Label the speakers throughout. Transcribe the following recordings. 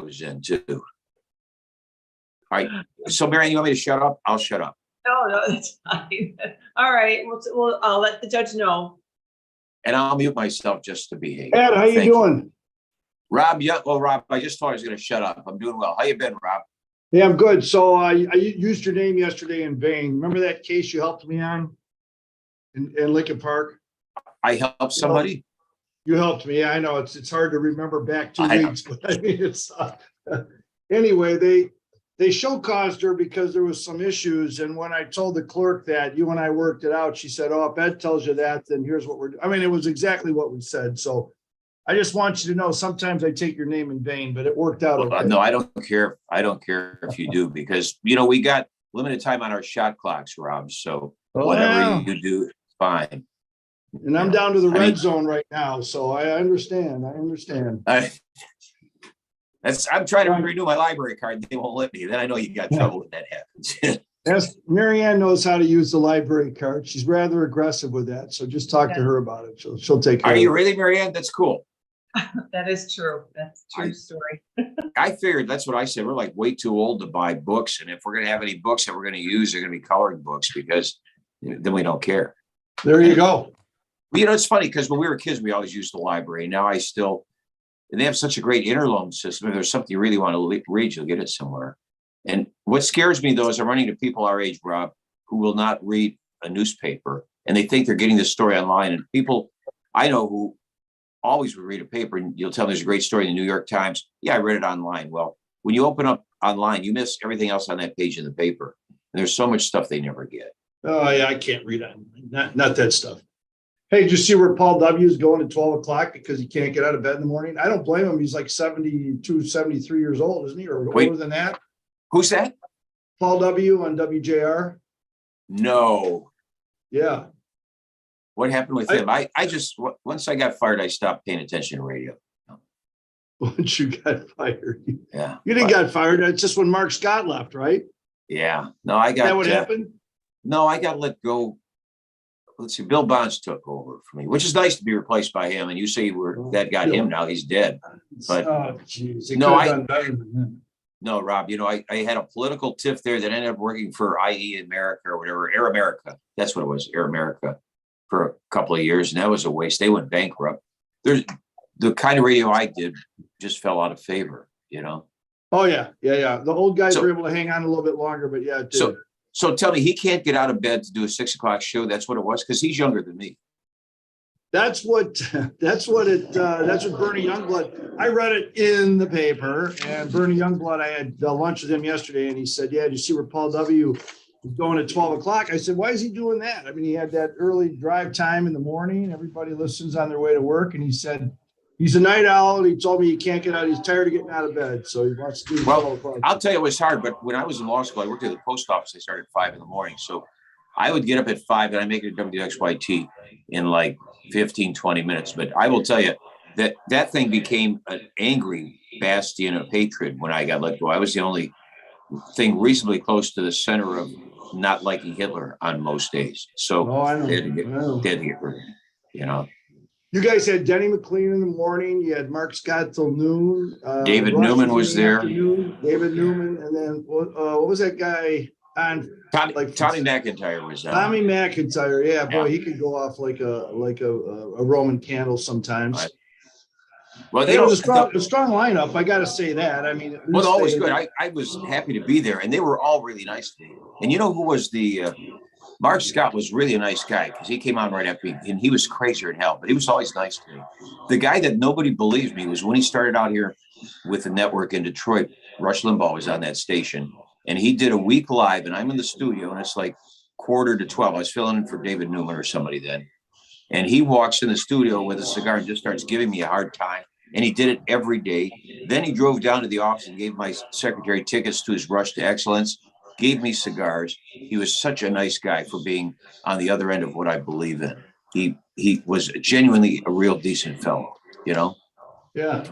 Speaker 1: was in too. All right. So, Marianne, you want me to shut up? I'll shut up.
Speaker 2: No, that's fine. All right. I'll let the judge know.
Speaker 1: And I'll mute myself just to behave.
Speaker 3: Ed, how you doing?
Speaker 1: Rob, yeah. Well, Rob, I just thought I was going to shut up. I'm doing well. How you been, Rob?
Speaker 3: Yeah, I'm good. So I used your name yesterday in vain. Remember that case you helped me on in Lincoln Park?
Speaker 1: I helped somebody?
Speaker 3: You helped me. Yeah, I know. It's hard to remember back 2 weeks, but I mean, it's anyway, they show caused her because there was some issues. And when I told the clerk that you and I worked it out, she said, "Oh, if Ed tells you that, then here's what we're doing." I mean, it was exactly what we said. So I just want you to know, sometimes I take your name in vain, but it worked out. Okay.
Speaker 1: No, I don't care. I don't care if you do, because, we got limited time on our shot clocks, Rob. So whatever you do, it's fine.
Speaker 3: And I'm down to the red zone right now. So I understand.
Speaker 1: I'm trying to renew my library card. They won't let me. Then I know you got trouble when that happens.
Speaker 3: Yes, Marianne knows how to use the library card. She's rather aggressive with that. So just talk to her about it. She'll take care of it.
Speaker 1: Are you really, Marianne? That's cool.
Speaker 2: That is true. That's a true story.
Speaker 1: I figured that's what I said. We're like way too old to buy books. And if we're going to have any books that we're going to use, they're going to be coloring books, because then we don't care.
Speaker 3: There you go.
Speaker 1: Well, it's funny because when we were kids, we always used the library. Now and they have such a great interloan system. If there's something you really want to read, you'll get it somewhere. And what scares me, though, is I'm running into people our age, Rob, who will not read a newspaper, and they think they're getting this story online. And people I know who always would read a paper, and you'll tell them there's a great story in the New York Times. Yeah, I read it online. Well, when you open up online, you miss everything else on that page in the paper. And there's so much stuff they never get. Oh,
Speaker 3: yeah, I can't read online. Not that stuff. Hey, did you see where Paul W. is going at 12 o'clock because he can't get out of bed in the morning? I don't blame him. He's like 72, 73 years old, isn't he? Or older than that?
Speaker 1: Who's that?
Speaker 3: Paul W. on WJR.
Speaker 1: No.
Speaker 3: Yeah.
Speaker 1: What happened with him? I just, once I got fired, I stopped paying attention to radio.
Speaker 3: Once you got fired.
Speaker 1: Yeah.
Speaker 3: You didn't get fired. It's just when Mark Scott left, right?
Speaker 1: Yeah. No, I got.
Speaker 3: Is that what happened?
Speaker 1: No, I got let go. Let's see, Bill Bonds took over for me, which is nice to be replaced by him. And you say that got him. Now he's dead. But no, Rob, I had a political tiff there that ended up working for IE America or whatever, Air America. That's what it was, Air America, for a couple of years. And that was a waste. They went bankrupt. The kind of radio I did just fell out of favor,
Speaker 3: Oh, yeah. The old guys were able to hang on a little bit longer, but yeah. It did.
Speaker 1: So tell me, he can't get out of bed to do a 6 o'clock show. That's what it was, because he's younger than me.
Speaker 3: That's what Bernie Youngblood. I read it in the paper, and Bernie Youngblood. I had lunch with him yesterday, and he said, "Yeah, did you see where Paul W. is going at 12 o'clock?" I said, "Why is he doing that?" I mean, he had that early drive time in the morning. Everybody listens on their way to work, and he said he's a night owl. And he told me he can't get out. He's tired of getting out of bed, so he wants to do 12 o'clock.
Speaker 1: I'll tell you, it was hard. But when I was in law school, I worked at the post office. I started at 5 in the morning, so I would get up at 5 and I make it to WXYT in like 15, 20 minutes. But I will tell you that thing became an angry bastion of hatred when I got let go. I was the only thing reasonably close to the center of not liking Hitler on most days. So they had to get rid of it,
Speaker 3: You guys had Denny McLean in the morning. You had Mark Scott till noon.
Speaker 1: David Newman was there.
Speaker 3: David Newman. And then what was that guy on?
Speaker 1: Tommy McIntyre was on.
Speaker 3: Tommy McIntyre. Yeah, boy, he could go off like a Roman candle sometimes.
Speaker 1: Right. Well,
Speaker 3: it was a strong lineup. I got to say that. I mean,
Speaker 1: well, it was good. I was happy to be there, and they were all really nice to me. And you know who was Mark Scott was really a nice guy, because he came on right after me, and he was crazier than hell, but he was always nice to me. The guy that nobody believed me was when he started out here with the network in Detroit. Rush Limbaugh was on that station, and he did a week live, and I'm in the studio, and it's like 11:45. I was filling in for David Newman or somebody then. And he walks in the studio with a cigar and just starts giving me a hard time. And he did it every day. Then he drove down to the office and gave my secretary tickets to his Rush to Excellence, gave me cigars. He was such a nice guy for being on the other end of what I believe in. He was genuinely a real decent fellow,
Speaker 3: Yeah.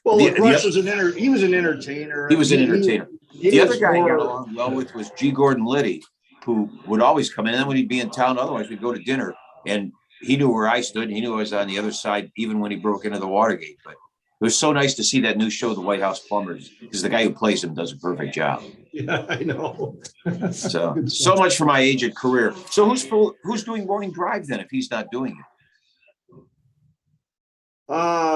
Speaker 3: Well, Rush was he was an entertainer.
Speaker 1: He was an entertainer. The other guy I got along well with was G. Gordon Liddy, who would always come in. And then when he'd be in town, otherwise we'd go to dinner. And he knew where I stood. And he knew I was on the other side, even when he broke into the Watergate. But was so nice to see that new show, The White House Plumbers, because the guy who plays him does a perfect job.
Speaker 3: Yeah, I know.
Speaker 1: So much for my aged career. So who's doing morning drive then if he's not doing it?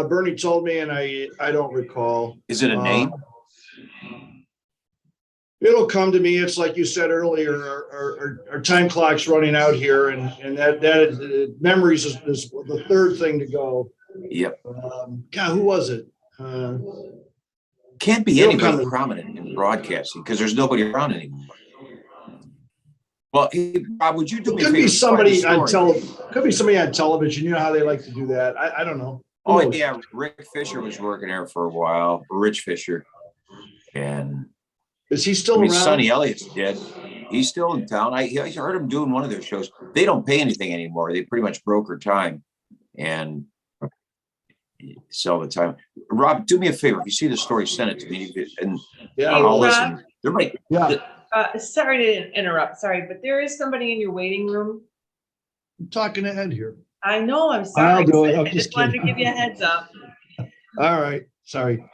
Speaker 3: Bernie told me, and I don't recall.
Speaker 1: Is it a name?
Speaker 3: It'll come to me. It's like you said earlier, our time clock's running out here, and that is, memories is the third thing to go.
Speaker 1: Yep.
Speaker 3: God, who was it?
Speaker 1: Can't be anybody prominent in broadcasting because there's nobody around anymore. Well, hey, Bob, would you do me a favor?
Speaker 3: Could be somebody on television. You know how they like to do that. I don't know.
Speaker 1: Oh yeah, Rick Fisher was working there for a while. Rich Fisher, and
Speaker 3: is he still around?
Speaker 1: Sonny Elliott's dead. He's still in town. I heard him doing one of their shows. They don't pay anything anymore. They pretty much broker time and sell the time. Rob, do me a favor. If you see the story, send it to me, and I'll listen. There might.
Speaker 3: Yeah.
Speaker 2: Sorry to interrupt. Sorry, but there is somebody in your waiting room.
Speaker 3: I'm talking to Ed here.
Speaker 2: I know. I'm sorry.
Speaker 3: I'll do it.
Speaker 2: I just wanted to give you a heads up.
Speaker 3: All right. Sorry.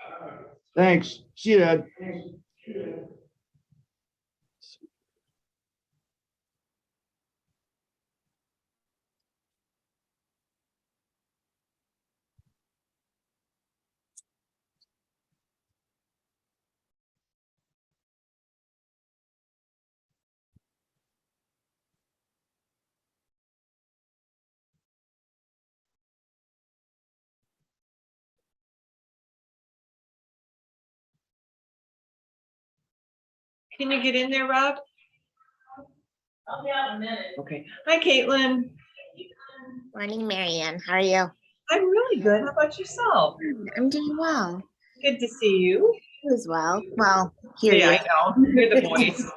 Speaker 3: Thanks. See you, Ed.
Speaker 2: Can you get in there, Rob?
Speaker 4: I'll be out in a minute.
Speaker 2: Okay. Hi, Caitlin.
Speaker 4: Morning, Marianne. How are you?
Speaker 2: I'm really good. How about yourself?
Speaker 4: I'm doing well.
Speaker 2: Good to see you.
Speaker 4: You as well. Well, here
Speaker 2: Yeah,
Speaker 4: you
Speaker 2: I know. Hear the voice.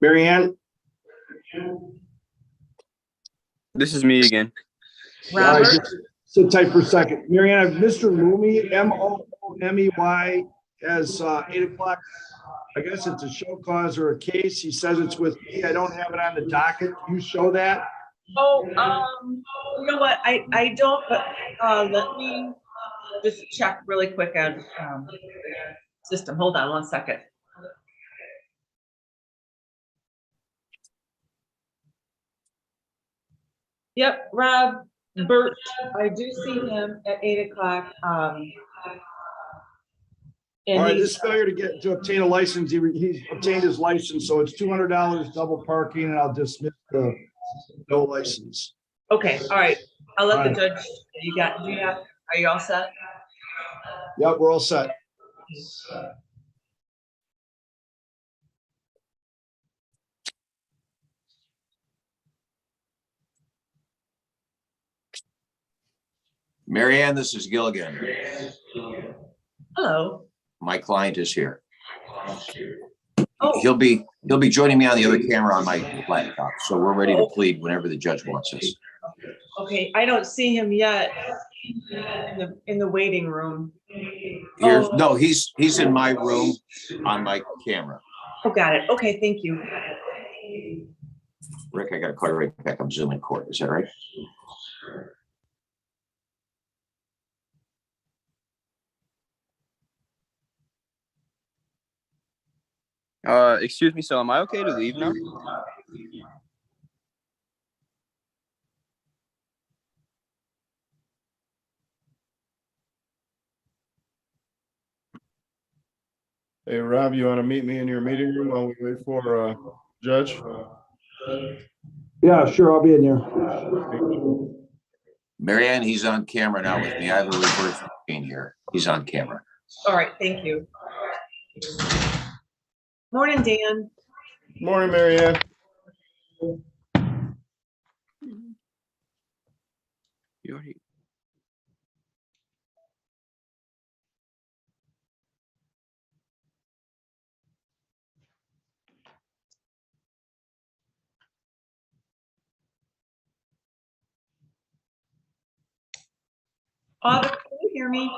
Speaker 3: Marianne?
Speaker 5: This is me again.
Speaker 2: Robert?
Speaker 3: Just sit tight for a second. Marianne, I have Mr. Moomey, Moomey, has 8 o'clock. I guess it's a show cause or a case. He says it's with me. I don't have it on the docket. You show that?
Speaker 2: Oh, you know what? I don't, but let me just check really quick on system. Hold on 1 second. Yep, Rob Burt. I do see him at 8 o'clock. And
Speaker 3: All right, this failure to obtain a license, he's obtained his license, so it's $200 double parking, and I'll dismiss the no license.
Speaker 2: okay, all right. I'll let
Speaker 3: All
Speaker 2: the
Speaker 3: right.
Speaker 2: judge. Are you all set?
Speaker 3: Yep, we're all set.
Speaker 1: Marianne, this is Gilligan.
Speaker 2: Hello.
Speaker 1: My client is here. He'll be joining me on the other camera on my laptop. So we're ready to plead whenever the judge wants us.
Speaker 2: Okay, I don't see him yet in the waiting room.
Speaker 1: No, he's in my room on my camera.
Speaker 2: Oh, got it. Okay, thank you.
Speaker 1: Rick, I got to call you right back. I'm zooming court. Is that right?
Speaker 5: Excuse me, so am I okay to leave now?
Speaker 6: Hey, Rob, you want to meet me in your meeting room while we wait for Judge?
Speaker 3: Yeah, sure, I'll be in there.
Speaker 1: Marianne, he's on camera now with me. I have a reverse screen here. He's on camera.
Speaker 2: All right, thank you. Morning, Dan.
Speaker 6: Morning, Marianne.
Speaker 5: You already.
Speaker 2: Autumn, can you hear me?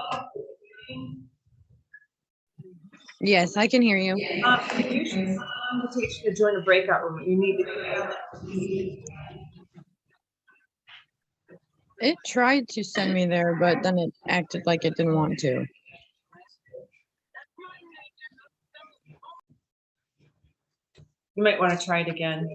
Speaker 7: Yes, I can hear you.
Speaker 2: You should send an invitation to join a breakout room. You need to click on that.
Speaker 7: It tried to send me there, but then it acted like it didn't want to.
Speaker 2: You might want to try it again.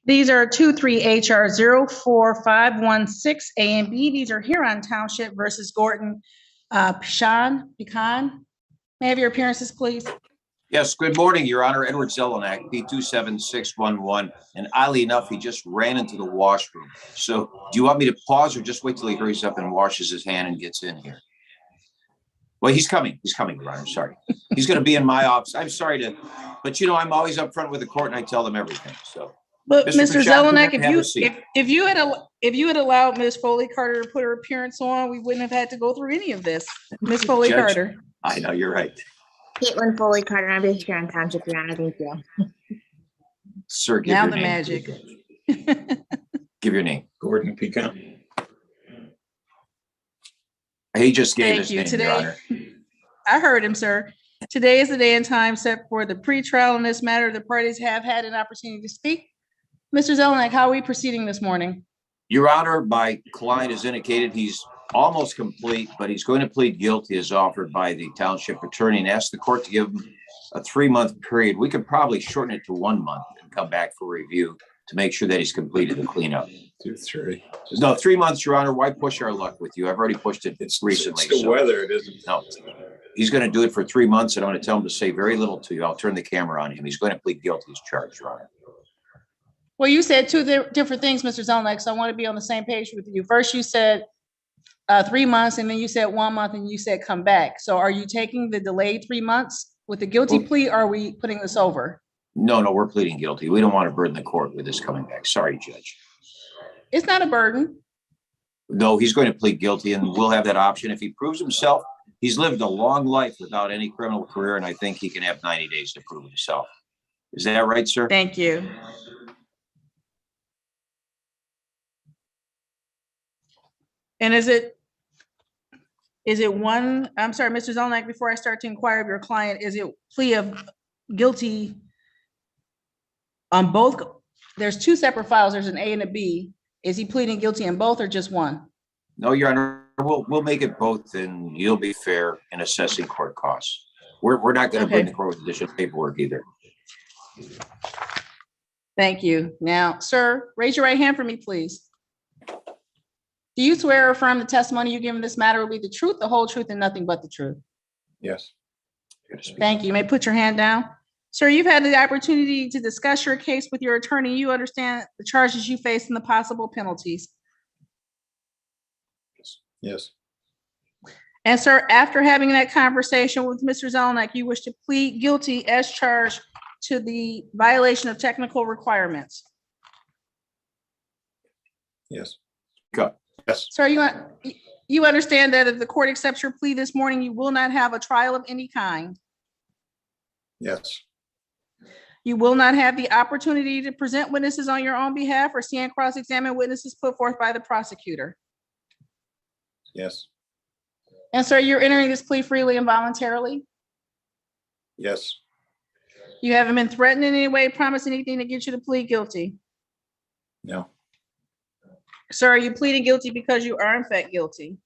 Speaker 8: These are 23 HR 04516 A and B. These are Huron Township versus Gordon Pecan. May I have your appearances, please?
Speaker 1: Yes, good morning, Your Honor. Edward Zelenak, P27611. And oddly enough, he just ran into the washroom. So do you want me to pause or just wait till he hurries up and washes his hand and gets in here? Well, he's coming. He's coming, Your Honor. Sorry. He's going to be in my office. I'm sorry but you know, I'm always up front with the court and I tell them everything. So.
Speaker 8: But
Speaker 1: Mr.
Speaker 8: Mr.
Speaker 1: Pecan,
Speaker 8: Zelenak,
Speaker 1: have a seat.
Speaker 8: if you had allowed Ms. Foley Carter to put her appearance on, we wouldn't have had to go through any of this. Ms. Foley
Speaker 1: Judge,
Speaker 8: Carter.
Speaker 1: I know, you're right.
Speaker 4: Caitlin Foley Carter, I'm based here in Township, Your Honor. Thank you.
Speaker 1: Sir, give
Speaker 8: Now
Speaker 1: your
Speaker 8: the
Speaker 1: name.
Speaker 8: magic.
Speaker 1: Give your name.
Speaker 9: Gordon Pecan.
Speaker 1: He just gave
Speaker 8: Thank
Speaker 1: his
Speaker 8: you.
Speaker 1: name, Your Honor.
Speaker 8: I heard him, sir. Today is the day and time set for the pretrial in this matter. The parties have had an opportunity to speak. Mr. Zelenak, how are we proceeding this morning?
Speaker 1: Your Honor, my client has indicated he's almost complete, but he's going to plead guilty as offered by the township attorney and ask the court to give him a 3-month period. We could probably shorten it to 1 month and come back for review to make sure that he's completed the cleanup.
Speaker 9: 2, 3.
Speaker 1: No, 3 months, Your Honor. Why push our luck with you? I've already pushed it recently.
Speaker 9: It's the weather. It isn't.
Speaker 1: No, he's going to do it for 3 months, and I'm going to tell him to say very little to you. I'll turn the camera on him. He's going to plead guilty as charged, Your Honor.
Speaker 8: Well, you said two different things, Mr. Zelenak, so I want to be on the same page with you. First, you said 3 months, and then you said 1 month, and you said come back. So are you taking the delayed 3 months with the guilty plea, or are we putting this over?
Speaker 1: No, we're pleading guilty. We don't want to burden the court with this coming back. Sorry, Judge.
Speaker 8: It's not a burden.
Speaker 1: No, he's going to plead guilty, and we'll have that option. If he proves himself, he's lived a long life without any criminal career, and I think he can have 90 days to prove himself. Is that right, sir?
Speaker 8: Thank you. And is it one, I'm sorry, Mr. Zelenak, before I start to inquire of your client, is it plea of guilty on both? There's 2 separate files. There's an A and a B. Is he pleading guilty in both or just one?
Speaker 1: No, Your Honor, we'll make it both, and you'll be fair in assessing court costs. We're not going to bring the court with additional paperwork either.
Speaker 8: Thank you. Now, sir, raise your right hand for me, please. Do you swear or affirm the testimony you give in this matter will be the truth, the whole truth, and nothing but the truth?
Speaker 9: Yes.
Speaker 8: Thank you. You may put your hand down. Sir, you've had the opportunity to discuss your case with your attorney. You understand the charges you face and the possible penalties.
Speaker 9: Yes.
Speaker 8: And sir, after having that conversation with Mr. Zelenak, you wish to plead guilty as charged to the violation of technical requirements.
Speaker 9: Yes.
Speaker 1: Go.
Speaker 9: Yes.
Speaker 8: Sir, you understand that if the court accepts your plea this morning, you will not have a trial of any kind.
Speaker 9: Yes.
Speaker 8: You will not have the opportunity to present witnesses on your own behalf or stand cross-examine witnesses put forth by the prosecutor.
Speaker 9: Yes.
Speaker 8: And sir, you're entering this plea freely and voluntarily.
Speaker 9: Yes.
Speaker 8: You haven't been threatened in any way, promised anything to get you to plead guilty.
Speaker 9: No.
Speaker 8: Sir, are you pleading guilty because you are in fact guilty?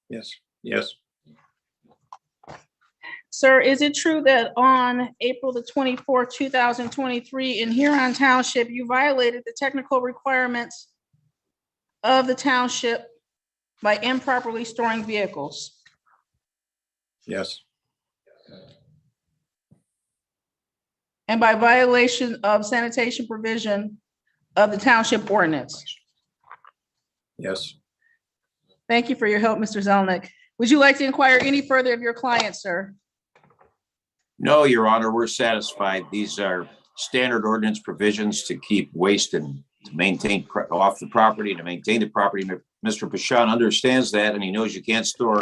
Speaker 9: Yes. Yes.
Speaker 8: Sir, is it true that on April the 24th, 2023 in Huron Township, you violated the technical requirements of the township by improperly storing vehicles?
Speaker 9: Yes.
Speaker 8: And by violation of sanitation provision of the township ordinance?
Speaker 9: Yes.
Speaker 8: Thank you for your help, Mr. Zelenak. Would you like to inquire any further of your client, sir?
Speaker 1: No, Your Honor, we're satisfied. These are standard ordinance provisions to keep waste and to maintain off the property, to maintain the property. Mr. Pashon understands that, and he knows you can't store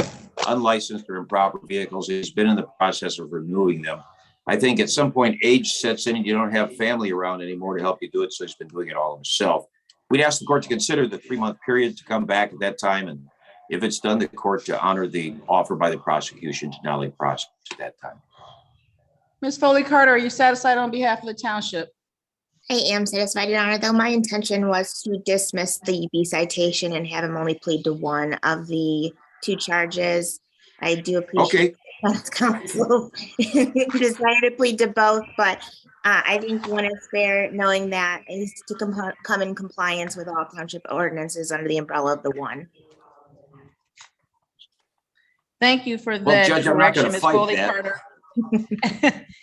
Speaker 1: unlicensed or improper vehicles. He's been in the process of removing them. I think at some point age sets in and you don't have family around anymore to help you do it, so he's been doing it all himself. We'd ask the court to consider the 3-month period to come back at that time, and if it's done, the court to honor the offer by the prosecution to not only prosecute at that time.
Speaker 8: Ms. Foley Carter, are you satisfied on behalf of the township?
Speaker 4: I am satisfied, Your Honor, though my intention was to dismiss the B citation and have him only plead to one of the 2 charges. I do appreciate counsel decided to plead to both, but I think one is fair, knowing that it is to come in compliance with all township ordinances under the umbrella of the one.
Speaker 8: Thank you for
Speaker 1: Well,
Speaker 8: that
Speaker 1: Judge, I'm not
Speaker 8: correction,
Speaker 1: gonna
Speaker 8: Ms.
Speaker 1: fight
Speaker 8: Foley
Speaker 1: that.
Speaker 8: Carter.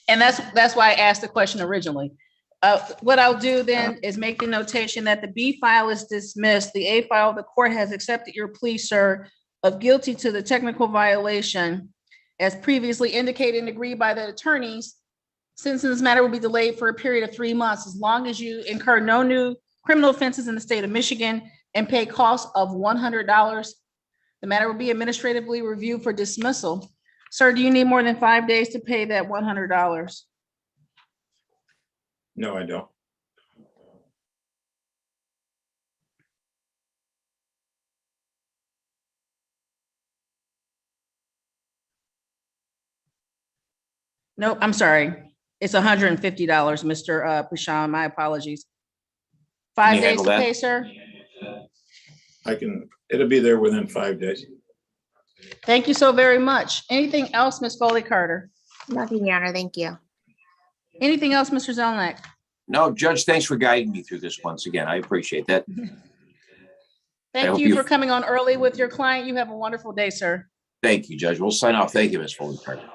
Speaker 8: And that's why I asked the question originally. What I'll do then is make the notation that the B file is dismissed. The A file, the court has accepted your plea, sir, of guilty to the technical violation as previously indicated and agreed by the attorneys. Since this matter will be delayed for a period of 3 months, as long as you incur no new criminal offenses in the state of Michigan and pay costs of $100, the matter will be administratively reviewed for dismissal. Sir, do you need more than 5 days to pay that $100?
Speaker 9: No, I don't.
Speaker 8: Nope, I'm sorry. It's $150, Mr. Pashon. My apologies. 5
Speaker 1: you
Speaker 8: days
Speaker 1: handle
Speaker 8: to
Speaker 1: that?
Speaker 8: pay, sir?
Speaker 9: It'll be there within 5 days.
Speaker 8: Thank you so very much. Anything else, Ms. Foley Carter?
Speaker 4: Nothing, Your Honor, thank you.
Speaker 8: Anything else, Mr. Zelenak?
Speaker 1: No, Judge, thanks for guiding me through this once again. I appreciate that.
Speaker 8: Thank
Speaker 1: hope
Speaker 8: you
Speaker 1: you-
Speaker 8: for coming on early with your client. You have a wonderful day, sir.
Speaker 1: Thank you, Judge. We'll sign off. Thank you, Ms. Foley Carter.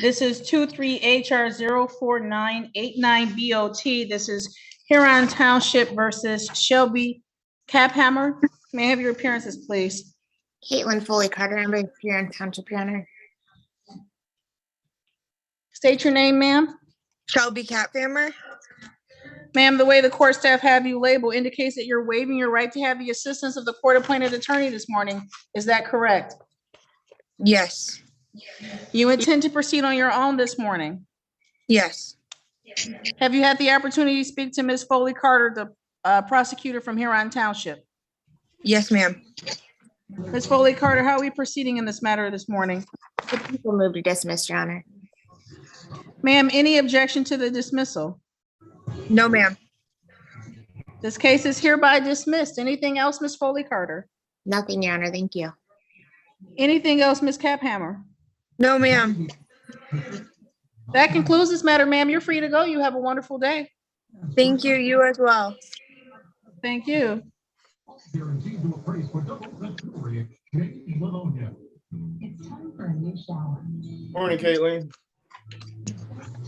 Speaker 8: This is 23HR 04989 BOT. This is Huron Township versus Shelby Caphammer. May I have your appearances, please?
Speaker 4: Caitlin Foley Carter, I'm a Huron Township Your Honor.
Speaker 8: State your name, ma'am.
Speaker 4: Shelby Caphammer.
Speaker 8: Ma'am, the way the court staff have you labeled indicates that you're waiving your right to have the assistance of the court-appointed attorney this morning. Is that correct?
Speaker 4: Yes.
Speaker 8: You intend to proceed on your own this morning?
Speaker 4: Yes.
Speaker 8: Have you had the opportunity to speak to Ms. Foley Carter, the prosecutor from Huron Township?
Speaker 4: Yes, ma'am.
Speaker 8: Ms. Foley Carter, how are we proceeding in this matter this morning?
Speaker 4: The people move to dismiss, Your Honor.
Speaker 8: Ma'am, any objection to the dismissal?
Speaker 4: No, ma'am.
Speaker 8: This case is hereby dismissed. Anything else, Ms. Foley Carter?
Speaker 4: Nothing, Your Honor. Thank you.
Speaker 8: Anything else, Ms. Caphammer?
Speaker 4: No, ma'am.
Speaker 8: That concludes this matter, ma'am. You're free to go. You have a wonderful day.
Speaker 4: Thank you. You as well.
Speaker 8: Thank you.
Speaker 6: Morning, Caitlin.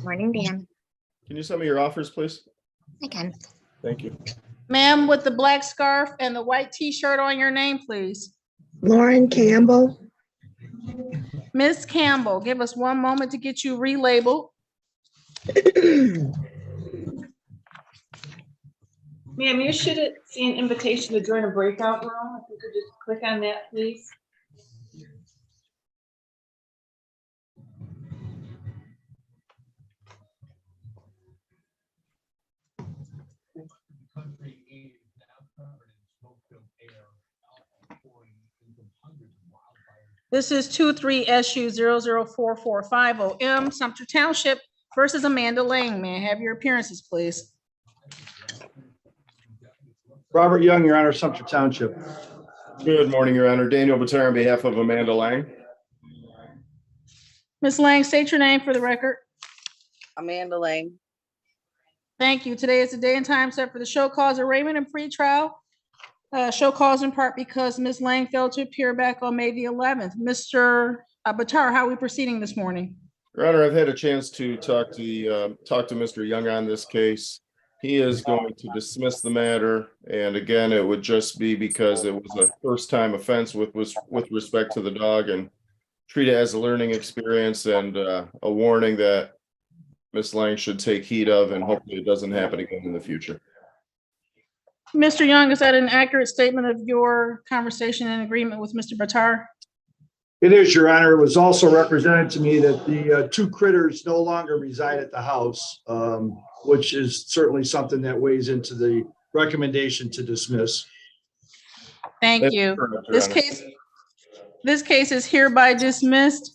Speaker 4: Morning, Dan.
Speaker 6: Can you send me your offers, please?
Speaker 4: I can.
Speaker 6: Thank you.
Speaker 8: Ma'am, with the black scarf and the white t-shirt on your name, please.
Speaker 4: Lauren Campbell.
Speaker 8: Ms. Campbell, give us one moment to get you relabeled.
Speaker 2: Ma'am, you should see an invitation to join a breakout room. If you could just click on that, please.
Speaker 8: This is 23SU004450M, Sumter Township versus Amanda Lang. May I have your appearances, please?
Speaker 3: Robert Young, Your Honor, Sumter Township.
Speaker 6: Good morning, Your Honor. Daniel Batar on behalf of Amanda Lang.
Speaker 8: Ms. Lang, state your name for the record.
Speaker 10: Amanda Lang.
Speaker 8: Thank you. Today is the day and time set for the show cause arraignment and pretrial. Show cause in part because Ms. Lang failed to appear back on May the 11th. Mr. Batar, how are we proceeding this morning?
Speaker 6: Your Honor, I've had a chance to talk to Mr. Young on this case. He is going to dismiss the matter, and again, it would just be because it was a first-time offense with respect to the dog, and treat it as a learning experience and a warning that Ms. Lang should take heed of, and hopefully it doesn't happen again in the future.
Speaker 8: Mr. Young, is that an accurate statement of your conversation and agreement with Mr. Batar?
Speaker 3: It is, Your Honor. It was also represented to me that the two critters no longer reside at the house, which is certainly something that weighs into the recommendation to dismiss.
Speaker 8: Thank you. This case is hereby dismissed.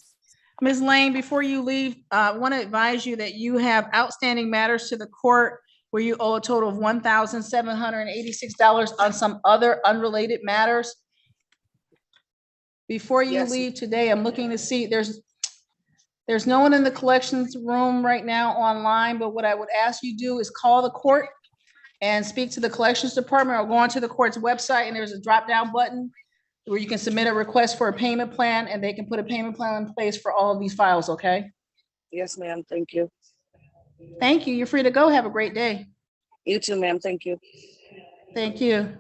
Speaker 8: Ms. Lang, before you leave, I want to advise you that you have outstanding matters to the court where you owe a total of $1,786 on some other unrelated matters. Before you leave today, I'm looking to see, there's no one in the collections room right now online, but what I would ask you do is call the court and speak to the collections department or go onto the court's website, and there's a drop-down button where you can submit a request for a payment plan, and they can put a payment plan in place for all of these files, okay?
Speaker 10: Yes, ma'am. Thank you.
Speaker 8: Thank you. You're free to go. Have a great day.
Speaker 10: You too, ma'am. Thank you.
Speaker 8: Thank you.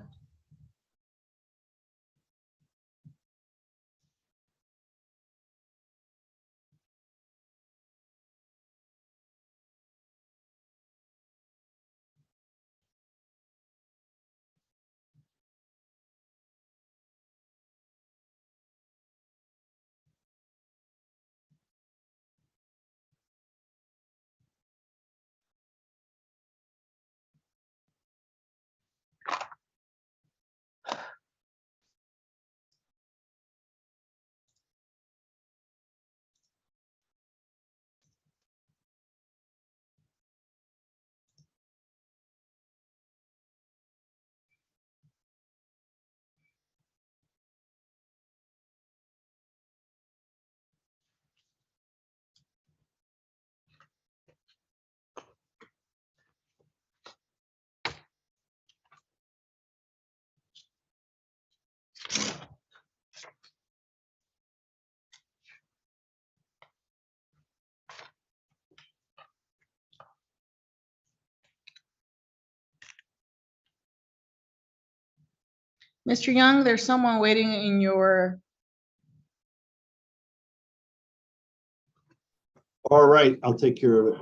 Speaker 8: Mr. Young, there's someone waiting in your,
Speaker 3: All right, I'll take care of it.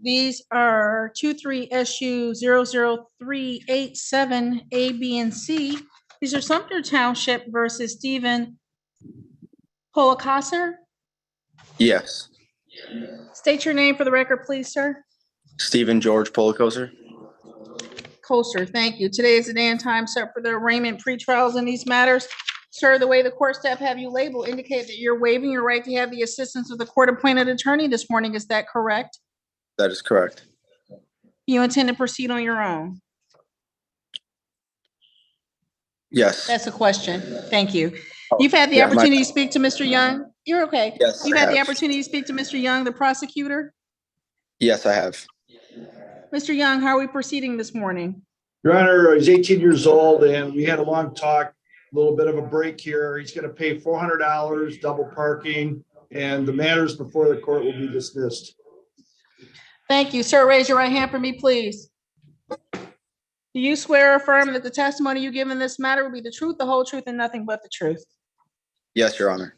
Speaker 8: these are 23SU00387 A, B, and C. These are Sumter Township versus Stephen Polakasser.
Speaker 5: Yes.
Speaker 8: State your name for the record, please, sir.
Speaker 5: Stephen George Polikoser.
Speaker 8: Coaster, thank you. Today is the day and time set for the arraignment pretrials in these matters. Sir, the way the court staff have you labeled indicate that you're waiving your right to have the assistance of the court-appointed attorney this morning. Is that correct?
Speaker 5: That is correct.
Speaker 8: You intend to proceed on your own?
Speaker 5: Yes.
Speaker 8: That's a question. Thank you.
Speaker 5: Oh,
Speaker 8: You've had the
Speaker 5: yeah,
Speaker 8: opportunity to speak to Mr. Young? You're okay.
Speaker 5: Yes,
Speaker 8: You've
Speaker 5: I
Speaker 8: had the
Speaker 5: have.
Speaker 8: opportunity to speak to Mr. Young, the prosecutor?
Speaker 5: Yes, I have.
Speaker 8: Mr. Young, how are we proceeding this morning?
Speaker 3: Your Honor, he's 18 years old and we had a long talk, a little bit of a break here. He's going to pay $400, double parking, and the matters before the court will be dismissed.
Speaker 8: Thank you. Sir, raise your right hand for me, please. Do you swear or affirm that the testimony you give in this matter will be the truth, the whole truth, and nothing but the truth?
Speaker 5: Yes, Your Honor.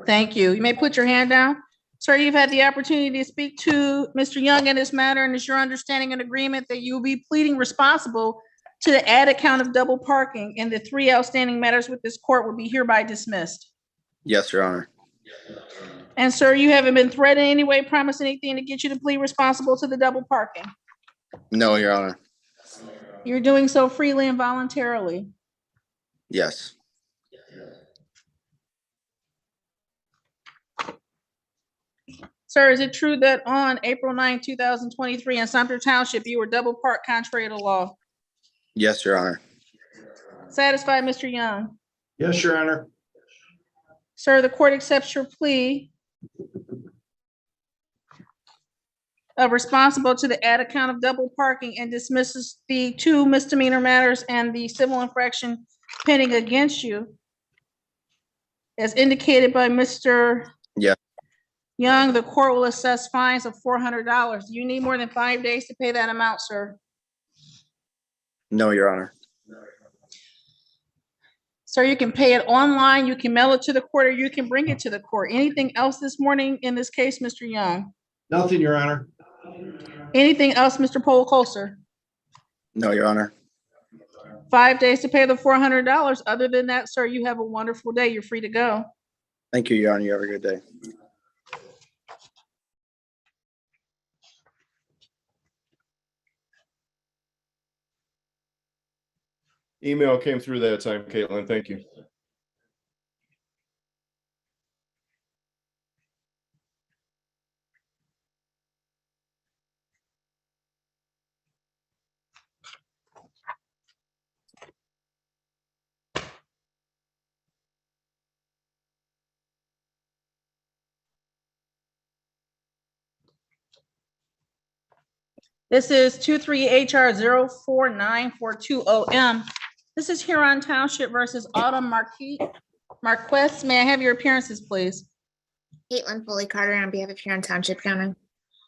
Speaker 8: Thank you. You may put your hand down. Sir, you've had the opportunity to speak to Mr. Young in this matter, and it's your understanding and agreement that you will be pleading responsible to the added count of double parking, and the 3 outstanding matters with this court will be hereby dismissed.
Speaker 5: Yes, Your Honor.
Speaker 8: And sir, you haven't been threatened in any way, promised anything to get you to plead responsible to the double parking.
Speaker 5: No, Your Honor.
Speaker 8: You're doing so freely and voluntarily.
Speaker 5: Yes.
Speaker 8: Sir, is it true that on April 9, 2023 in Sumter Township, you were double parked contrary to law?
Speaker 5: Yes, Your Honor.
Speaker 8: Satisfied, Mr. Young?
Speaker 3: Yes, Your Honor.
Speaker 8: Sir, the court accepts your plea of responsible to the added count of double parking and dismisses the 2 misdemeanor matters and the civil infraction pending against you. As indicated by Mr.
Speaker 5: Yeah.
Speaker 8: Young, the court will assess fines of $400. Do you need more than 5 days to pay that amount, sir?
Speaker 5: No, Your Honor.
Speaker 8: Sir, you can pay it online, you can mail it to the court, or you can bring it to the court. Anything else this morning in this case, Mr. Young?
Speaker 3: Nothing, Your Honor.
Speaker 8: Anything else, Mr. Polcoser?
Speaker 5: No, Your Honor.
Speaker 8: 5 days to pay the $400. Other than that, sir, you have a wonderful day. You're free to go.
Speaker 5: Thank you, Your Honor. You have a good day.
Speaker 6: Email came through that time, Caitlin. Thank you.
Speaker 8: This is 23HR 04942OM. This is Huron Township versus Autumn Marquez. May I have your appearances, please?
Speaker 4: Caitlin Foley Carter on behalf of Huron Township County.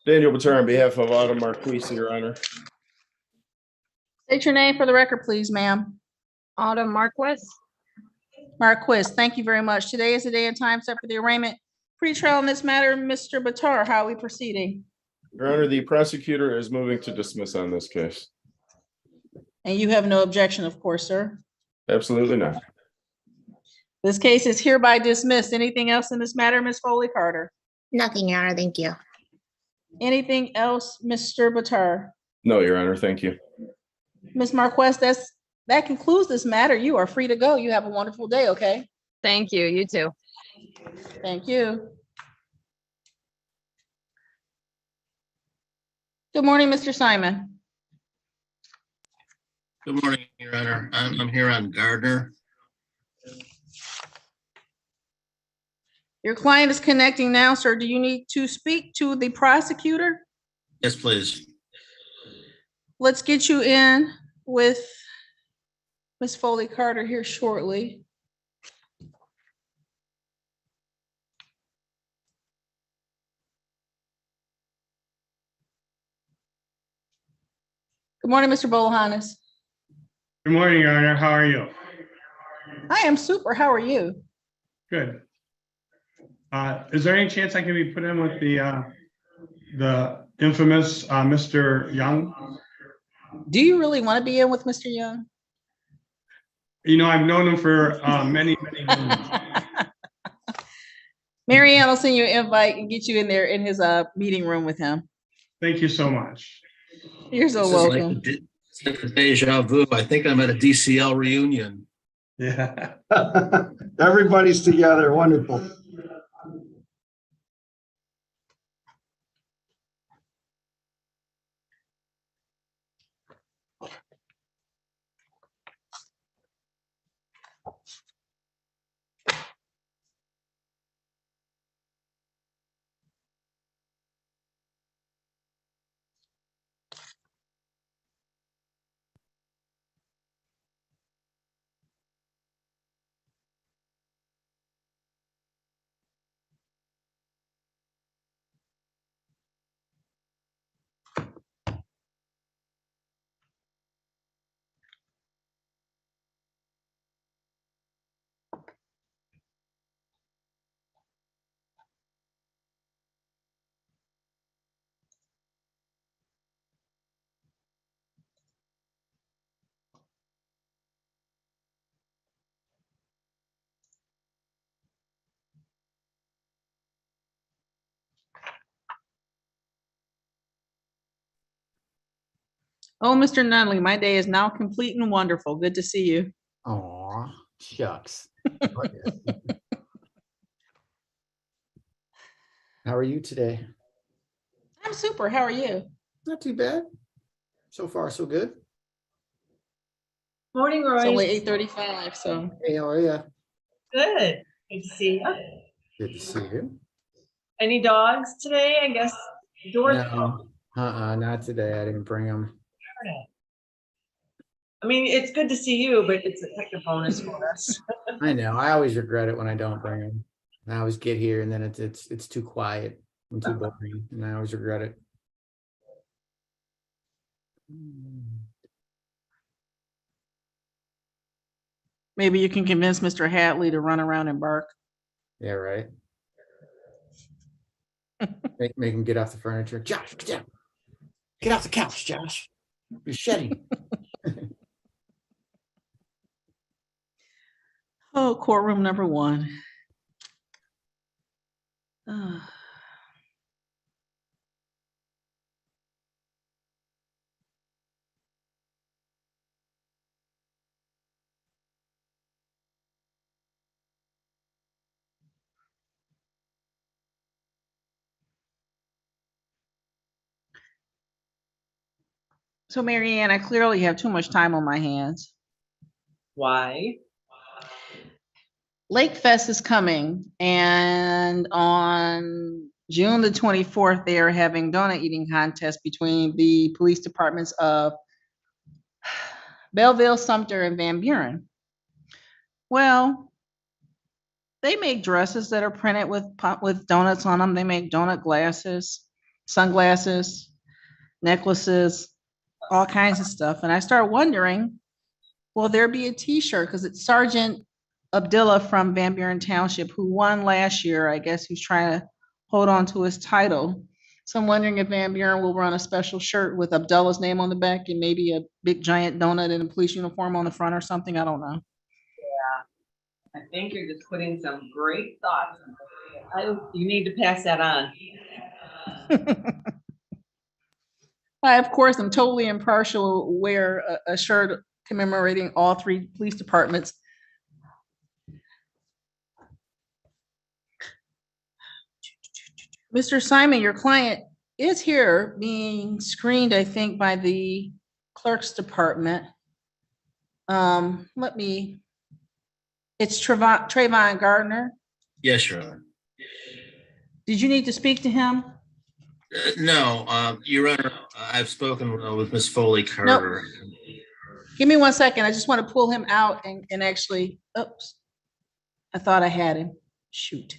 Speaker 6: Daniel Batar on behalf of Autumn Marquise, Your Honor.
Speaker 8: State your name for the record, please, ma'am.
Speaker 7: Autumn Marquez.
Speaker 8: Marquez, thank you very much. Today is the day and time set for the arraignment. Pre-trial in this matter, Mr. Batar, how are we proceeding?
Speaker 6: Your Honor, the prosecutor is moving to dismiss on this case.
Speaker 8: And you have no objection, of course, sir.
Speaker 6: Absolutely not.
Speaker 8: This case is hereby dismissed. Anything else in this matter, Ms. Foley Carter?
Speaker 4: Nothing, Your Honor. Thank you.
Speaker 8: Anything else, Mr. Batar?
Speaker 6: No, Your Honor. Thank you.
Speaker 8: Ms. Marquez, that concludes this matter. You are free to go. You have a wonderful day, okay?
Speaker 7: Thank you. You too.
Speaker 8: Thank you. Good morning, Mr. Simon.
Speaker 11: Good morning, Your Honor. I'm here on Gardner.
Speaker 8: Your client is connecting now, sir. Do you need to speak to the prosecutor?
Speaker 11: Yes, please.
Speaker 8: Let's get you in with Ms. Foley Carter here shortly. Good morning, Mr. Bolahanis.
Speaker 12: Good morning, Your Honor. How are you?
Speaker 8: I am super. How are you?
Speaker 12: Good. Is there any chance I can be put in with the infamous Mr. Young?
Speaker 8: Do you really want to be in with Mr. Young?
Speaker 12: You know, I've known him for many years.
Speaker 8: Mary Ann will send you an invite and get you in there in his meeting room with him.
Speaker 12: Thank you so much.
Speaker 8: You're so welcome.
Speaker 11: It's like a deja vu. I think I'm at a DCL reunion.
Speaker 12: Yeah.
Speaker 3: Everybody's together. Wonderful.
Speaker 8: Oh, Mr. Nunley, my day is now complete and wonderful. Good to see you.
Speaker 13: Aw, shucks. How are you today?
Speaker 8: I'm super. How are you?
Speaker 13: Not too bad. So far, so good.
Speaker 2: Morning,
Speaker 8: It's only
Speaker 2: Royce.
Speaker 8: 8:35, so.
Speaker 13: Hey, how are you?
Speaker 2: Good. Good to see you.
Speaker 13: Good to see you.
Speaker 2: Any dogs today? I guess doors.
Speaker 13: No, not today. I didn't bring them.
Speaker 2: I mean, it's good to see you, but it's like a bonus for us.
Speaker 13: I know. I always regret it when I don't bring them. I always get here and then it's too quiet and too boring, and I always regret it.
Speaker 8: Maybe you can convince Mr. Hadley to run around and bark.
Speaker 13: Yeah, right. Make him get off the furniture. Josh, get down. Get off the couch, Josh. You're shedding.
Speaker 8: Oh, courtroom number 1. So, Mary Ann, I clearly have too much time on my hands.
Speaker 2: Why?
Speaker 8: Lake Fest is coming, and on June the 24th, they are having donut eating contest between the police departments of Belleville, Sumter, and Van Buren. Well, they make dresses that are printed with donuts on them. They make donut glasses, sunglasses, necklaces, all kinds of stuff. And I started wondering, will there be a t-shirt? Because it's Sergeant Abdullah from Van Buren Township who won last year, I guess, who's trying to hold on to his title. So I'm wondering if Van Buren will run a special shirt with Abdullah's name on the back and maybe a big giant donut in a police uniform on the front or something. I don't know.
Speaker 2: Yeah, I think you're just putting some great thoughts. You need to pass that on.
Speaker 8: I, of course, I'm totally impartial, wear a shirt commemorating all 3 police departments. Mr. Simon, your client is here being screened, I think, by the clerk's department. It's Trayvon Gardner.
Speaker 11: Yes, Your Honor.
Speaker 8: Did you need to speak to him?
Speaker 11: No, Your Honor, I've spoken with Ms. Foley Carter.
Speaker 8: Nope. Give me 1 second. I just want to pull him out and actually, oops, I thought I had him. Shoot.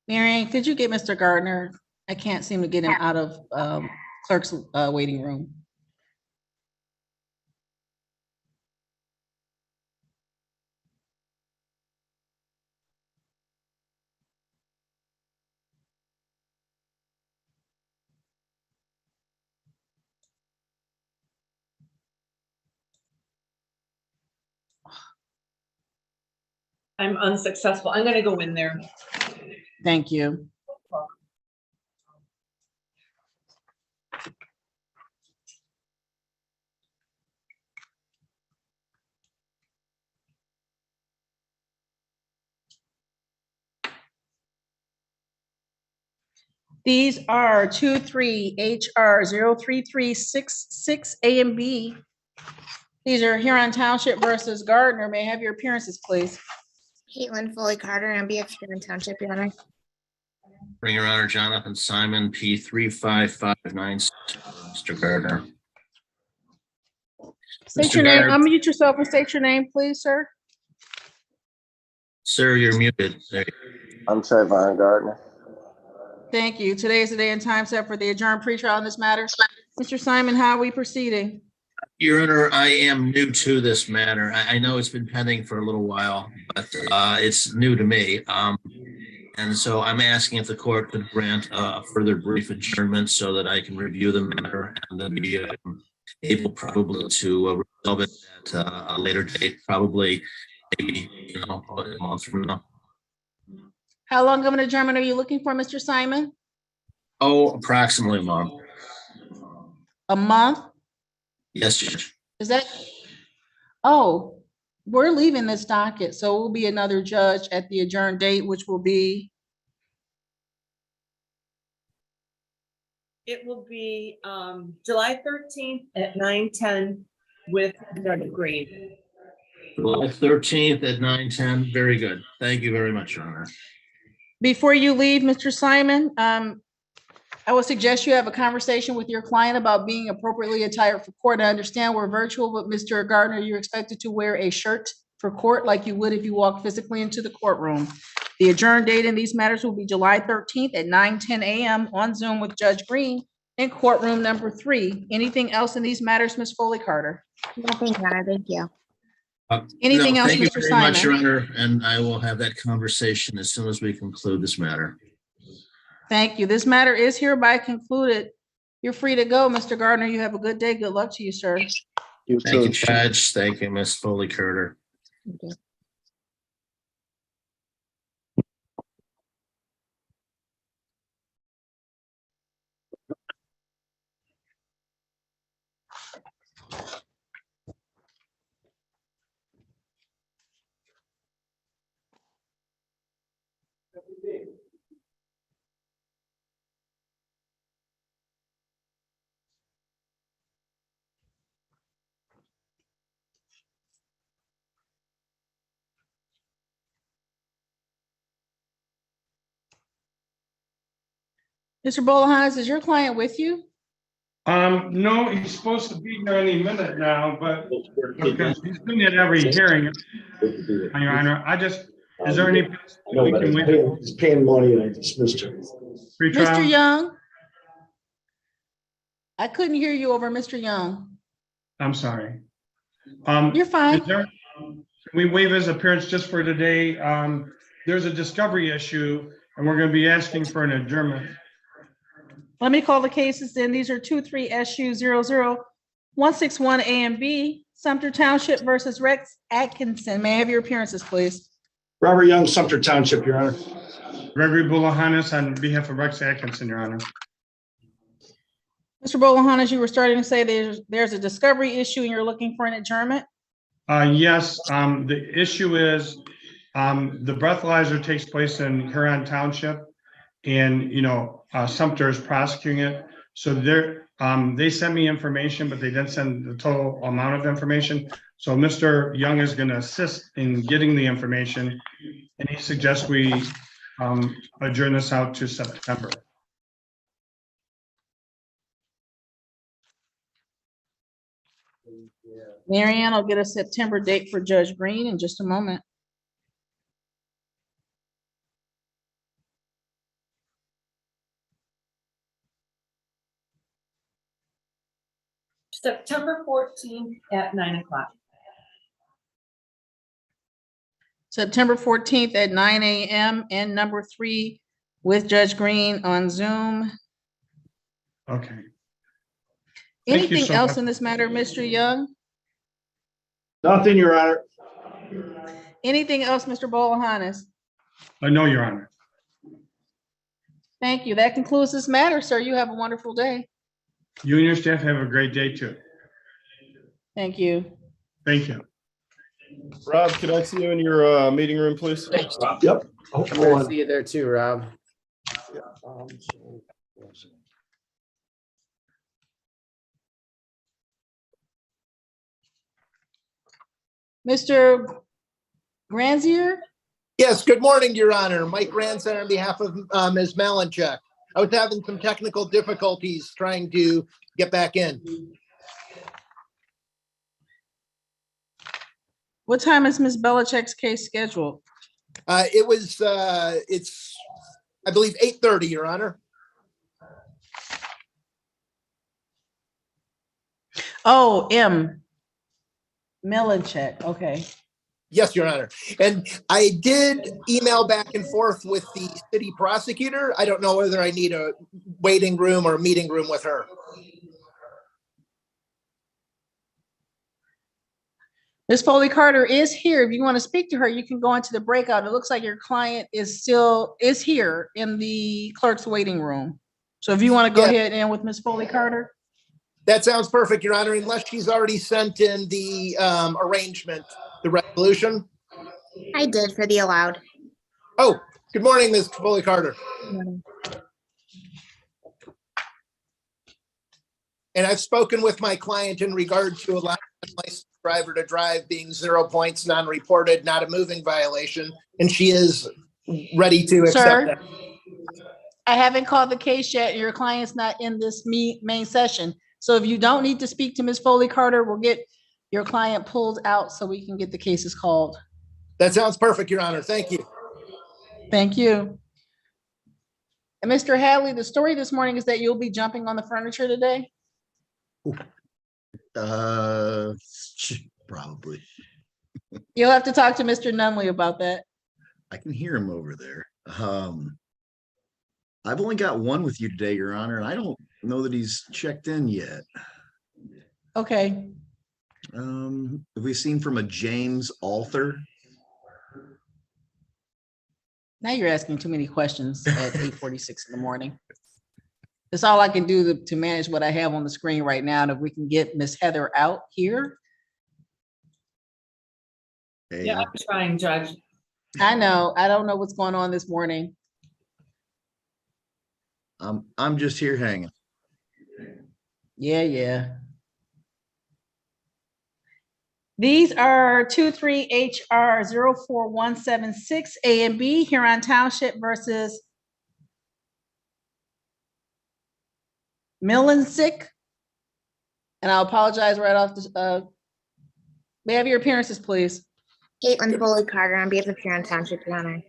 Speaker 8: Marianne, could you get Mr. Gardner? I can't seem to get him out of clerk's waiting room.
Speaker 2: I'm unsuccessful. I'm going to go in there.
Speaker 8: Thank you. These are 23 HR 03366 A and B. These are Huron Township versus Gardner. May I have your appearances, please?
Speaker 4: Caitlin Foley Carter on behalf of Huron Township, Your Honor.
Speaker 11: Bring Your Honor, Jonathan Simon, P35596, Mr. Gardner.
Speaker 8: State your name, unmute yourself and state your name, please, sir.
Speaker 11: Sir, you're muted. There you
Speaker 5: I'm Trayvon Gardner.
Speaker 8: Thank you. Today is the day and time set for the adjourned pretrial on this matter. Mr. Simon, how are we proceeding?
Speaker 11: Your Honor, I am new to this matter. I know it's been pending for a little while, but it's new to me. And so I'm asking if the court could grant a further brief adjournment so that I can review the matter and then be able probably to resolve it at a later date, probably maybe, a month from now.
Speaker 8: How long of an adjournment are you looking for, Mr. Simon?
Speaker 11: Oh, approximately a month.
Speaker 8: A month?
Speaker 11: Yes, Judge.
Speaker 8: Is that? Oh, we're leaving this docket, so it will be another judge at the adjourned date, which will be.
Speaker 2: It will be July 13th at 9:10 with Judge Green.
Speaker 11: July 13th at 9:10. Very good. Thank you very much, Your Honor.
Speaker 8: Before you leave, Mr. Simon, I would suggest you have a conversation with your client about being appropriately attired for court. I understand we're virtual, but Mr. Gardner, you're expected to wear a shirt for court like you would if you walk physically into the courtroom. The adjourned date in these matters will be July 13th at 9:10 a.m. on Zoom with Judge Green in courtroom number 3. Anything else in these matters, Ms. Foley Carter?
Speaker 4: Nothing, Your Honor. Thank you.
Speaker 8: Anything else,
Speaker 11: Thank you
Speaker 8: Mr.
Speaker 11: very much, Your
Speaker 8: Simon?
Speaker 11: Honor, and I will have that conversation as soon as we conclude this matter.
Speaker 8: Thank you. This matter is hereby concluded. You're free to go, Mr. Gardner. You have a good day. Good luck to you, sir.
Speaker 11: Thank you, Judge. Thank you, Ms. Foley Carter.
Speaker 4: Thank you.
Speaker 8: Mr. Bolahanas, is your client with you?
Speaker 12: No, he's supposed to be here any minute now, but because he's been at every hearing, Your Honor, is there any?
Speaker 3: No, but he's paying money and I dismissed him.
Speaker 8: Mr. Young? I couldn't hear you over Mr. Young.
Speaker 12: I'm sorry.
Speaker 8: You're fine.
Speaker 12: Can we waive his appearance just for today? There's a discovery issue and we're going to be asking for an adjournment.
Speaker 8: Let me call the cases then. These are 23SU00161 A and B, Sumter Township versus Rex Atkinson. May I have your appearances, please?
Speaker 3: Robert Young, Sumter Township, Your Honor.
Speaker 12: Gregory Bolahanas on behalf of Rex Atkinson, Your Honor.
Speaker 8: Mr. Bolahanas, you were starting to say there's a discovery issue and you're looking for an adjournment?
Speaker 12: Yes, the issue is the breathalyzer takes place in Huron Township and, Sumter is prosecuting it. So they sent me information, but they didn't send the total amount of information. So Mr. Young is going to assist in getting the information and he suggests we adjourn this out to September.
Speaker 8: Marianne, I'll get a September date for Judge Green in just a moment.
Speaker 2: September 14th at 9 o'clock.
Speaker 8: September 14th at 9 a.m. and number 3 with Judge Green on Zoom.
Speaker 12: Okay.
Speaker 8: Anything else in this matter, Mr. Young?
Speaker 3: Nothing, Your Honor.
Speaker 8: Anything else, Mr. Bolahanas?
Speaker 12: No, Your Honor.
Speaker 8: Thank you. That concludes this matter, sir. You have a wonderful day.
Speaker 12: You and your staff have a great day too.
Speaker 8: Thank you.
Speaker 12: Thank you.
Speaker 6: Rob, can I see you in your meeting room, please?
Speaker 3: Yep.
Speaker 13: I'm gonna see you there too, Rob.
Speaker 8: Mr. Granzier?
Speaker 14: Yes, good morning, Your Honor. Mike Grandson on behalf of Ms. Malinchuk. I was having some technical difficulties trying to get back in.
Speaker 8: What time is Ms. Belichick's case scheduled?
Speaker 14: It's, I believe, 8:30, Your Honor.
Speaker 8: Oh, M. Milinchek, okay.
Speaker 14: Yes, Your Honor. And I did email back and forth with the city prosecutor. I don't know whether I need a waiting room or a meeting room with her.
Speaker 8: Ms. Foley Carter is here. If you want to speak to her, you can go into the breakout. It looks like your client is here in the clerk's waiting room. So if you want to go ahead and with Ms. Foley Carter.
Speaker 14: That sounds perfect, Your Honor, unless she's already sent in the arrangement, the resolution.
Speaker 4: I did for the allowed.
Speaker 14: Oh, good morning, Ms. Foley Carter. And I've spoken with my client in regard to allowing a licensed driver to drive being 0 points, non-reported, not a moving violation, and she is ready to accept that.
Speaker 8: I haven't called the case yet. Your client's not in this main session. So if you don't need to speak to Ms. Foley Carter, we'll get your client pulled out so we can get the cases called.
Speaker 14: That sounds perfect, Your Honor. Thank you.
Speaker 8: Thank you. And Mr. Hadley, the story this morning is that you'll be jumping on the furniture today?
Speaker 15: Probably.
Speaker 8: You'll have to talk to Mr. Nunley about that.
Speaker 15: I can hear him over there. I've only got one with you today, Your Honor, and I don't know that he's checked in yet.
Speaker 8: Okay.
Speaker 15: Have we seen from a James Alter?
Speaker 8: Now you're asking too many questions at 8:46 in the morning. That's all I can do to manage what I have on the screen right now. And if we can get Miss Heather out here.
Speaker 15: Hey.
Speaker 2: Yeah, I'm trying, Judge.
Speaker 8: I know. I don't know what's going on this morning.
Speaker 15: I'm just here hanging.
Speaker 8: Yeah. These are 23HR 04176 A and B, Huron Township versus Milinchek. And I'll apologize right off the, may I have your appearances, please?
Speaker 4: Caitlin Foley Carter on behalf of Huron Township, Your Honor.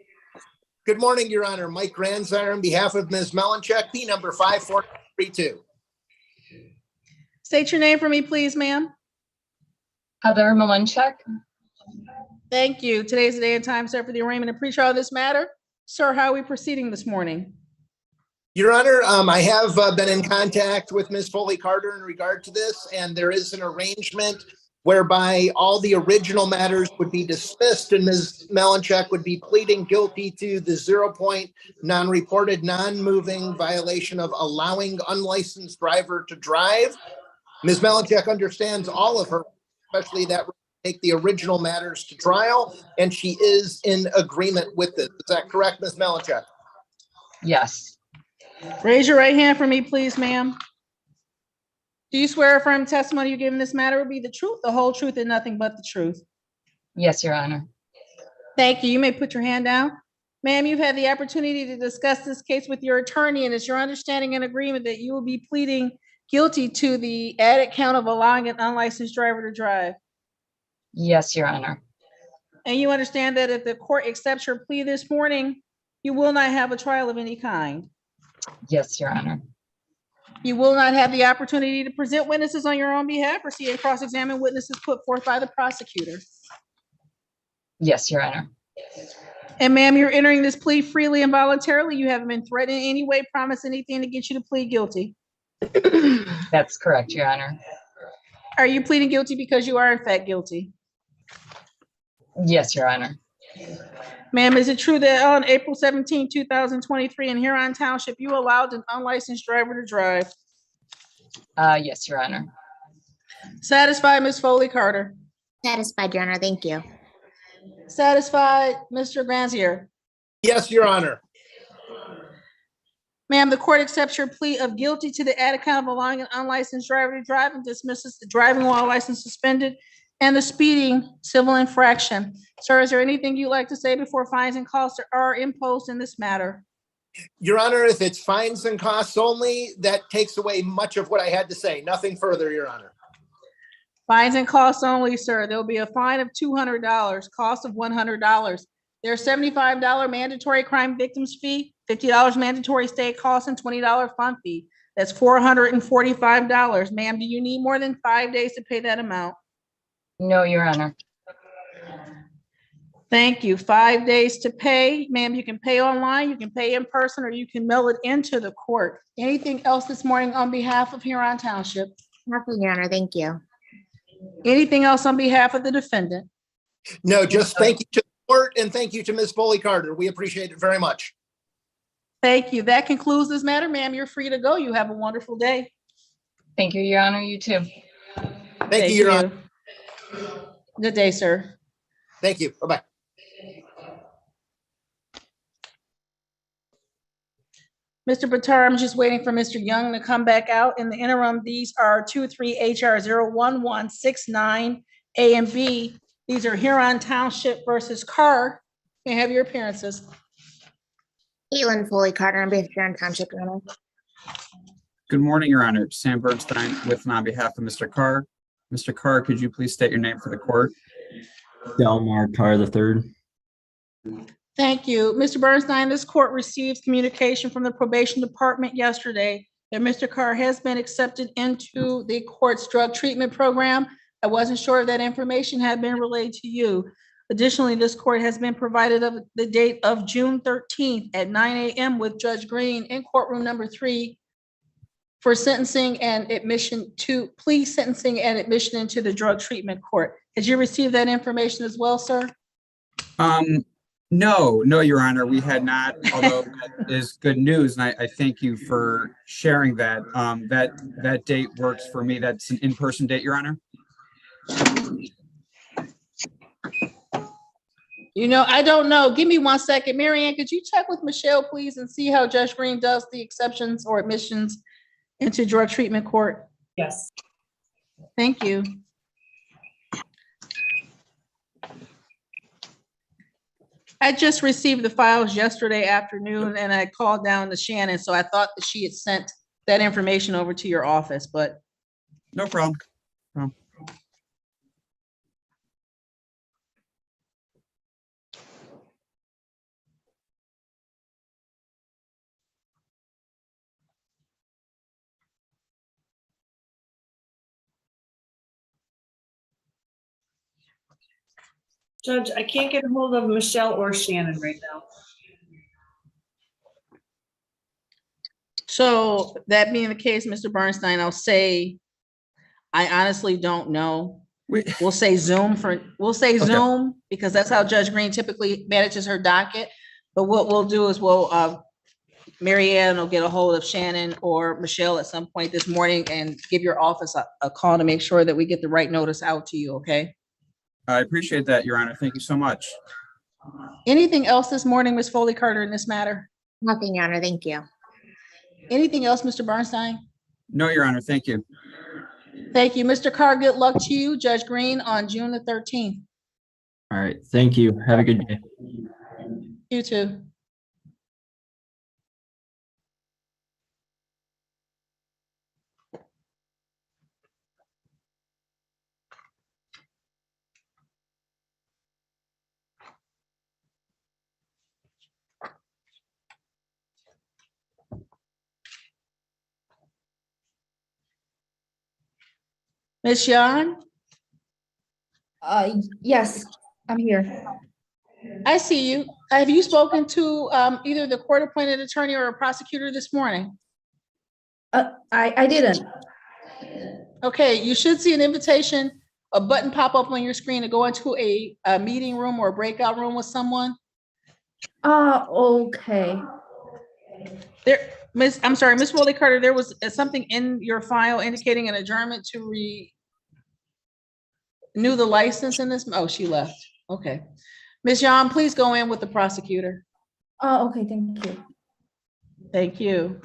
Speaker 14: Good morning, Your Honor. Mike Grandsire on behalf of Ms. Milinchek, P number 5432.
Speaker 8: State your name for me, please, ma'am.
Speaker 16: Heather Milinchek.
Speaker 8: Thank you. Today's the day and time, sir, for the arraignment and pretrial of this matter. Sir, how are we proceeding this morning?
Speaker 14: Your Honor, I have been in contact with Ms. Foley Carter in regard to this, and there is an arrangement whereby all the original matters would be dismissed and Ms. Milinchek would be pleading guilty to the 0 point non-reported, non-moving violation of allowing unlicensed driver to drive. Ms. Milinchek understands all of her, especially that take the original matters to trial, and she is in agreement with it. Is that correct, Ms. Milinchek?
Speaker 16: Yes.
Speaker 8: Raise your right hand for me, please, ma'am. Do you swear or affirm testimony you give in this matter will be the truth, the whole truth, and nothing but the truth?
Speaker 16: Yes, Your Honor.
Speaker 8: Thank you. You may put your hand down. Ma'am, you've had the opportunity to discuss this case with your attorney, and it's your understanding and agreement that you will be pleading guilty to the added count of allowing an unlicensed driver to drive.
Speaker 16: Yes, Your Honor.
Speaker 8: And you understand that if the court accepts your plea this morning, you will not have a trial of any kind.
Speaker 16: Yes, Your Honor.
Speaker 8: You will not have the opportunity to present witnesses on your own behalf or see and cross-examine witnesses put forth by the prosecutor.
Speaker 16: Yes, Your Honor.
Speaker 8: And ma'am, you're entering this plea freely and voluntarily. You haven't been threatened in any way, promised anything to get you to plead guilty.
Speaker 16: That's correct, Your Honor.
Speaker 8: Are you pleading guilty because you are in fact guilty?
Speaker 16: Yes, Your Honor.
Speaker 8: Ma'am, is it true that on April 17, 2023 in Huron Township, you allowed an unlicensed driver to drive?
Speaker 16: Yes, Your Honor.
Speaker 8: Satisfied, Ms. Foley Carter?
Speaker 4: Satisfied, Your Honor. Thank you.
Speaker 8: Satisfied, Mr. Granzier?
Speaker 14: Yes, Your Honor.
Speaker 8: Ma'am, the court accepts your plea of guilty to the added count of allowing an unlicensed driver to drive and dismisses the driving while license suspended and the speeding civil infraction. Sir, is there anything you'd like to say before fines and costs are imposed in this matter?
Speaker 14: Your Honor, if it's fines and costs only, that takes away much of what I had to say. Nothing further, Your Honor.
Speaker 8: Fines and costs only, sir. There'll be a fine of $200, cost of $100. There's $75 mandatory crime victims fee, $50 mandatory state costs, and $20 fund fee. That's $445. Ma'am, do you need more than 5 days to pay that amount?
Speaker 16: No, Your Honor.
Speaker 8: Thank you. 5 days to pay. Ma'am, you can pay online, you can pay in person, or you can mail it into the court. Anything else this morning on behalf of Huron Township?
Speaker 4: Nothing, Your Honor. Thank you.
Speaker 8: Anything else on behalf of the defendant?
Speaker 14: No, just thank you to the court and thank you to Ms. Foley Carter. We appreciate it very much.
Speaker 8: Thank you. That concludes this matter. Ma'am, you're free to go. You have a wonderful day.
Speaker 16: Thank you, Your Honor. You too.
Speaker 14: Thank you, Your Honor.
Speaker 8: Good day, sir.
Speaker 14: Thank you. Bye-bye.
Speaker 8: Mr. Batar, I'm just waiting for Mr. Young to come back out. In the interim, these are 23 HR 01169 A and B. These are Huron Township versus Carr. May I have your appearances?
Speaker 4: Caitlin Foley Carter on behalf of Huron Township, Your Honor.
Speaker 17: Good morning, Your Honor. Sam Bernstein with and on behalf of Mr. Carr. Mr. Carr, could you please state your name for the court?
Speaker 18: Delmar Carr III.
Speaker 8: Thank you. Mr. Bernstein, this court received communication from the probation department yesterday that Mr. Carr has been accepted into the court's drug treatment program. I wasn't sure if that information had been relayed to you. Additionally, this court has been provided of the date of June 13th at 9 a.m. with Judge Green in courtroom number 3 for sentencing and admission to plea sentencing and admission into the drug treatment court. Did you receive that information as well, sir?
Speaker 17: No, Your Honor, we had not, although that is good news, and I thank you for sharing that. That date works for me. That's an in-person date, Your Honor.
Speaker 8: You know, I don't know. Give me 1 second. Mary Ann, could you check with Michelle, please, and see how Judge Green does the exceptions or admissions into drug treatment court?
Speaker 2: Yes.
Speaker 8: Thank you. I just received the files yesterday afternoon and I called down to Shannon, so I thought that she had sent that information over to your office, but.
Speaker 17: No problem.
Speaker 2: Judge, I can't get a hold of Michelle or Shannon right now.
Speaker 8: So that being the case, Mr. Bernstein, I'll say, I honestly don't know. We'll say Zoom Zoom because that's how Judge Green typically manages her docket. But what we'll do is Mary Ann will get a hold of Shannon or Michelle at some point this morning and give your office a call to make sure that we get the right notice out to you, okay?
Speaker 17: I appreciate that, Your Honor. Thank you so much.
Speaker 8: Anything else this morning, Ms. Foley Carter, in this matter?
Speaker 4: Nothing, Your Honor. Thank you.
Speaker 8: Anything else, Mr. Bernstein?
Speaker 17: No, Your Honor. Thank you.
Speaker 8: Thank you. Mr. Carr, good luck to you, Judge Green, on June the 13th.
Speaker 18: All right. Thank you. Have a good day.
Speaker 8: You too. Ms. Yan?
Speaker 19: Yes, I'm here.
Speaker 8: I see you. Have you spoken to either the court-appointed attorney or a prosecutor this morning?
Speaker 19: I didn't.
Speaker 8: Okay, you should see an invitation, a button pop up on your screen to go into a meeting room or a breakout room with someone.
Speaker 19: Okay.
Speaker 8: I'm sorry, Ms. Foley Carter, there was something in your file indicating an adjournment to renew the license in this. Oh, she left. Okay. Ms. Yan, please go in with the prosecutor.
Speaker 19: Okay, thank you.
Speaker 8: Thank you.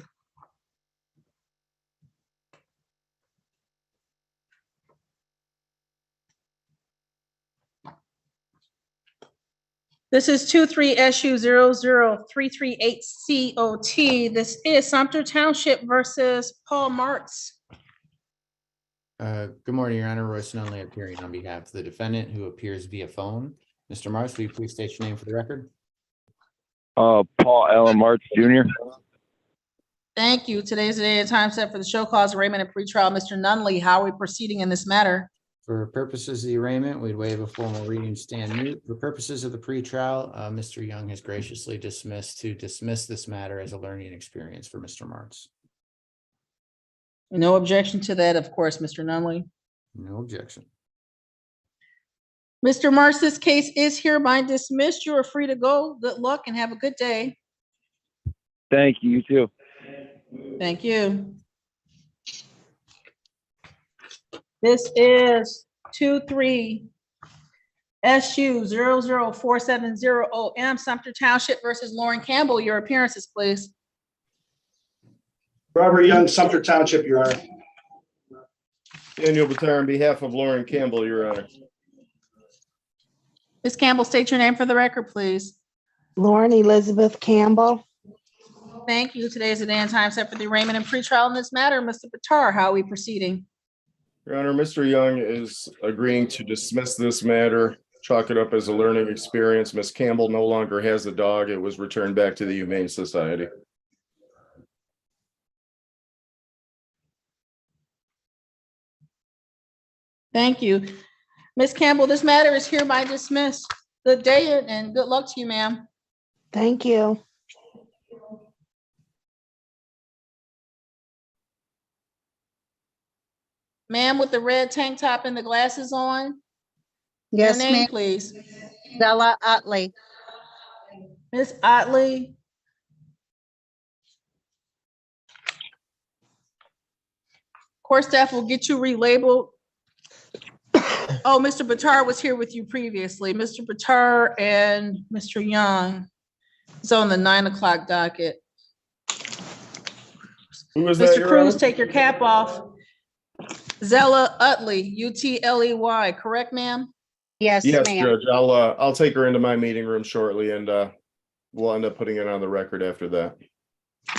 Speaker 8: This is 23SU00338COT. This is Sumter Township versus Paul Martz.
Speaker 13: Good morning, Your Honor. Royce Nunley appearing on behalf of the defendant who appears via phone. Mr. Martz, will you please state your name for the record?
Speaker 20: Paul Allen Martz Jr.
Speaker 8: Thank you. Today's the day and time set for the show cause arraignment and pretrial. Mr. Nunley, how are we proceeding in this matter?
Speaker 13: For purposes of the arraignment, we'd waive a formal reading, stand mute. For purposes of the pretrial, Mr. Young has graciously dismissed this matter as a learning experience for Mr. Martz.
Speaker 8: No objection to that, of course, Mr. Nunley.
Speaker 13: No objection.
Speaker 8: Mr. Martz, this case is hereby dismissed. You are free to go. Good luck and have a good day.
Speaker 20: Thank you. You too.
Speaker 8: Thank you. This is 23 SU 004700M Sumter Township versus Lauren Campbell. Your appearances, please.
Speaker 3: Robert Young, Sumter Township, Your Honor.
Speaker 6: Daniel Batar on behalf of Lauren Campbell, Your Honor.
Speaker 8: Ms. Campbell, state your name for the record, please.
Speaker 21: Lauren Elizabeth Campbell.
Speaker 8: Thank you. Today is the day and time set for the arraignment and pretrial in this matter. Mr. Batar, how are we proceeding?
Speaker 6: Your Honor, Mr. Young is agreeing to dismiss this matter, chalk it up as a learning experience. Ms. Campbell no longer has a dog. It was returned back to the Humane Society.
Speaker 8: Thank you. Ms. Campbell, this matter is hereby dismissed. Good day and good luck to you, ma'am.
Speaker 21: Thank you.
Speaker 8: Ma'am with the red tank top and the glasses on.
Speaker 22: Yes,
Speaker 8: Your name,
Speaker 22: ma'am.
Speaker 8: please.
Speaker 22: Stella Utley.
Speaker 8: Ms. Otley. Court staff will get you relabeled. Oh, Mr. Batar was here with you previously. Mr. Batar and Mr. Young is on the 9 o'clock docket.
Speaker 6: Who was that,
Speaker 8: Mr.
Speaker 6: Your
Speaker 8: Cruz,
Speaker 6: Honor?
Speaker 8: take your cap off. Zella Utley, Utley, correct, ma'am?
Speaker 22: Yes,
Speaker 6: Yes,
Speaker 22: ma'am.
Speaker 6: Judge. I'll take her into my meeting room shortly, and we'll end up putting it on the record after that.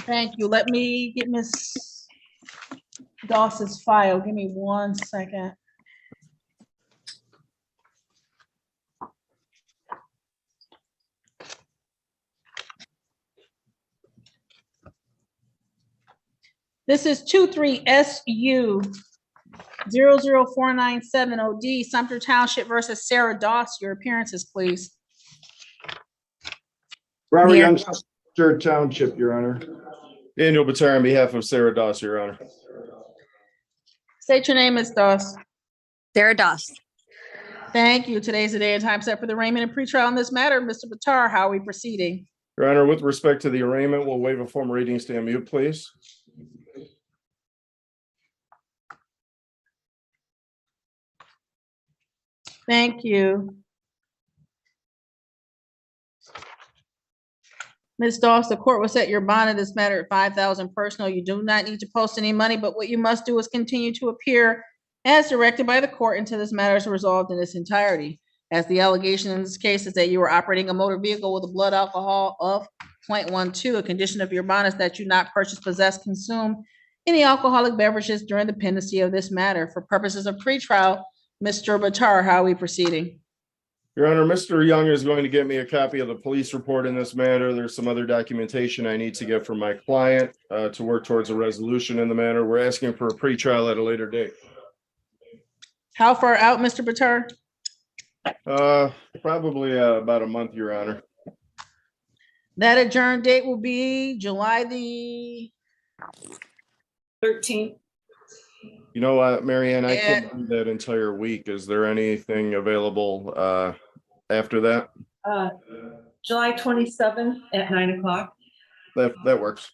Speaker 8: Thank you. Let me get Ms. Doss's file. Give me 1 second. This is 23SU 004970D Sumter Township versus Sarah Doss. Your appearances, please.
Speaker 3: Robert
Speaker 8: Here.
Speaker 3: Young, Sumter Township, Your Honor.
Speaker 6: Daniel Batar on behalf of Sarah Doss, Your Honor.
Speaker 8: State your name, Ms. Doss.
Speaker 22: Sarah Doss.
Speaker 8: Thank you. Today's the day and time set for the arraignment and pretrial on this matter. Mr. Batar, how are we proceeding?
Speaker 6: Your Honor, with respect to the arraignment, we'll waive a formal reading, stand mute, please.
Speaker 8: Thank you. Ms. Doss, the court will set your bond in this matter at $5,000 personal. You do not need to post any money, but what you must do is continue to appear as directed by the court until this matter is resolved in its entirety. As the allegation in this case is that you were operating a motor vehicle with a blood alcohol of 0.12. A condition of your bond is that you not purchase, possess, consume any alcoholic beverages during the pendency of this matter. For purposes of pretrial, Mr. Batar, how are we proceeding?
Speaker 6: Your Honor, Mr. Young is going to get me a copy of the police report in this matter. There's some other documentation I need to get from my client to work towards a resolution in the matter. We're asking for a pretrial at a later date.
Speaker 8: How far out, Mr. Batar?
Speaker 6: Probably about a month, Your Honor.
Speaker 8: That adjourned date will be July the
Speaker 2: 13th.
Speaker 6: You know what, Marianne, I
Speaker 8: Yeah.
Speaker 6: can't do that entire week. Is there anything available after that?
Speaker 2: July 27th at 9 o'clock.
Speaker 6: That works.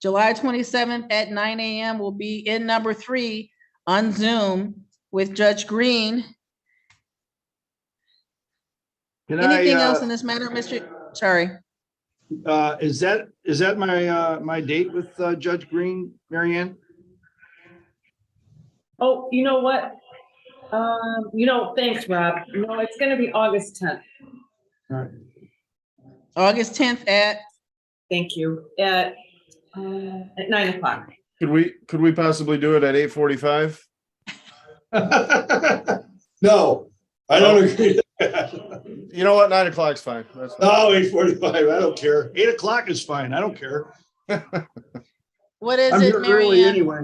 Speaker 8: July 27th at 9 a.m. will be in number 3 on Zoom with Judge Green. Anything else in this matter, Mr. Sorry.
Speaker 3: Is that my date with Judge Green, Marianne?
Speaker 2: Oh, you know what? Thanks, Rob. No, it's gonna be August 10th.
Speaker 3: All right.
Speaker 8: August 10th at?
Speaker 2: Thank you. At 9 o'clock.
Speaker 6: Could we possibly do it at 8:45?
Speaker 3: No, I don't agree.
Speaker 6: You know what? 9 o'clock's fine. That's fine.
Speaker 3: Oh, 8:45. I don't care. 8 o'clock is fine. I don't care.
Speaker 8: What is
Speaker 3: I'm
Speaker 8: it,
Speaker 3: here early
Speaker 8: Mary Ann?
Speaker 3: anyway.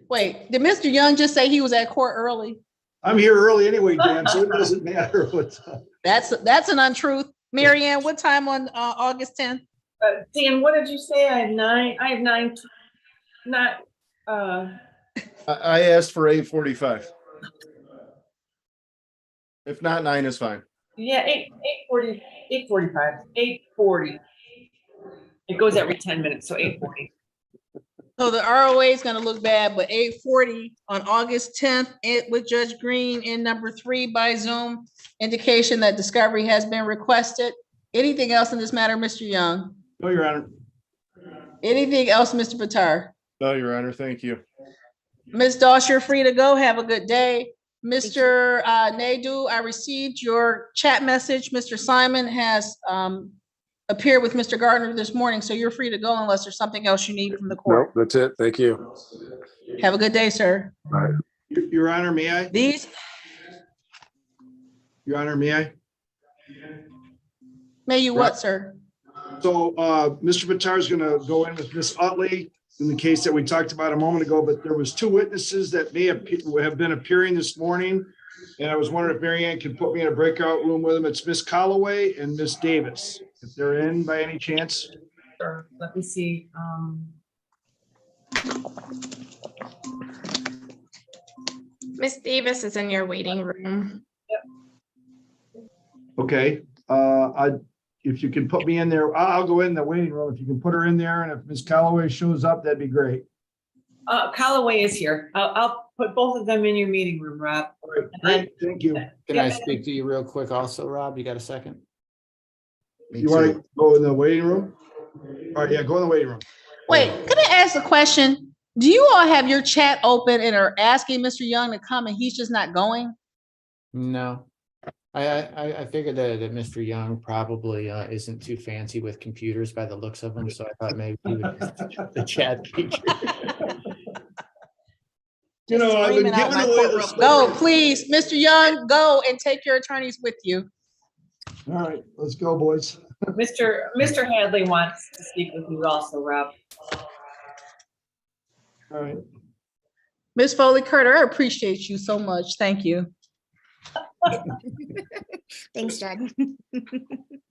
Speaker 8: Wait, did Mr. Young just say he was at court early?
Speaker 3: I'm here early anyway, Dan, so it doesn't matter what time.
Speaker 8: That's an untruth. Mary Ann, what time on August 10th?
Speaker 2: Dan, what did you say? I have 9, not,
Speaker 6: I asked for 8:45. If not, 9 is fine.
Speaker 2: yeah, 8:40, 8:45, 8:40. It goes every 10 minutes, so 8:40.
Speaker 8: So the ROA is gonna look bad, but 8:40 on August 10th, with Judge Green in number 3 by Zoom, indication that discovery has been requested. Anything else in this matter, Mr. Young?
Speaker 3: No, Your Honor.
Speaker 8: Anything else, Mr. Batar?
Speaker 6: No, Your Honor. Thank you.
Speaker 8: Ms. Doss, you're free to go. Have a good day. Mr. Naidu, I received your chat message. Mr. Simon has appeared with Mr. Gardner this morning, so you're free to go unless there's something else you need from the court.
Speaker 1: Nope, that's it. Thank you.
Speaker 8: Have a good day, sir.
Speaker 1: Bye.
Speaker 3: Your Honor, may I? Your Honor, may I?
Speaker 8: May you what, sir?
Speaker 3: So Mr. Batar is going to go in with Ms. Utley in the case that we talked about a moment ago, but there was 2 witnesses that may have been appearing this morning. And I was wondering if Mary Ann could put me in a breakout room with them. It's Miss Calloway and Miss Davis, if they're in by any chance.
Speaker 2: Sure. Let me see.
Speaker 4: Miss Davis is in your waiting room.
Speaker 3: Okay. If you can put me in there, I'll go in the waiting room. If you can put her in there, and if Miss Calloway shows up, that'd be great.
Speaker 2: Callaway is here. I'll put both of them in your meeting room, Rob.
Speaker 3: All right, great. Thank you.
Speaker 13: Can I speak to you real quick also, Rob? You got a second?
Speaker 3: You want to go in the waiting room? All right, yeah, go in the waiting room.
Speaker 8: Wait, can I ask a question? Do you all have your chat open and are asking Mr. Young to come and he's just not going?
Speaker 13: No. I figured that Mr. Young probably isn't too fancy with computers by the looks of him, so I thought maybe he would the chat feature.
Speaker 3: You know, I've been giving away the
Speaker 8: Go, please, Mr. Young, go and take your attorneys with you.
Speaker 3: All right, let's go, boys.
Speaker 2: Mr. Hadley wants to speak with you also, Rob.
Speaker 3: All right.
Speaker 8: Ms. Foley Carter, I appreciate you so much. Thank you.
Speaker 4: Thanks, Judge.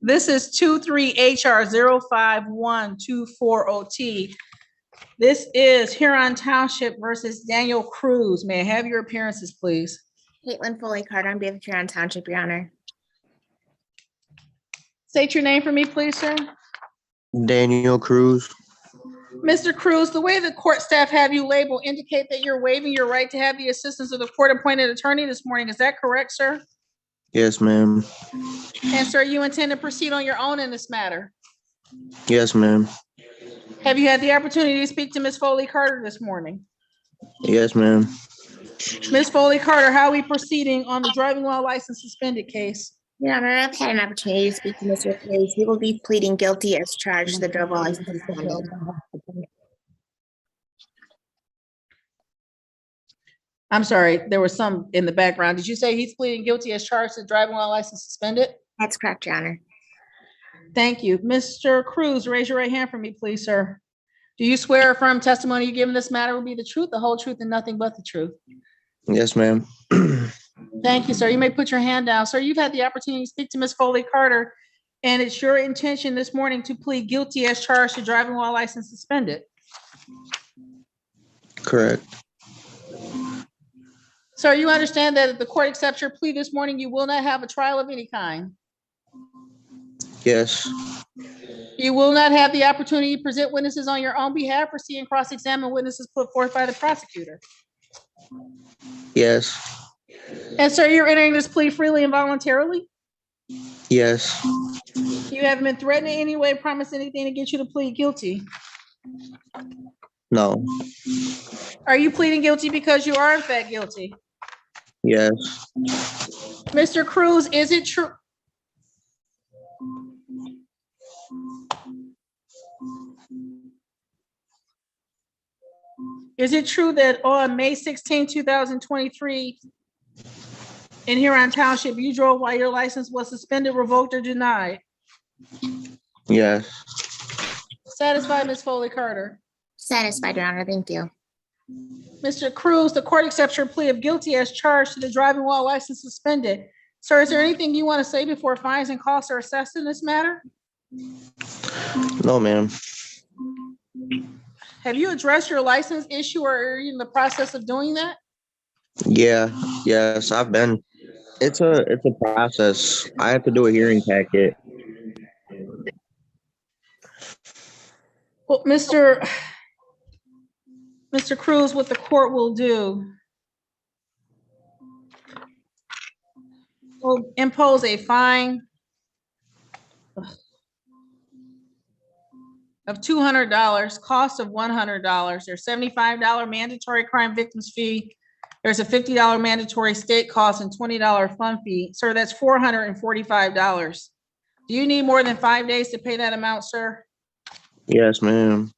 Speaker 8: This is 23HR051240T. This is Huron Township versus Daniel Cruz. May I have your appearances, please?
Speaker 4: Caitlin Foley Carter on behalf of Huron Township, Your Honor.
Speaker 8: State your name for me, please, sir.
Speaker 5: Daniel Cruz.
Speaker 8: Mr. Cruz, the way the court staff have you labeled indicate that you're waiving your right to have the assistance of the court-appointed attorney this morning. Is that correct, sir?
Speaker 5: Yes, ma'am.
Speaker 8: And sir, you intend to proceed on your own in this matter?
Speaker 5: Yes, ma'am.
Speaker 8: Have you had the opportunity to speak to Ms. Foley Carter this morning?
Speaker 5: Yes, ma'am.
Speaker 8: Ms. Foley Carter, how are we proceeding on the driving while license suspended case?
Speaker 4: Your Honor, I've had an opportunity to speak to Mr. Cruz. He will be pleading guilty as charged to the drug while license suspended.
Speaker 8: I'm sorry, there was some in the background. Did you say he's pleading guilty as charged to driving while license suspended?
Speaker 4: That's correct, Your Honor.
Speaker 8: Thank you. Mr. Cruz, raise your right hand for me, please, sir. Do you swear or affirm testimony you give in this matter will be the truth, the whole truth, and nothing but the truth?
Speaker 5: Yes, ma'am.
Speaker 8: Thank you, sir. You may put your hand down. Sir, you've had the opportunity to speak to Ms. Foley Carter, and it's your intention this morning to plead guilty as charged to driving while license suspended.
Speaker 5: Correct.
Speaker 8: Sir, you understand that if the court accepts your plea this morning, you will not have a trial of any kind.
Speaker 5: Yes.
Speaker 8: You will not have the opportunity to present witnesses on your own behalf or see and cross-examine witnesses put forth by the prosecutor.
Speaker 5: Yes.
Speaker 8: And sir, you're entering this plea freely and voluntarily?
Speaker 5: Yes.
Speaker 8: You haven't been threatened in any way, promised anything to get you to plead guilty?
Speaker 5: No.
Speaker 8: Are you pleading guilty because you are in fact guilty?
Speaker 5: Yes.
Speaker 8: Mr. Cruz, is it true? Is it true that on May 16, 2023, in Huron Township, you drove while your license was suspended, revoked, or denied?
Speaker 5: Yes.
Speaker 8: Satisfied, Ms. Foley Carter?
Speaker 4: Satisfied, Your Honor. Thank you.
Speaker 8: Mr. Cruz, the court accepts your plea of guilty as charged to the driving while license suspended. Sir, is there anything you want to say before fines and costs are assessed in this matter?
Speaker 5: No, ma'am.
Speaker 8: Have you addressed your license issue or are you in the process of doing that?
Speaker 5: Yeah. Yes, I've been. It's a process. I have to do a hearing packet.
Speaker 8: Well, Mr. Cruz, what the court will do will impose a fine of $200, cost of $100. There's $75 mandatory crime victims fee. There's a $50 mandatory state cost and $20 fund fee. Sir, that's $445. Do you need more than 5 days to pay that amount, sir?
Speaker 5: Yes, ma'am.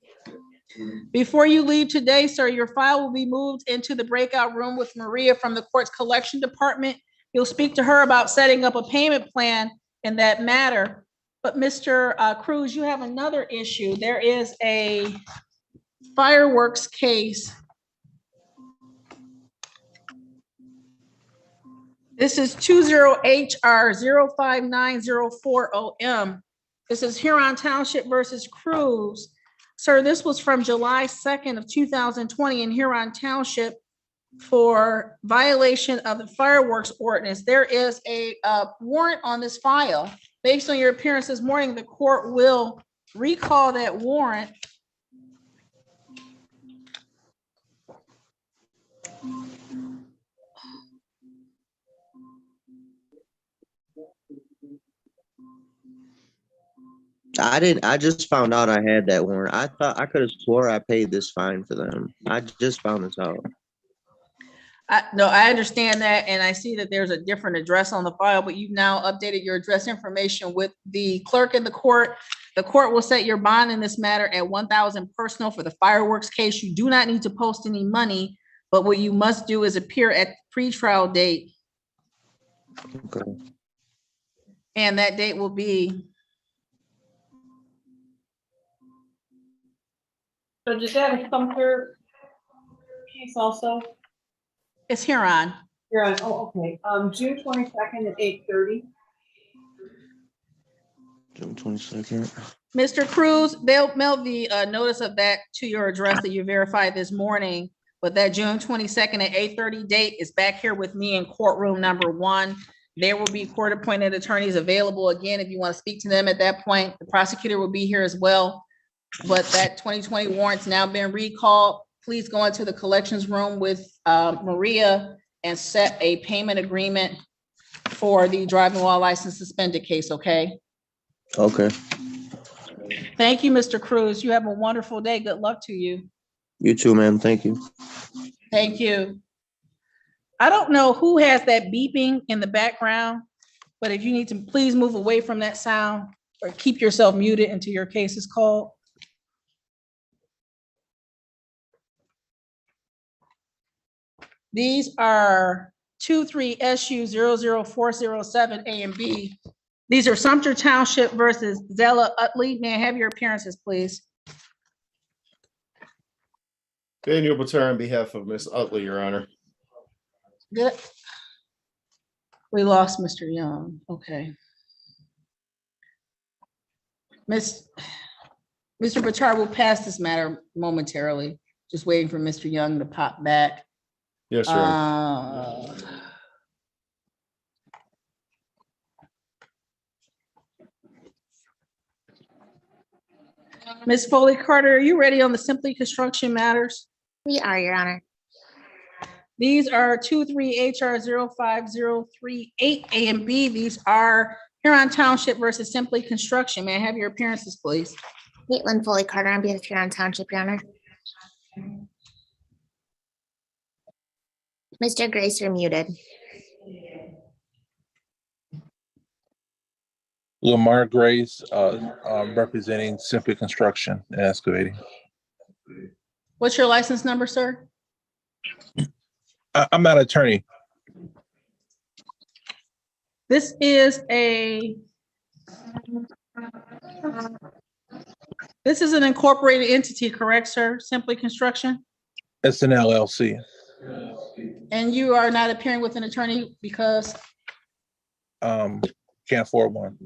Speaker 8: Before you leave today, sir, your file will be moved into the breakout room with Maria from the court's collection department. You'll speak to her about setting up a payment plan in that matter. But Mr. Cruz, you have another issue. There is a fireworks case. This is 20HR059040M. This is Huron Township versus Cruz. Sir, this was from July 2nd of 2020 in Huron Township for violation of the fireworks ordinance. There is a warrant on this file. Based on your appearance this morning, the court will recall that warrant.
Speaker 5: I just found out I had that warrant. I thought I could have swore I paid this fine for them. I just found this out.
Speaker 8: No, I understand that, and I see that there's a different address on the file, but you've now updated your address information with the clerk in the court. The court will set your bond in this matter at $1,000 personal for the fireworks case. You do not need to post any money, but what you must do is appear at the pretrial date.
Speaker 5: Okay.
Speaker 8: And that date will be.
Speaker 2: So does that have Sumter case also?
Speaker 8: It's Huron.
Speaker 2: Huron, oh, okay. June 22nd at 8:30.
Speaker 5: June 22nd.
Speaker 8: Mr. Cruz, they'll mail the notice of that to your address that you verified this morning. But that June 22nd at 8:30 date is back here with me in courtroom number 1. There will be court-appointed attorneys available again if you want to speak to them at that point. The prosecutor will be here as well. But that 2020 warrant's now been recalled. Please go into the collections room with Maria and set a payment agreement for the driving while license suspended case, okay?
Speaker 5: Okay.
Speaker 8: Thank you, Mr. Cruz. You have a wonderful day. Good luck to you.
Speaker 5: You too, ma'am. Thank you.
Speaker 8: Thank you. I don't know who has that beeping in the background, but if you need to, please move away from that sound or keep yourself muted until your case is called. These are 23SU00407 A and B. These are Sumter Township versus Zella Utley. May I have your appearances, please?
Speaker 6: Daniel Batar on behalf of Miss Utley, Your Honor.
Speaker 8: Good. We lost Mr. Young. Okay. Mr. Batar will pass this matter momentarily. Just waiting for Mr. Young to pop back.
Speaker 6: Yes, Your Honor.
Speaker 8: Ms. Foley Carter, are you ready on the simply construction matters?
Speaker 4: We are, Your Honor.
Speaker 8: These are 23HR05038 A and B. These are Huron Township versus Simply Construction. May I have your appearances, please?
Speaker 4: Caitlin Foley Carter on behalf of Huron Township, Your Honor. Mr. Grace, you're muted.
Speaker 1: Lamar Grace, representing Simply Construction and Excavating.
Speaker 8: What's your license number, sir?
Speaker 1: I'm not an attorney.
Speaker 8: This is an incorporated entity, correct, sir? Simply Construction?
Speaker 1: It's an LLC.
Speaker 8: And you are not appearing with an attorney because?
Speaker 1: Can't afford one.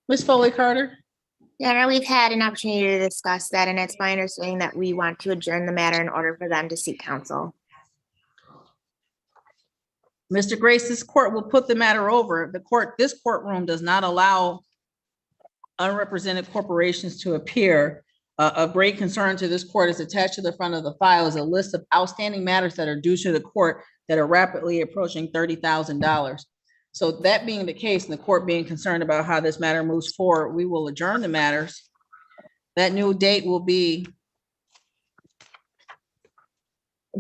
Speaker 8: Ms. Foley Carter?
Speaker 4: Your Honor, we've had an opportunity to discuss that, and it's my understanding that we want to adjourn the matter in order for them to seek counsel.
Speaker 8: Mr. Grace, this court will put the matter over. This courtroom does not allow unrepresented corporations to appear. Of great concern to this court is attached to the front of the file is a list of outstanding matters that are due to the court that are rapidly approaching $30,000. So that being the case, and the court being concerned about how this matter moves forward, we will adjourn the matters. That new date will be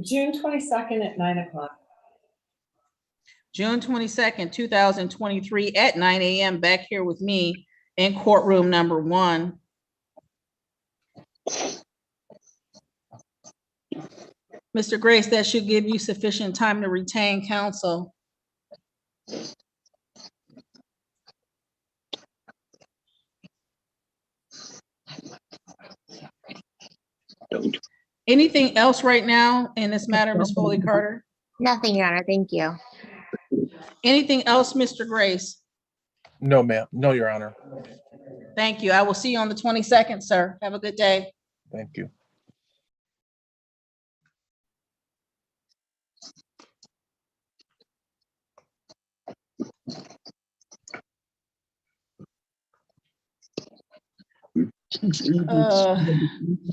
Speaker 2: June 22nd at 9 o'clock.
Speaker 8: June 22nd, 2023 at 9 a.m. back here with me in courtroom number 1. Mr. Grace, that should give you sufficient time to retain counsel. Anything else right now in this matter, Ms. Foley Carter?
Speaker 4: Nothing, Your Honor. Thank you.
Speaker 8: Anything else, Mr. Grace?
Speaker 1: No, ma'am. No, Your Honor.
Speaker 8: Thank you. I will see you on the 22nd, sir. Have a good day.
Speaker 1: Thank you.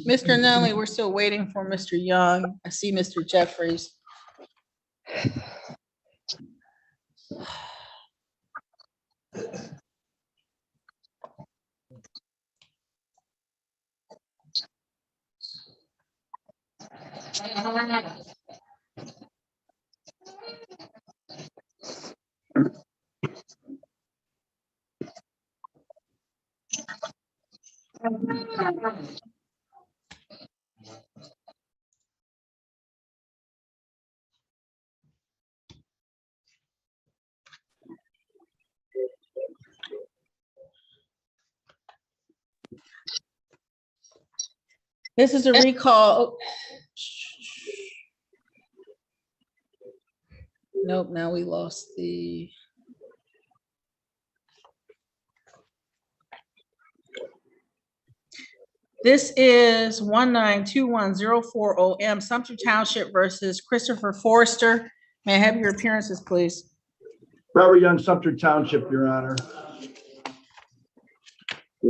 Speaker 8: Mr. Nunley, we're still waiting for Mr. Young. I see Mr. Jeffries. This is a recall. Nope, now we lost the. This is 1921040M Sumter Township versus Christopher Forrester. May I have your appearances, please?
Speaker 3: Robert Young, Sumter Township, Your Honor.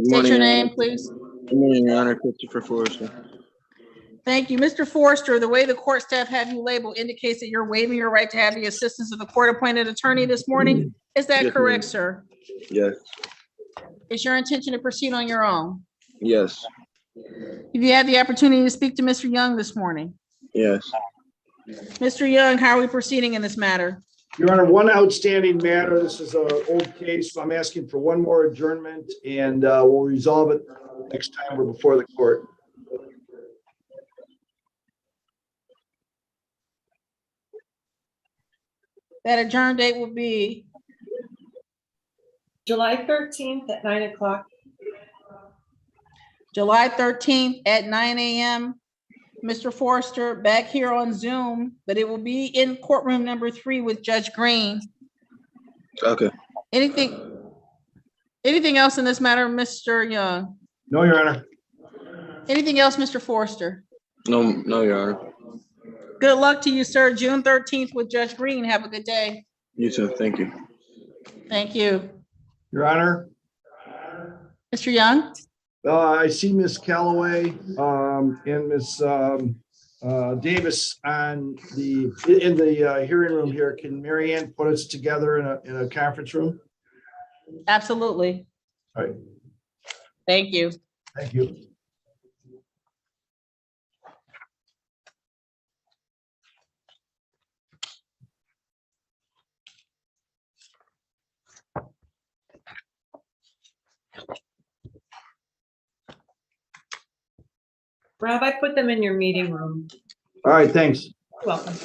Speaker 8: State your name, please.
Speaker 5: Good morning, Your Honor. Christopher Forrester.
Speaker 8: Thank you. Mr. Forrester, the way the court staff have you labeled indicates that you're waiving your right to have the assistance of the court-appointed attorney this morning. Is that
Speaker 5: Yes,
Speaker 8: correct,
Speaker 5: ma'am.
Speaker 8: sir?
Speaker 5: Yes.
Speaker 8: Is your intention to proceed on your own?
Speaker 5: Yes.
Speaker 8: Have you had the opportunity to speak to Mr. Young this morning?
Speaker 5: Yes.
Speaker 8: Mr. Young, how are we proceeding in this matter?
Speaker 3: Your Honor, one outstanding matter. This is an old case, so I'm asking for one more adjournment, and we'll resolve it next time we're before the court.
Speaker 8: That adjourn date will be
Speaker 2: July 13th at 9 o'clock.
Speaker 8: July 13th at 9 a.m. Mr. Forrester, back here on Zoom, but it will be in courtroom number 3 with Judge Green.
Speaker 5: Okay.
Speaker 8: Anything else in this matter, Mr. Young?
Speaker 3: No, Your Honor.
Speaker 8: Anything else, Mr. Forrester?
Speaker 5: No, Your Honor.
Speaker 8: Good luck to you, sir. June 13th with Judge Green. Have a good day.
Speaker 5: You too. Thank you.
Speaker 8: Thank you.
Speaker 3: Your Honor.
Speaker 8: Mr. Young?
Speaker 3: I see Miss Callaway and Miss Davis in the hearing room here. Can Mary Ann put us together in a conference room?
Speaker 8: Absolutely.
Speaker 3: All right.
Speaker 8: Thank you.
Speaker 3: Thank you.
Speaker 2: Rob, I put them in your meeting room.
Speaker 3: All right, thanks.
Speaker 2: You're welcome.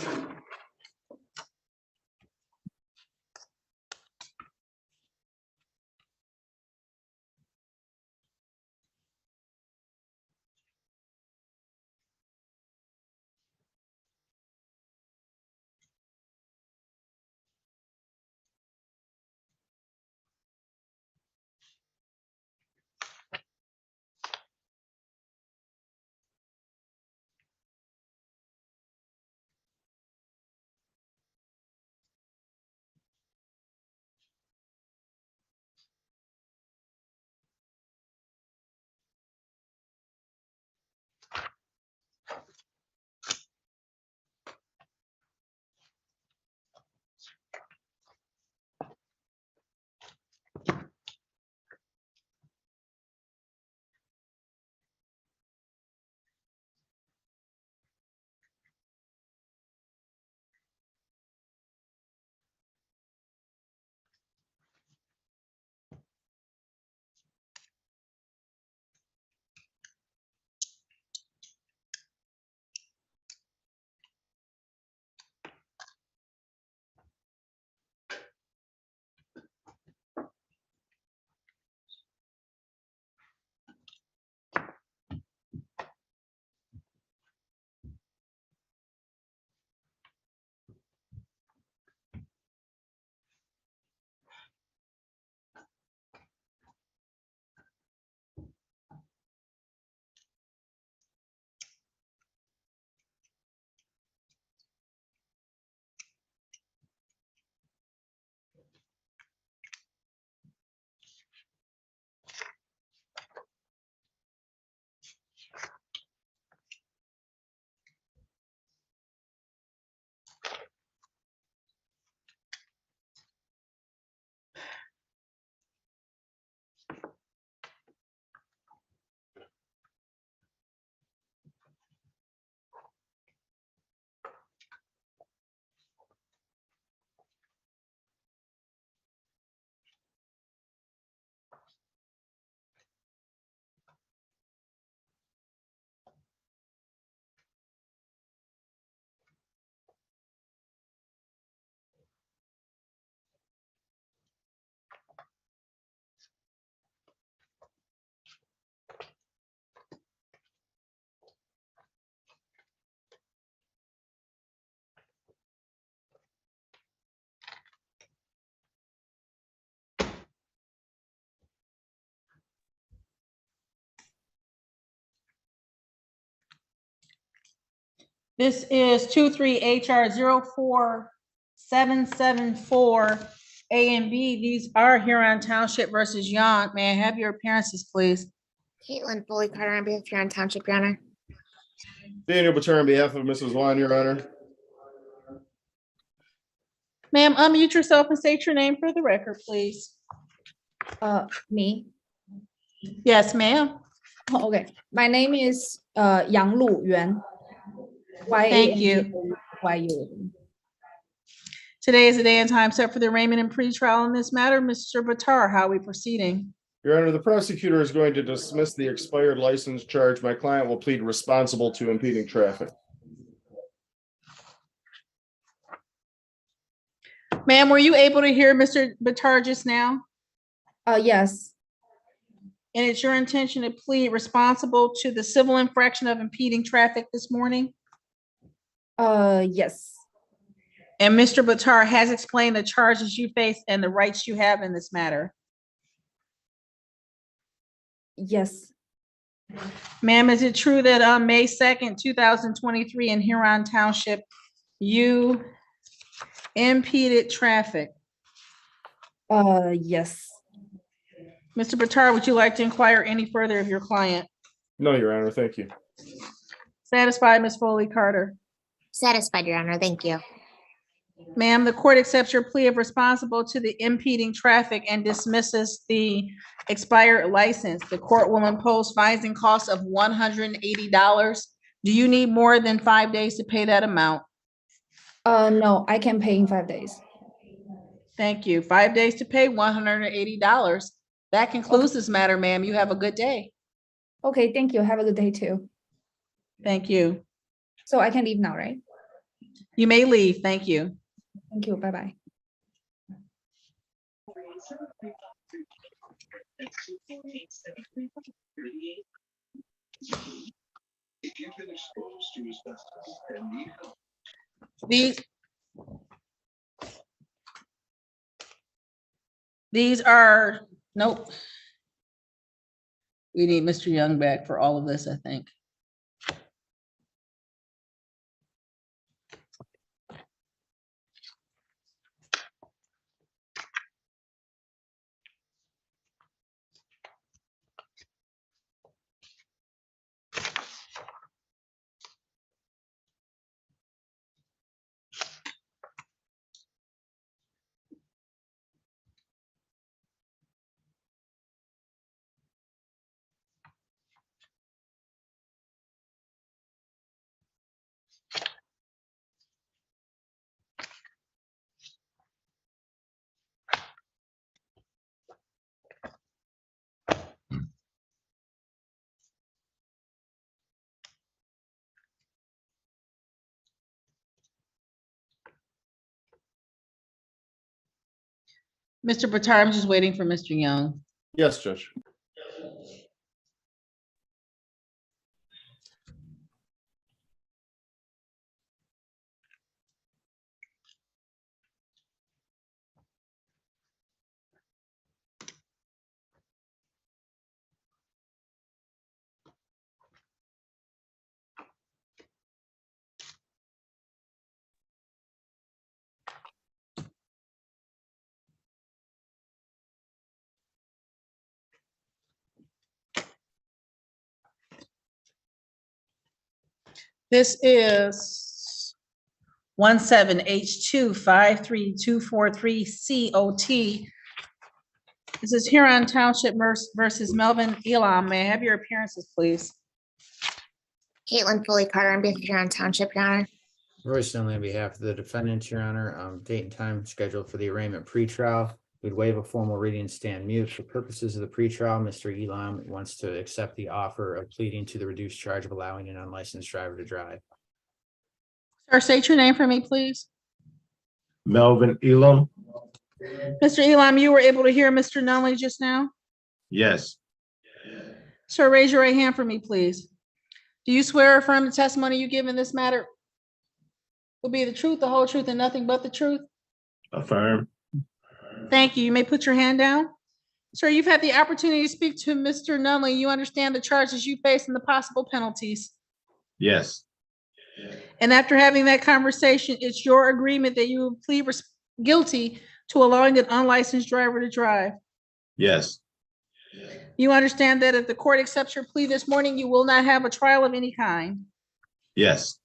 Speaker 8: This is 23 HR 04774 A and B. These are Huron Township versus Young. May I have your appearances, please?
Speaker 4: Caitlin Foley Carter on behalf of Huron Township, Your Honor.
Speaker 6: Daniel Batar on behalf of Mrs. Vaughn, Your Honor.
Speaker 8: Ma'am, unmute yourself and state your name for the record, please.
Speaker 19: Me.
Speaker 8: Yes, ma'am.
Speaker 19: Oh, okay. My name is Yang Lu Yuan.
Speaker 8: Thank you. Today is the day and time set for the arraignment and pretrial in this matter. Mr. Batar, how are we proceeding?
Speaker 6: Your Honor, the prosecutor is going to dismiss the expired license charge. My client will plead responsible to impeding traffic.
Speaker 8: Ma'am, were you able to hear Mr. Batar just now?
Speaker 19: Yes.
Speaker 8: And it's your intention to plead responsible to the civil infraction of impeding traffic this morning?
Speaker 19: Yes.
Speaker 8: And Mr. Batar has explained the charges you face and the rights you have in this matter.
Speaker 19: Yes.
Speaker 8: Ma'am, is it true that on May 2nd, 2023 in Huron Township, you impeded traffic?
Speaker 19: Yes.
Speaker 8: Mr. Batar, would you like to inquire any further of your client?
Speaker 6: No, Your Honor, thank you.
Speaker 8: Satisfied, Ms. Foley Carter?
Speaker 4: Satisfied, Your Honor. Thank you.
Speaker 8: Ma'am, the court accepts your plea of responsible to the impeding traffic and dismisses the expired license. The court will impose fines and costs of $180. Do you need more than 5 days to pay that amount?
Speaker 19: No, I can pay in 5 days.
Speaker 8: Thank you. 5 days to pay $180. That concludes this matter, ma'am. You have a good day.
Speaker 19: Okay, thank you. Have a good day too.
Speaker 8: Thank you.
Speaker 19: So I can leave now, right?
Speaker 8: You may leave. Thank you.
Speaker 19: Thank you. Bye-bye.
Speaker 8: These are, nope. We need Mr. Young back for all of this, I think. Mr. Batar, I'm just waiting for Mr. Young.
Speaker 6: Yes, Judge.
Speaker 8: This is 17H253243COT. This is Huron Township versus Melvin Elam. May I have your appearances, please?
Speaker 4: Caitlin Foley Carter on behalf of Huron Township, Your Honor.
Speaker 13: Roy Stanley on behalf of the defendants, Your Honor. Date and time scheduled for the arraignment pretrial. We'd waive a formal reading and stand mute. For purposes of the pretrial, Mr. Elam wants to accept the offer of pleading to the reduced charge of allowing an unlicensed driver to drive.
Speaker 8: Sir, state your name for me, please.
Speaker 9: Melvin Elam?
Speaker 8: Mr. Elam, you were able to hear Mr. Nunley just now?
Speaker 9: Yes.
Speaker 8: Sir, raise your right hand for me, please. Do you swear or affirm the testimony you give in this matter will be the truth, the whole truth, and nothing but the truth?
Speaker 9: Affirm.
Speaker 8: Thank you. You may put your hand down. Sir, you've had the opportunity to speak to Mr. Nunley. You understand the charges you face and the possible penalties.
Speaker 9: Yes.
Speaker 8: And after having that conversation, it's your agreement that you will plead guilty to allowing an unlicensed driver to drive.
Speaker 9: Yes.
Speaker 8: You understand that if the court accepts your plea this morning, you will not have a trial of any kind.
Speaker 9: Yes.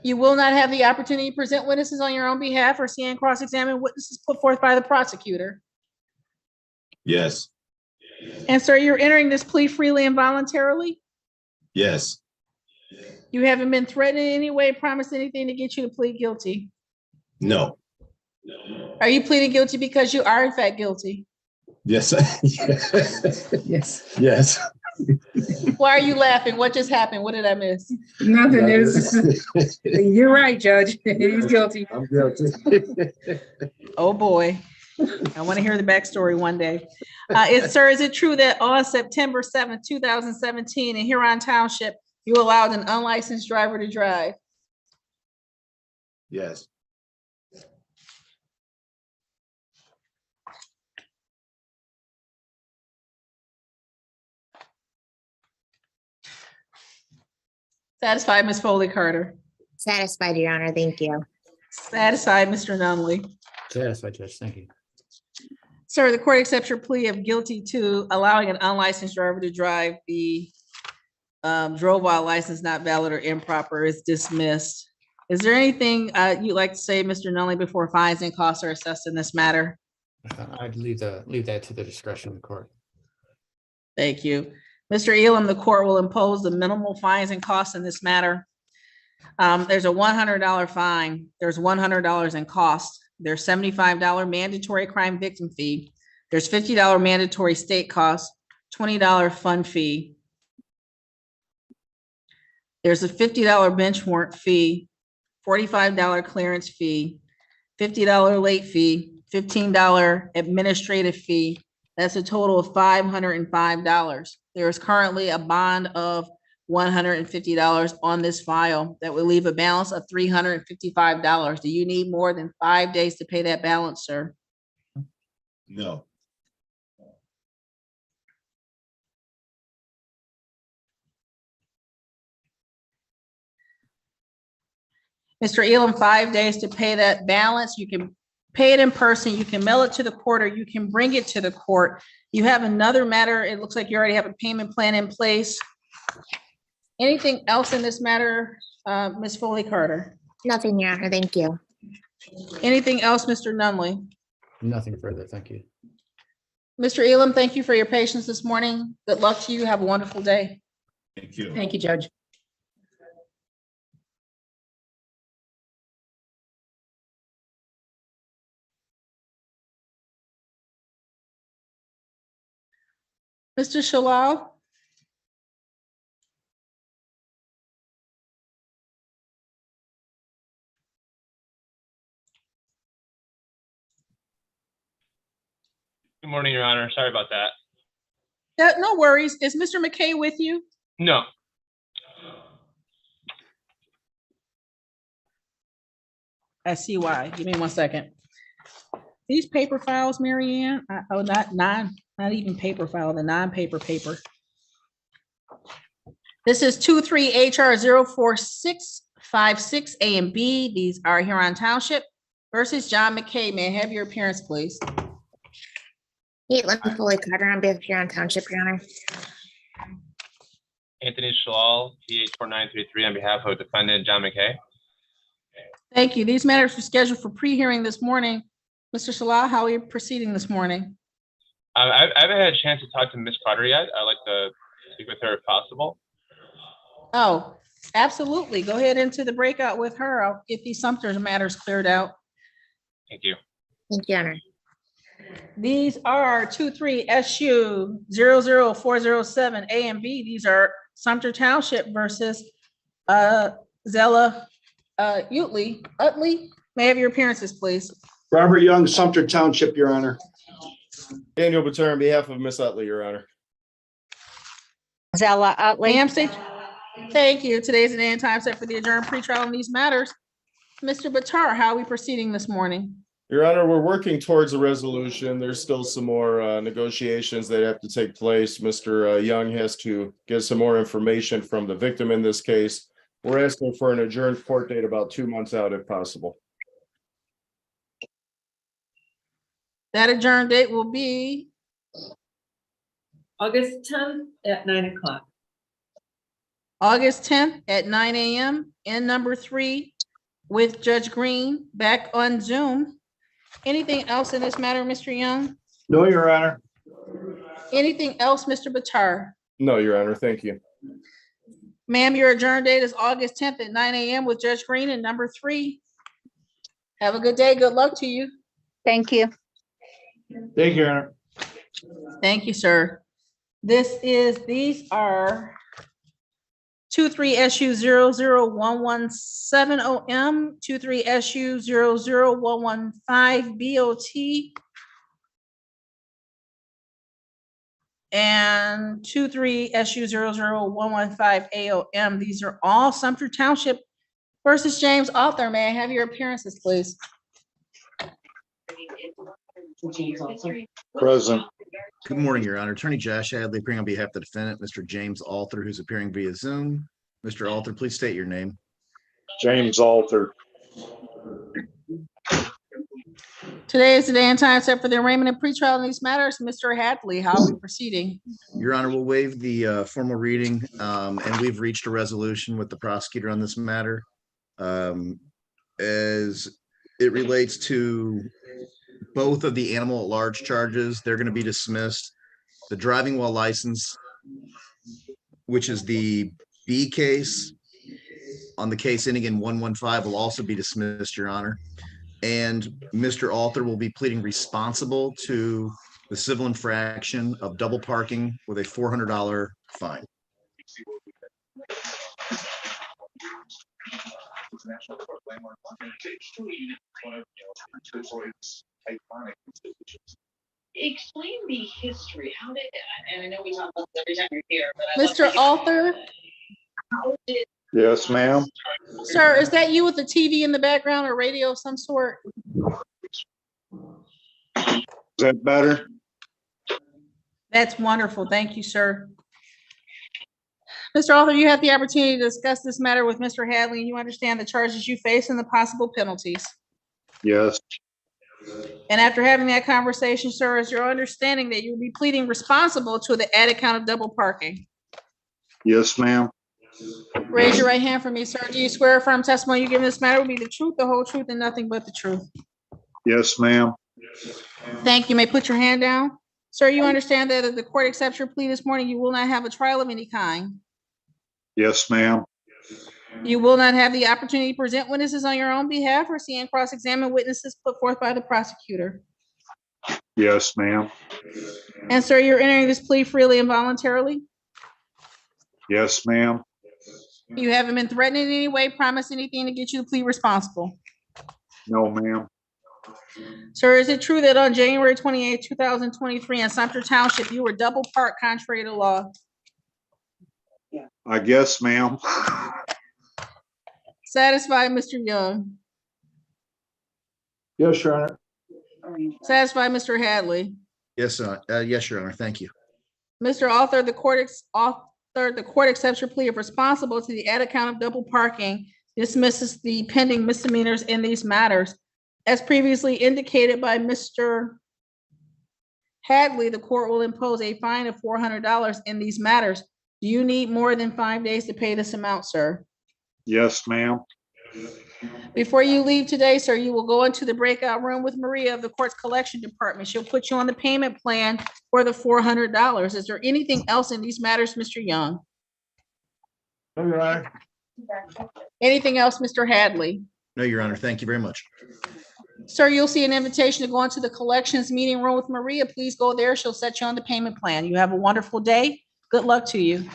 Speaker 8: You will not have the opportunity to present witnesses on your own behalf or see and cross-examine witnesses put forth by the prosecutor.
Speaker 9: Yes.
Speaker 8: And sir, you're entering this plea freely and voluntarily?
Speaker 9: Yes.
Speaker 8: You haven't been threatened in any way, promised anything to get you to plead guilty?
Speaker 9: No.
Speaker 8: Are you pleading guilty because you are in fact guilty?
Speaker 9: Yes.
Speaker 7: Yes.
Speaker 9: Yes.
Speaker 8: Why are you laughing? What just happened? What did I miss?
Speaker 7: Nothing is. You're right, Judge. He's guilty.
Speaker 9: I'm guilty.
Speaker 8: Oh, boy. I want to hear the backstory one day. Sir, is it true that on September 7th, 2017 in Huron Township, you allowed an unlicensed driver to drive?
Speaker 9: Yes.
Speaker 8: Satisfied, Ms. Foley Carter?
Speaker 4: Satisfied, Your Honor. Thank you.
Speaker 8: Satisfied, Mr. Nunley?
Speaker 13: Satisfied, Judge. Thank you.
Speaker 8: Sir, the court accepts your plea of guilty to allowing an unlicensed driver to drive. The drove while license not valid or improper is dismissed. Is there anything you'd like to say, Mr. Nunley, before fines and costs are assessed in this matter?
Speaker 13: I'd leave that to the discretion of the court.
Speaker 8: Thank you. Mr. Elam, the court will impose the minimal fines and costs in this matter. There's a $100 fine. There's $100 in cost. There's $75 mandatory crime victim fee. There's $50 mandatory state cost, $20 fund fee. There's a $50 bench warrant fee, $45 clearance fee, $50 late fee, $15 administrative fee. That's a total of $505. There is currently a bond of $150 on this file that will leave a balance of $355. Do you need more than 5 days to pay that balance, sir?
Speaker 9: No.
Speaker 8: Mr. Elam, 5 days to pay that balance. You can pay it in person, you can mail it to the court, or you can bring it to the court. You have another matter. It looks like you already have a payment plan in place. Anything else in this matter, Ms. Foley Carter?
Speaker 4: Nothing, Your Honor. Thank you.
Speaker 8: Anything else, Mr. Nunley?
Speaker 13: Nothing further. Thank you.
Speaker 8: Mr. Elam, thank you for your patience this morning. Good luck to you. Have a wonderful day.
Speaker 9: Thank you.
Speaker 7: Thank you, Judge.
Speaker 8: Mr. Shalal?
Speaker 10: Good morning, Your Honor. Sorry about that.
Speaker 8: No worries. Is Mr. McKay with you?
Speaker 10: No.
Speaker 8: I see why. Give me 1 second. These paper files, Mary Ann, not even paper file, the non-paper paper. This is 23 HR 04656 A and B. These are Huron Township versus John McKay. May I have your appearance, please?
Speaker 4: Caitlin Foley Carter on behalf of Huron Township, Your Honor.
Speaker 10: Anthony Shalal, PH 4933 on behalf of defendant John McKay.
Speaker 8: Thank you. These matters were scheduled for pre-hearing this morning. Mr. Shalal, how are you proceeding this morning?
Speaker 10: I haven't had a chance to talk to Ms. Carter yet. I'd like to speak with her if possible.
Speaker 8: Oh, absolutely. Go ahead into the breakout with her. I'll get these Sumter matters cleared out.
Speaker 10: Thank you.
Speaker 4: Thank you, Your Honor.
Speaker 8: These are 23 SU 00407 A and B. These are Sumter Township versus Zella Utley. May I have your appearances, please?
Speaker 3: Robert Young, Sumter Township, Your Honor.
Speaker 6: Daniel Bater on behalf of Miss Utley, Your Honor.
Speaker 22: Zella Utley.
Speaker 8: Ma'am, thank you. Today's the day and time set for the adjourned pretrial on these matters. Mr. Batar, how are we proceeding this morning?
Speaker 6: Your Honor, we're working towards a resolution. There's still some more negotiations that have to take place. Mr. Young has to get some more information from the victim in this case. We're asking for an adjourned court date about 2 months out if possible.
Speaker 8: That adjourned date will be
Speaker 2: August 10th at 9 o'clock.
Speaker 8: August 10th at 9 a.m. in number 3 with Judge Green back on Zoom. Anything else in this matter, Mr. Young?
Speaker 3: No, Your Honor.
Speaker 8: Anything else, Mr. Batar?
Speaker 6: No, Your Honor, thank you.
Speaker 8: Ma'am, your adjourned date is August 10th at 9 a.m. with Judge Green in number 3. Have a good day. Good luck to you.
Speaker 22: Thank you.
Speaker 3: Thank you, Your Honor.
Speaker 8: Thank you, sir. These are 23SU00117OM, 23SU00115BOT, and 23SU00115AOM. These are all Sumter Township versus James Author. May I have your appearances, please?
Speaker 15: Present. Good morning, Your Honor. Attorney Josh Hadley appearing on behalf of the defendant, Mr. James Alter, who's appearing via Zoom. Mr. Alter, please state your name.
Speaker 11: James Alter.
Speaker 8: Today is the day and time set for the arraignment and pretrial in these matters. Mr. Hadley, how are we proceeding?
Speaker 15: Your Honor, we'll waive the formal reading, and we've reached a resolution with the prosecutor on this matter. As it relates to both of the animal at large charges, they're going to be dismissed. The driving while license, which is the B case on the case ending in 115, will also be dismissed, Your Honor. And Mr. Alter will be pleading responsible to the civil infraction of double parking with a $400 fine.
Speaker 12: Explain the history. How did, and I know we talk about this every time you're here, but
Speaker 8: Mr. Alter?
Speaker 11: Yes, ma'am.
Speaker 8: Sir, is that you with the TV in the background or radio of some sort?
Speaker 11: Is that better?
Speaker 8: That's wonderful. Thank you, sir. Mr. Alter, you have the opportunity to discuss this matter with Mr. Hadley, and you understand the charges you face and the possible penalties.
Speaker 11: Yes.
Speaker 8: And after having that conversation, sir, is your understanding that you'll be pleading responsible to the added count of double parking?
Speaker 11: Yes, ma'am.
Speaker 8: Raise your right hand for me, sir. Do you swear affirm testimony you give in this matter will be the truth, the whole truth, and nothing but the truth?
Speaker 11: Yes, ma'am.
Speaker 8: Thank you. May put your hand down. Sir, you understand that if the court accepts your plea this morning, you will not have a trial of any kind.
Speaker 11: Yes, ma'am.
Speaker 8: You will not have the opportunity to present witnesses on your own behalf or see and cross-examine witnesses put forth by the prosecutor.
Speaker 11: Yes, ma'am.
Speaker 8: And sir, you're entering this plea freely and voluntarily?
Speaker 11: Yes, ma'am.
Speaker 8: You haven't been threatened in any way, promised anything to get you to plead responsible?
Speaker 11: No, ma'am.
Speaker 8: Sir, is it true that on January 28, 2023 in Sumter Township, you were double parked contrary to law?
Speaker 11: I guess, ma'am.
Speaker 8: Satisfied, Mr. Young?
Speaker 3: Yes, Your Honor.
Speaker 8: Satisfied, Mr. Hadley?
Speaker 15: Yes, yes, Your Honor. Thank you.
Speaker 8: Mr. Author, the court accepts your plea of responsible to the added count of double parking, dismisses the pending misdemeanors in these matters. As previously indicated by Mr. Hadley, the court will impose a fine of $400 in these matters. Do you need more than 5 days to pay this amount, sir?
Speaker 11: Yes, ma'am.
Speaker 8: Before you leave today, sir, you will go into the breakout room with Maria of the court's collection department. She'll put you on the payment plan for the $400. Is there anything else in these matters, Mr. Young?
Speaker 3: No, Your Honor.
Speaker 8: Anything else, Mr. Hadley?
Speaker 15: No, Your Honor. Thank you very much.
Speaker 8: Sir, you'll see an invitation to go into the collections meeting room with Maria. Please go there. She'll set you on the payment plan. You have a wonderful day. Good luck to you.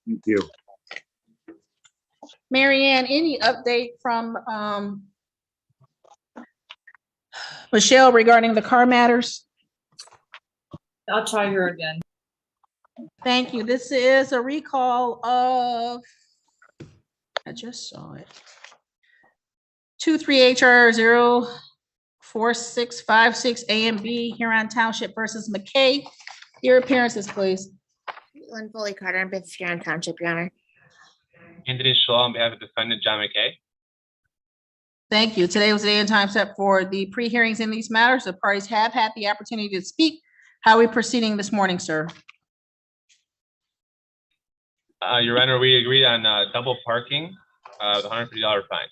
Speaker 11: Thank you.
Speaker 8: Mary Ann, any update from Michelle regarding the car matters?
Speaker 2: I'll try her again.
Speaker 8: Thank you. This is a recall of, I just saw it. 23HR04656 A and B, Huron Township versus McKay. Your appearances, please.
Speaker 4: Lynn Foley Carter, on behalf of Huron Township, Your Honor.
Speaker 10: Anthony Shaw on behalf of defendant John McKay.
Speaker 8: Thank you. Today was the day and time set for the pre-hearings in these matters. The parties have had the opportunity to speak. How are we proceeding this morning, sir?
Speaker 10: Your Honor, we agreed on double parking, the $150 fine.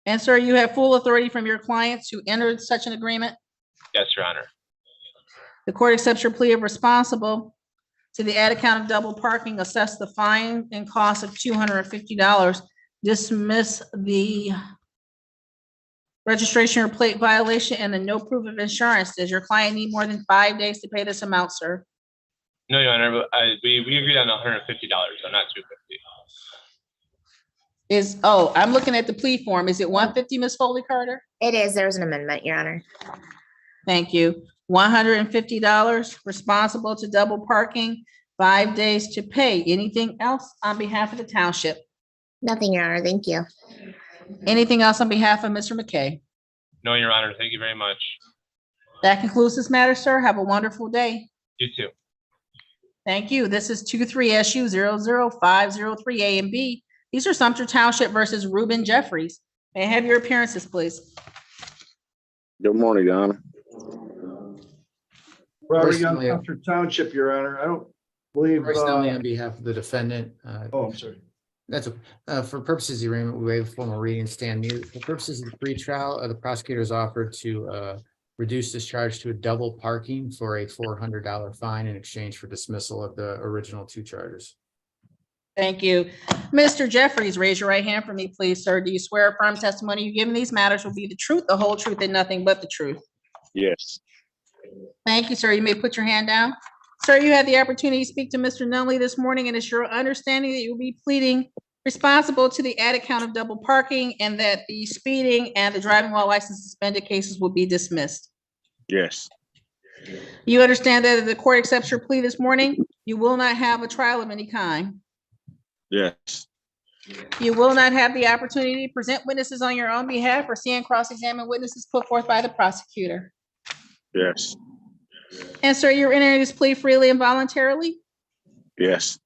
Speaker 8: And sir, you have full authority from your client to enter such an agreement?
Speaker 10: Yes, Your Honor.
Speaker 8: The court accepts your plea of responsible to the added count of double parking, assess the fine and cost of $250, dismiss the registration or plate violation, and the no proof of insurance. Does your client need more than 5 days to pay this amount, sir?
Speaker 10: No, Your Honor, but we agreed on $150, so not $250.
Speaker 8: I'm looking at the plea form. Is it 150, Ms. Foley Carter?
Speaker 4: It is. There's an amendment, Your Honor.
Speaker 8: Thank you. $150 responsible to double parking, 5 days to pay. Anything else on behalf of the township?
Speaker 4: Nothing, Your Honor. Thank you.
Speaker 8: Anything else on behalf of Mr. McKay?
Speaker 10: No, Your Honor, thank you very much.
Speaker 8: That concludes this matter, sir. Have a wonderful day.
Speaker 10: You too.
Speaker 8: Thank you. This is 23SU 00503 A and B. These are Sumter Township versus Reuben Jeffries. May I have your appearances, please?
Speaker 14: Good morning, Your Honor.
Speaker 3: Robert Young, Sumter Township, Your Honor. I don't believe.
Speaker 13: Personally, on behalf of the defendant.
Speaker 3: I'm sorry.
Speaker 13: That's for purposes of the arraignment, we waive formal reading and stand mute. For purposes of the pretrial, the prosecutor has offered to reduce this charge to a double parking for a $400 fine in exchange for dismissal of the original 2 charges.
Speaker 8: Thank you. Mr. Jeffries, raise your right hand for me, please, sir. Do you swear a firm testimony you give in these matters will be the truth, the whole truth, and nothing but the truth?
Speaker 14: Yes.
Speaker 8: Thank you, sir. You may put your hand down. Sir, you had the opportunity to speak to Mr. Nunley this morning, and it's your understanding that you will be pleading responsible to the added count of double parking and that the speeding and the driving while license suspended cases will be dismissed.
Speaker 14: Yes.
Speaker 8: You understand that if the court accepts your plea this morning, you will not have a trial of any kind.
Speaker 14: Yes.
Speaker 8: You will not have the opportunity to present witnesses on your own behalf or see and cross-examine witnesses put forth by the prosecutor.
Speaker 14: Yes.
Speaker 8: And sir, you're entering this plea freely and voluntarily?
Speaker 14: Yes.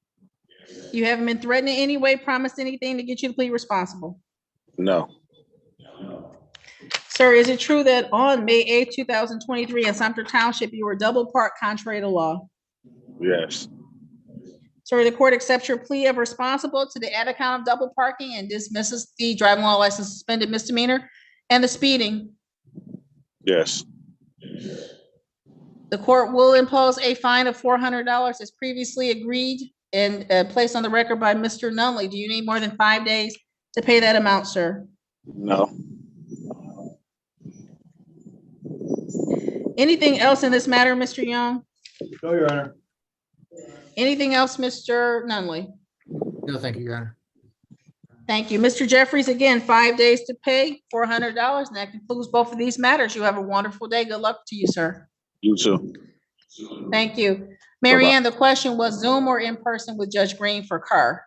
Speaker 8: You haven't been threatened in any way, promised anything to get you to plead responsible?
Speaker 14: No.
Speaker 8: Sir, is it true that on May 8th, 2023 in Sumter Township, you were double parked contrary to law?
Speaker 14: Yes.
Speaker 8: Sir, the court accepts your plea of responsible to the added count of double parking and dismisses the driving while license suspended misdemeanor and the speeding?
Speaker 14: Yes.
Speaker 8: The court will impose a fine of $400 as previously agreed and placed on the record by Mr. Nunley. Do you need more than 5 days to pay that amount, sir?
Speaker 14: No.
Speaker 8: Anything else in this matter, Mr. Young?
Speaker 3: No, Your Honor.
Speaker 8: Anything else, Mr. Nunley?
Speaker 13: No, thank you, Your Honor.
Speaker 8: Thank you. Mr. Jeffries, again, 5 days to pay, $400, and that concludes both of these matters. You have a wonderful day. Good luck to you, sir.
Speaker 14: You too.
Speaker 8: Thank you. Mary Ann, the question was Zoom or in person with Judge Green for Carr?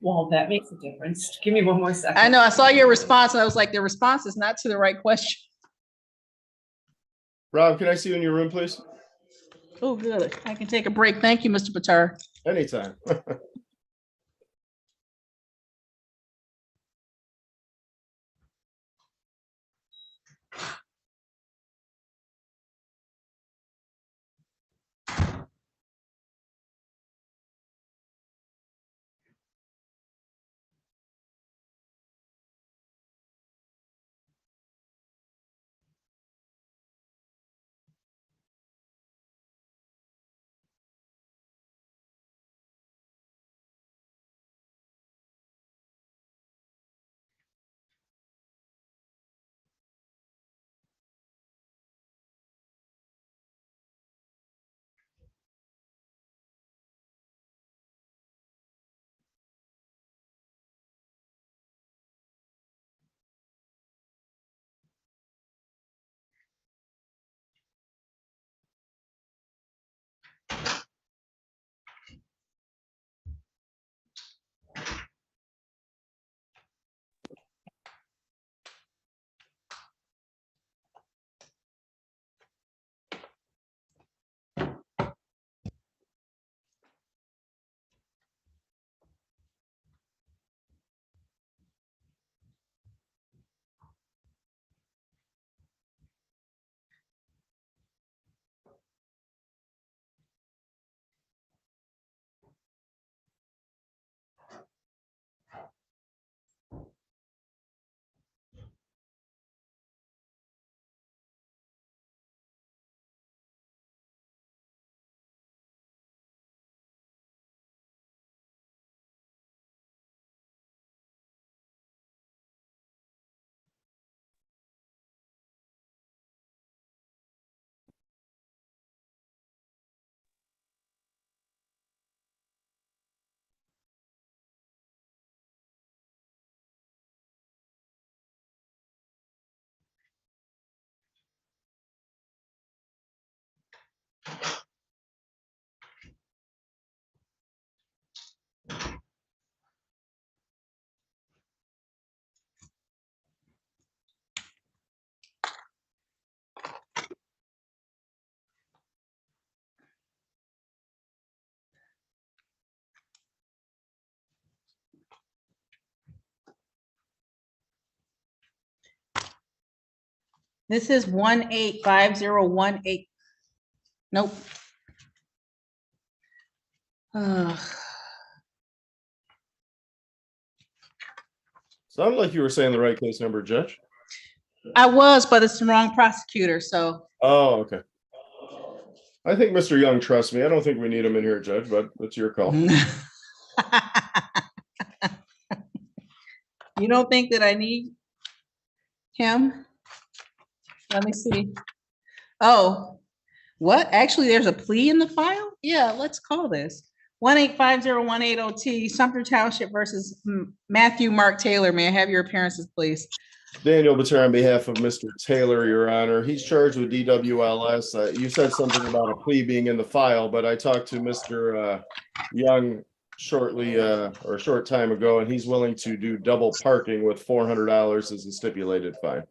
Speaker 2: Well, that makes a difference. Give me one more second.
Speaker 8: I know, I saw your response, and I was like, the response is not to the right question.
Speaker 6: Rob, can I see you in your room, please?
Speaker 8: Oh, good. I can take a break. Thank you, Mr. Batar.
Speaker 6: Anytime.
Speaker 8: This is 185018. Nope.
Speaker 6: Sounded like you were saying the right case number, Judge.
Speaker 8: I was, but it's the wrong prosecutor, so.
Speaker 6: Oh, okay. I think Mr. Young trusts me. I don't think we need him in here, Judge, but it's your call.
Speaker 8: You don't think that I need him? Let me see. Oh, what? Actually, there's a plea in the file? Yeah, let's call this. 1850180T, Sumter Township versus Matthew Mark Taylor. May I have your appearances, please?
Speaker 6: Daniel Bater on behalf of Mr. Taylor, Your Honor. He's charged with DWLS. You said something about a plea being in the file, but I talked to Mr. Young shortly or a short time ago, and he's willing to do double parking with $400 as a stipulated fine.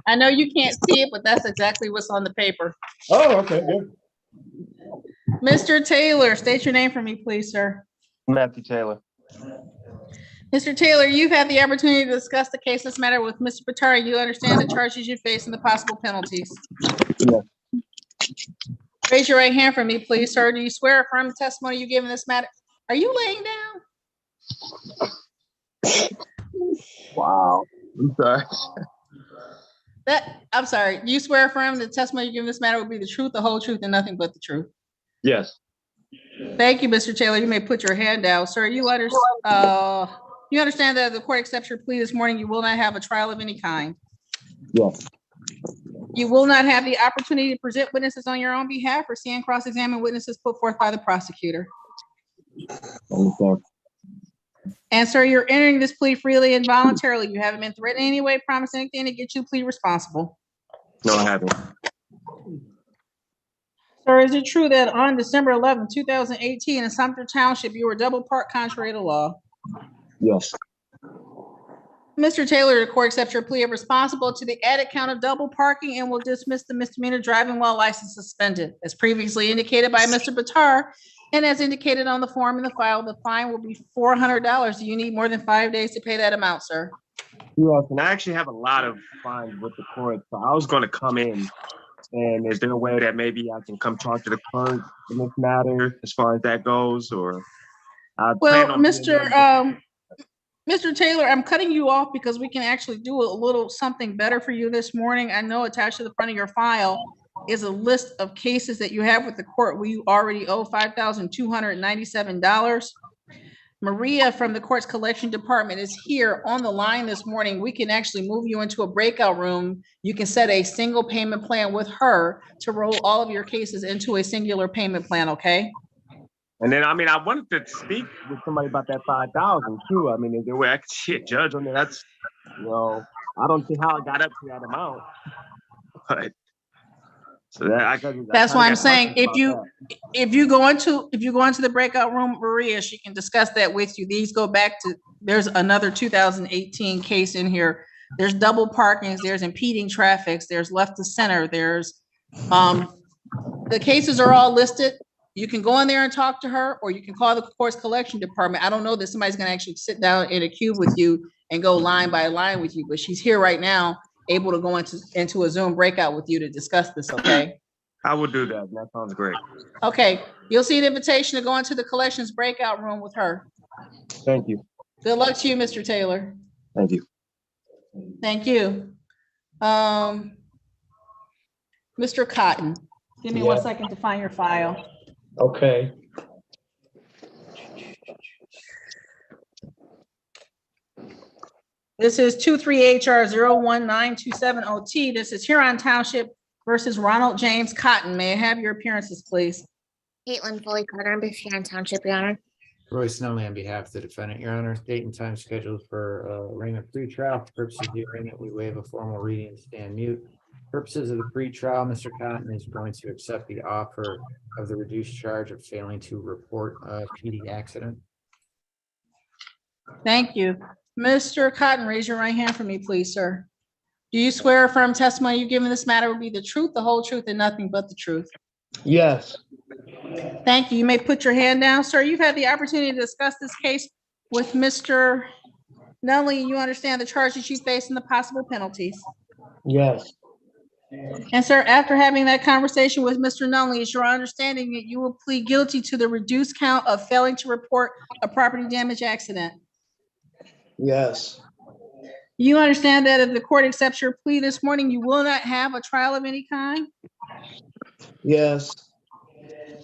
Speaker 8: I know you can't see it, but that's exactly what's on the paper.
Speaker 6: Oh, okay, good.
Speaker 8: Mr. Taylor, state your name for me, please, sir.
Speaker 16: Matthew Taylor.
Speaker 8: Mr. Taylor, you've had the opportunity to discuss the case this matter with Mr. Bater. You understand the charges you face and the possible penalties.
Speaker 16: Yes.
Speaker 8: Raise your right hand for me, please, sir. Do you swear or affirm the testimony you give in this matter? Are you laying down?
Speaker 16: Wow. I'm sorry.
Speaker 8: I'm sorry. Do you swear or affirm the testimony you give in this matter will be the truth, the whole truth, and nothing but the truth?
Speaker 16: Yes.
Speaker 8: Thank you, Mr. Taylor. You may put your hand down, sir. You understand that if the court accepts your plea this morning, you will not have a trial of any kind.
Speaker 16: Yes.
Speaker 8: You will not have the opportunity to present witnesses on your own behalf or see and cross-examine witnesses put forth by the prosecutor.
Speaker 16: Okay.
Speaker 8: And sir, you're entering this plea freely and voluntarily. You haven't been threatened in any way, promised anything to get you plea responsible.
Speaker 16: No, I haven't.
Speaker 8: Sir, is it true that on December 11, 2018 in Sumter Township, you were double parked contrary to law?
Speaker 16: Yes.
Speaker 8: Mr. Taylor, the court accepts your plea of responsible to the added count of double parking and will dismiss the misdemeanor driving while license suspended. As previously indicated by Mr. Bater, and as indicated on the form in the file, the fine will be $400. Do you need more than 5 days to pay that amount, sir?
Speaker 16: Yes, and I actually have a lot of fines with the court, so I was going to come in. And is there a way that maybe I can come talk to the clerk in this matter as far as that goes, or?
Speaker 8: Well, Mr. Taylor, I'm cutting you off because we can actually do a little something better for you this morning. I know attached to the front of your file is a list of cases that you have with the court where you already owe $5,297. Maria from the court's collection department is here on the line this morning. We can actually move you into a breakout room. You can set a single payment plan with her to roll all of your cases into a singular payment plan, okay?
Speaker 16: And then, I mean, I wanted to speak with somebody about that 5,000 too. I mean, is there a way I could shit judge on that? That's, you know, I don't see how it got up to that amount. But so that
Speaker 8: that's why I'm saying if you go into the breakout room, Maria, she can discuss that with you. These go back to, there's another 2018 case in here. There's double parkings, there's impeding traffics, there's left to center, there's the cases are all listed. You can go in there and talk to her, or you can call the court's collection department. I don't know that somebody's going to actually sit down in a cube with you and go line by line with you, but she's here right now, able to go into a Zoom breakout with you to discuss this, okay?
Speaker 16: I will do that. That sounds great.
Speaker 8: Okay, you'll see an invitation to go into the collections breakout room with her.
Speaker 16: Thank you.
Speaker 8: Good luck to you, Mr. Taylor.
Speaker 16: Thank you.
Speaker 8: Thank you. Mr. Cotton, give me 1 second to find your file.
Speaker 16: Okay.
Speaker 8: This is 23HR019270T. This is Huron Township versus Ronald James Cotton. May I have your appearances, please?
Speaker 4: Caitlin Foley Carter, on behalf of Huron Township, Your Honor.
Speaker 13: Roy Snelly on behalf of the defendant, Your Honor. Date and time scheduled for arraignment pre-trial. For purposes of the arraignment, we waive a formal reading and stand mute. For Purposes of the pretrial, Mr. Cotton is going to accept the offer of the reduced charge of failing to report a PD accident.
Speaker 8: Thank you. Mr. Cotton, raise your right hand for me, please, sir. Do you swear or affirm testimony you give in this matter will be the truth, the whole truth, and nothing but the truth?
Speaker 17: Yes.
Speaker 8: Thank you. You may put your hand down. Sir, you've had the opportunity to discuss this case with Mr. Nunley. You understand the charges you face and the possible penalties.
Speaker 17: Yes.
Speaker 8: And sir, after having that conversation with Mr. Nunley, is your understanding that you will plead guilty to the reduced count of failing to report a property damage accident?
Speaker 17: Yes.
Speaker 8: You understand that if the court accepts your plea this morning, you will not have a trial of any kind?
Speaker 17: Yes.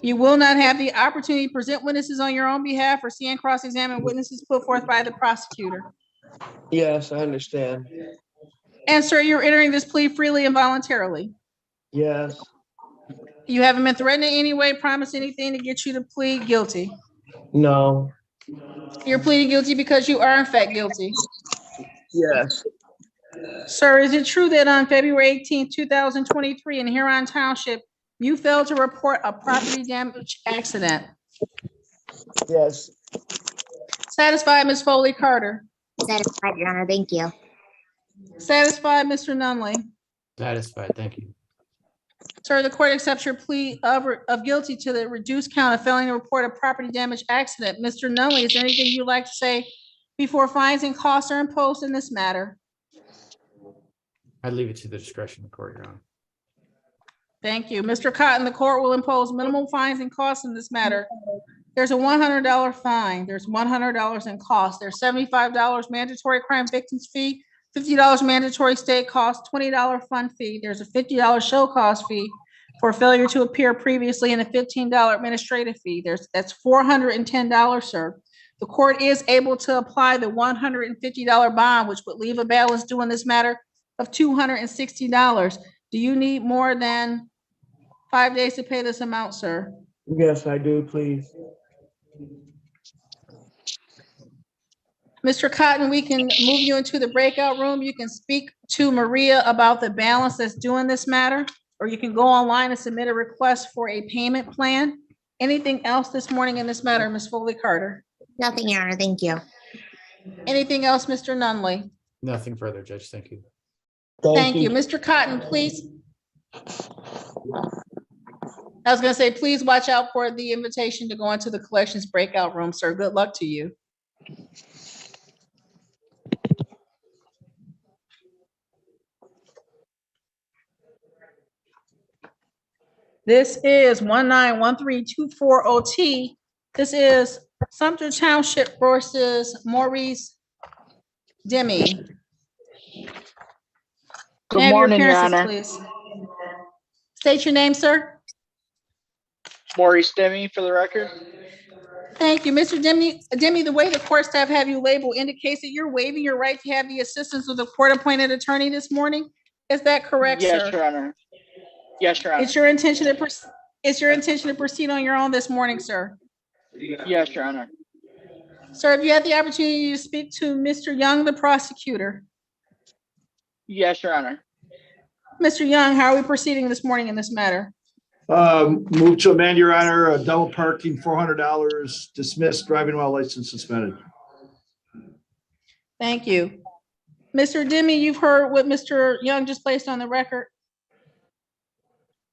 Speaker 8: You will not have the opportunity to present witnesses on your own behalf or see and cross-examine witnesses put forth by the prosecutor?
Speaker 17: Yes, I understand.
Speaker 8: And sir, you're entering this plea freely and voluntarily?
Speaker 17: Yes.
Speaker 8: You haven't been threatened in any way, promised anything to get you to plead guilty?
Speaker 17: No.
Speaker 8: You're pleading guilty because you are in fact guilty?
Speaker 17: Yes.
Speaker 8: Sir, is it true that on February 18th, 2023 in Huron Township, you failed to report a property damage accident?
Speaker 17: Yes.
Speaker 8: Satisfied, Ms. Foley Carter?
Speaker 4: Satisfied, Your Honor. Thank you.
Speaker 8: Satisfied, Mr. Nunley?
Speaker 13: Satisfied, thank you.
Speaker 8: Sir, the court accepts your plea of guilty to the reduced count of failing to report a property damage accident. Mr. Nunley, is there anything you'd like to say before fines and costs are imposed in this matter?
Speaker 13: I leave it to the discretion of the court, Your Honor.
Speaker 8: Thank you. Mr. Cotton, the court will impose minimal fines and costs in this matter. There's a $100 fine. There's $100 in costs. There's $75 mandatory crime victims fee, $50 mandatory state cost, $20 fund fee. There's a $50 show cause fee for failure to appear previously and a $15 administrative fee. That's $410, sir. The court is able to apply the $150 bond, which would leave a balance due in this matter of $260. Do you need more than 5 days to pay this amount, sir?
Speaker 17: Yes, I do, please.
Speaker 8: Mr. Cotton, we can move you into the breakout room. You can speak to Maria about the balance that's due in this matter, or you can go online and submit a request for a payment plan. Anything else this morning in this matter, Ms. Foley Carter?
Speaker 4: Nothing, Your Honor. Thank you.
Speaker 8: Anything else, Mr. Nunley?
Speaker 13: Nothing further, Judge. Thank you.
Speaker 8: Thank you. Mr. Cotton, please. I was going to say, please watch out for the invitation to go into the collections breakout room, sir. Good luck to you. This is 1913240T. This is Sumter Township versus Maurice Demi.
Speaker 18: Good morning, Your Honor.
Speaker 8: Please. State your name, sir.
Speaker 18: Maurice Demi, for the record.
Speaker 8: Thank you, Mr. Demi. The way the court staff have you labeled indicates that you're waiving your right to have the assistance of the court-appointed attorney this morning. Is that correct, sir?
Speaker 18: Yes, Your Honor. Yes, Your Honor.
Speaker 8: It's your intention to proceed on your own this morning, sir?
Speaker 18: Yes, Your Honor.
Speaker 8: Sir, have you had the opportunity to speak to Mr. Young, the prosecutor?
Speaker 18: Yes, Your Honor.
Speaker 8: Mr. Young, how are we proceeding this morning in this matter?
Speaker 3: Move to amend, Your Honor, double parking, $400, dismissed, driving while license suspended.
Speaker 8: Thank you. Mr. Demi, you've heard what Mr. Young just placed on the record?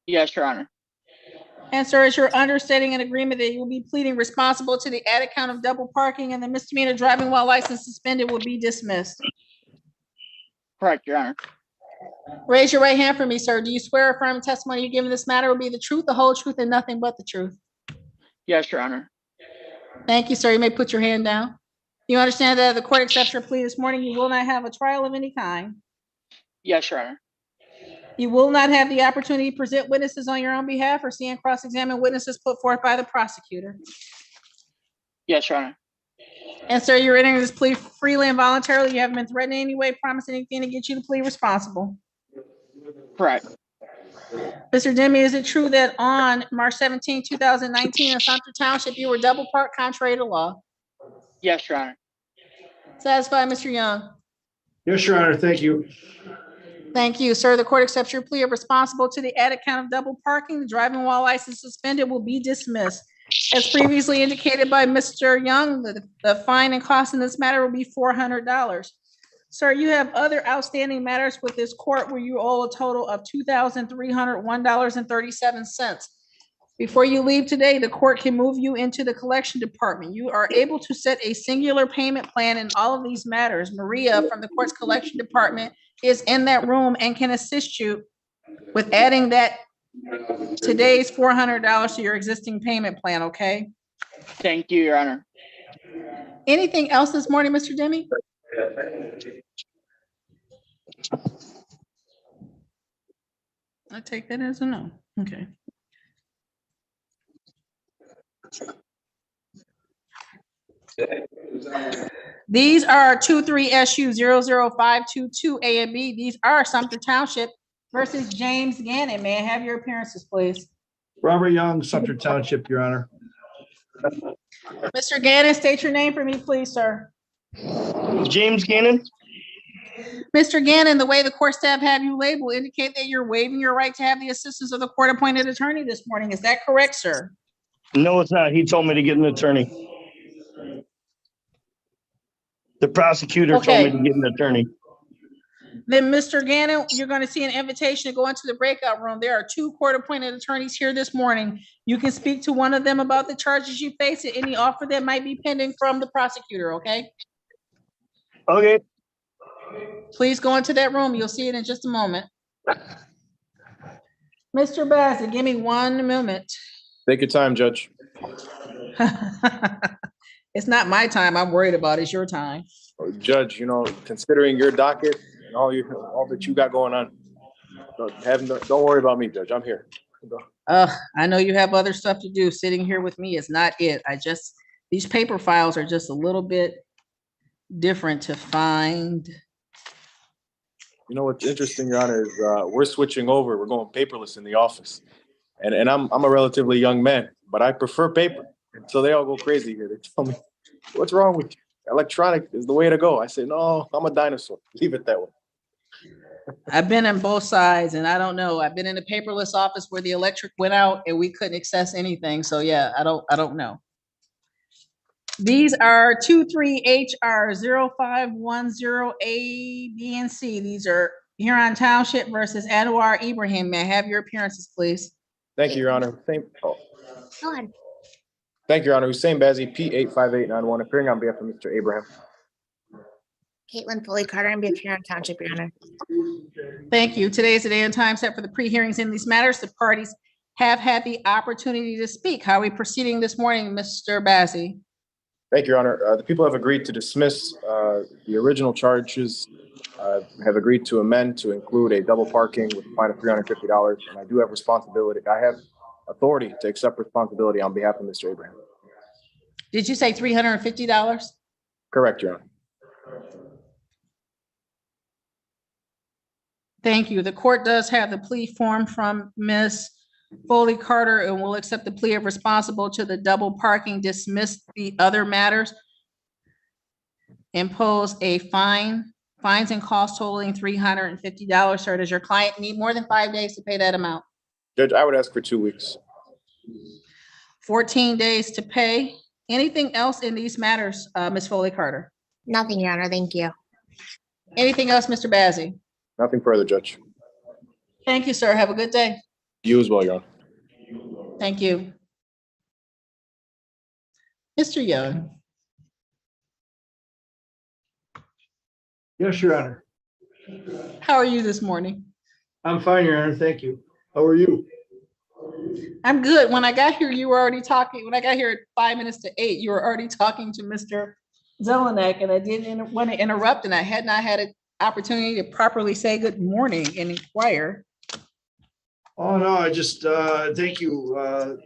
Speaker 18: Yes, Your Honor.
Speaker 8: And sir, is your understanding and agreement that you will be pleading responsible to the added count of double parking and the misdemeanor driving while license suspended will be dismissed?
Speaker 18: Correct, Your Honor.
Speaker 8: Raise your right hand for me, sir. Do you swear or affirm the testimony you give in this matter will be the truth, the whole truth, and nothing but the truth?
Speaker 18: Yes, Your Honor.
Speaker 8: Thank you, sir. You may put your hand down. You understand that if the court accepts your plea this morning, you will not have a trial of any kind?
Speaker 18: Yes, Your Honor.
Speaker 8: You will not have the opportunity to present witnesses on your own behalf or see and cross-examine witnesses put forth by the prosecutor?
Speaker 18: Yes, Your Honor.
Speaker 8: And sir, you're entering this plea freely and voluntarily. You haven't been threatened in any way, promised anything to get you to plead responsible?
Speaker 18: Correct.
Speaker 8: Mr. Demi, is it true that on March 17, 2019 in Sumter Township, you were double parked contrary to law?
Speaker 18: Yes, Your Honor.
Speaker 8: Satisfied, Mr. Young?
Speaker 3: Yes, Your Honor, thank you.
Speaker 8: Thank you, sir. The court accepts your plea of responsible to the added count of double parking. The driving while license suspended will be dismissed. As previously indicated by Mr. Young, the fine and cost in this matter will be $400. Sir, you have other outstanding matters with this court where you owe a total of $2,301.37. Before you leave today, the court can move you into the collection department. You are able to set a singular payment plan in all of these matters. Maria from the court's collection department is in that room and can assist you with adding that today's $400 to your existing payment plan, okay?
Speaker 18: Thank you, Your Honor.
Speaker 8: Anything else this morning, Mr. Demme? I take that as a no. Okay. These are 23SU00522 A and B. These are Sumter Township versus James Gannon. May I have your appearances, please?
Speaker 3: Robert Young, Sumter Township, Your Honor.
Speaker 8: Mr. Gannon, state your name for me, please, sir.
Speaker 16: James Gannon.
Speaker 8: Mr. Gannon, the way the court staff have you labeled indicate that you're waiving your right to have the assistance of the court-appointed attorney this morning. Is that correct, sir?
Speaker 16: No, it's not. He told me to get an attorney. The prosecutor told me to get an attorney.
Speaker 8: Then, Mr. Gannon, you're going to see an invitation to go into the breakout room. There are 2 court-appointed attorneys here this morning. You can speak to one of them about the charges you face and any offer that might be pending from the prosecutor, okay?
Speaker 16: Okay.
Speaker 8: Please go into that room. You'll see it in just a moment. Mr. Bassett, give me 1 moment.
Speaker 20: Take your time, Judge.
Speaker 8: It's not my time I'm worried about, it's your time.
Speaker 20: Judge, considering your docket and all that you got going on, don't worry about me, Judge. I'm here.
Speaker 8: I know you have other stuff to do. Sitting here with me is not it. These paper files are just a little bit different to find.
Speaker 20: You know what's interesting, Your Honor, is we're switching over. We're going paperless in the office. And I'm a relatively young man, but I prefer paper. And so they all go crazy here. They tell me, what's wrong with you? Electronic is the way to go. I say, no, I'm a dinosaur. Leave it that way.
Speaker 8: I've been on both sides and I don't know. I've been in a paperless office where the electric went out and we couldn't access anything. So yeah, I don't know. These are 23HR0510A, B, and C. These are Huron Township versus Anwar Ibrahim. May I have your appearances, please?
Speaker 20: Thank you, Your Honor.
Speaker 4: Go ahead.
Speaker 20: Thank you, Your Honor. Hussein Bazzi, P85891, appearing on behalf of Mr. Abraham.
Speaker 4: Caitlin Foley Carter and Huron Township, Your Honor.
Speaker 8: Thank you. Today is the day and time set for the pre-hearings in these matters. The parties have had the opportunity to speak. How are we proceeding this morning, Mr. Bazzi?
Speaker 20: Thank you, Your Honor. The people have agreed to dismiss the original charges, have agreed to amend to include a double parking with a fine of $350, and I do have responsibility. I have authority to accept responsibility on behalf of Mr. Abraham.
Speaker 8: Did you say $350?
Speaker 20: Correct, Your Honor.
Speaker 8: Thank you. The court does have the plea form from Ms. Foley Carter and will accept the plea of responsible to the double parking, dismiss the other matters, impose a fines and costs totaling $350. Sir, does your client need more than 5 days to pay that amount?
Speaker 20: Judge, I would ask for 2 weeks.
Speaker 8: 14 days to pay. Anything else in these matters, Ms. Foley Carter?
Speaker 4: Nothing, Your Honor. Thank you.
Speaker 8: Anything else, Mr. Bazzi?
Speaker 20: Nothing further, Judge.
Speaker 8: Thank you, sir. Have a good day.
Speaker 20: You as well, Your Honor.
Speaker 8: Thank you. Mr. Young.
Speaker 3: Yes, Your Honor.
Speaker 8: How are you this morning?
Speaker 3: I'm fine, Your Honor. Thank you. How are you?
Speaker 8: I'm good. When I got here, you were already talking. When I got here at 5 minutes to 8, you were already talking to Mr. Zelenak, and I didn't want to interrupt, and I had not had an opportunity to properly say good morning and inquire.
Speaker 3: Oh, no, I just, thank you. Ed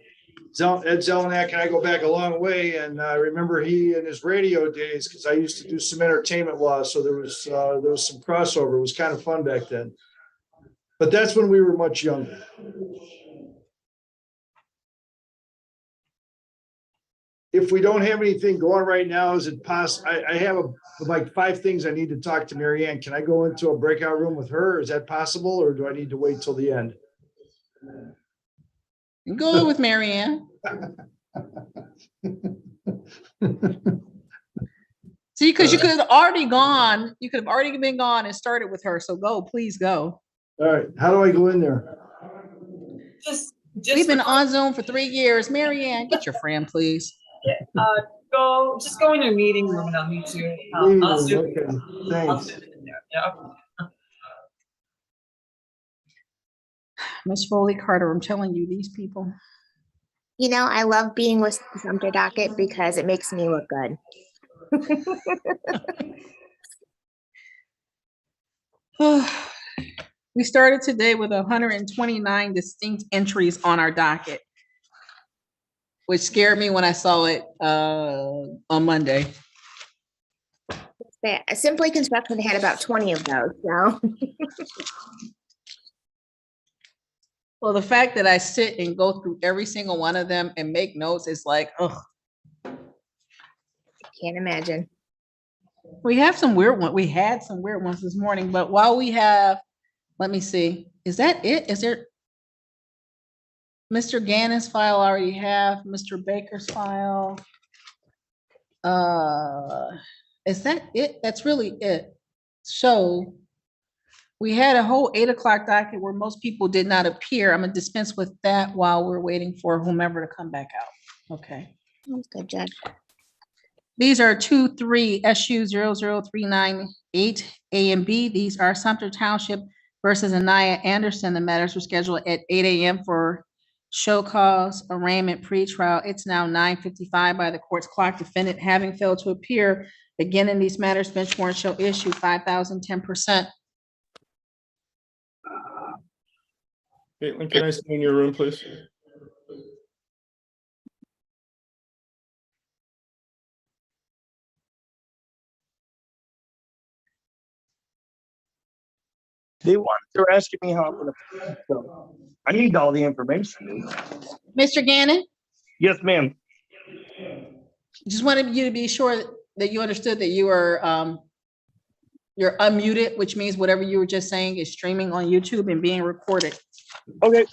Speaker 3: Zelenak and I go back a long way, and I remember he in his radio days, because I used to do some entertainment law, so there was some crossover. It was kind of fun back then. But that's when we were much younger. if we don't have anything going right now, is it possible? I have like 5 things I need to talk to Mary Ann. Can I go into a breakout room with her? Is that possible, or do I need to wait till the end?
Speaker 8: Go with Mary Ann. See, because you could have already gone, you could have already been gone and started with her. So go, please go.
Speaker 3: All right, how do I go in there?
Speaker 8: We've been on Zoom for 3 years. Mary Ann, get your friend, please.
Speaker 2: Just go in your meeting room and I'll meet you. I'll zoom.
Speaker 3: Okay,
Speaker 2: I'll
Speaker 3: thanks.
Speaker 2: zoom in there. Yeah.
Speaker 8: Miss Foley Carter, I'm telling you, these people.
Speaker 4: You know, I love being with the Sumter docket because it makes me look good.
Speaker 8: We started today with 129 distinct entries on our docket, which scared me when I saw it on Monday.
Speaker 4: Simply Construction had about 20 of those, so.
Speaker 8: Well, the fact that I sit and go through every single one of them and make notes is like, ugh.
Speaker 4: Can't imagine.
Speaker 8: We have some weird ones. We had some weird ones this morning, but while we have, let me see, is that it? Is there? Mr. Gannon's file I already have, Mr. Baker's file. Is that it? That's really it. So we had a whole 8 o'clock docket where most people did not appear. I'm gonna dispense with that while we're waiting for whomever to come back out. Okay.
Speaker 4: That's good, Judge.
Speaker 8: These are 2-3 SU 00398 A and B. These are Sumter Township versus Anaya Anderson. The matters were scheduled at 8 a.m. for show cause, arraignment, pretrial. It's now 9:55 by the court's clock. Defendant having failed to appear again in these matters, bench warrant shall issue 5,010%.
Speaker 6: Caitlin, can I stay in your room, please?
Speaker 17: They were asking me how I'm gonna, so I need all the information.
Speaker 8: Mr. Gannon,
Speaker 17: Yes, ma'am.
Speaker 8: just wanted you to be sure that you understood that you are you're unmuted, which means whatever you were just saying is streaming on YouTube and being recorded.
Speaker 17: Okay.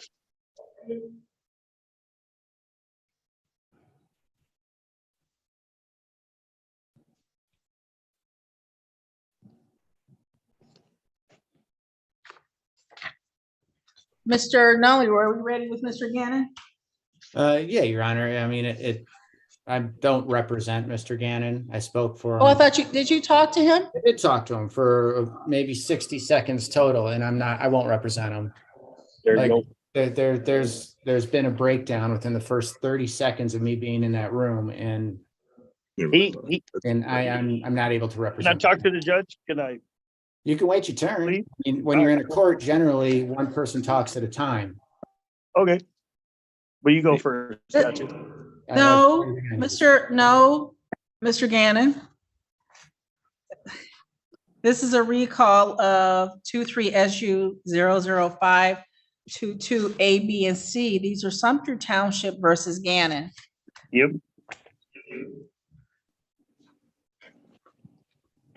Speaker 8: Mr. Nolly, are we ready with Mr. Gannon?
Speaker 13: Yeah, Your Honor. I mean, I don't represent Mr. Gannon. I spoke for him.
Speaker 8: Oh, I thought did you talk to him?
Speaker 13: I did talk to him for maybe 60 seconds total, and I won't represent him. There's been a breakdown within the first 30 seconds of me being in that room, and I'm not able to represent.
Speaker 17: Can I talk to the judge? Can I?
Speaker 13: You can wait your turn. I mean, when you're in a court, generally one person talks at a time.
Speaker 17: Okay. Well, you go first. Gotcha.
Speaker 8: No, Mr. Gannon. This is a recall of 23 SU 00522 A, B, and C. These are Sumter Township versus Gannon.
Speaker 17: Yep.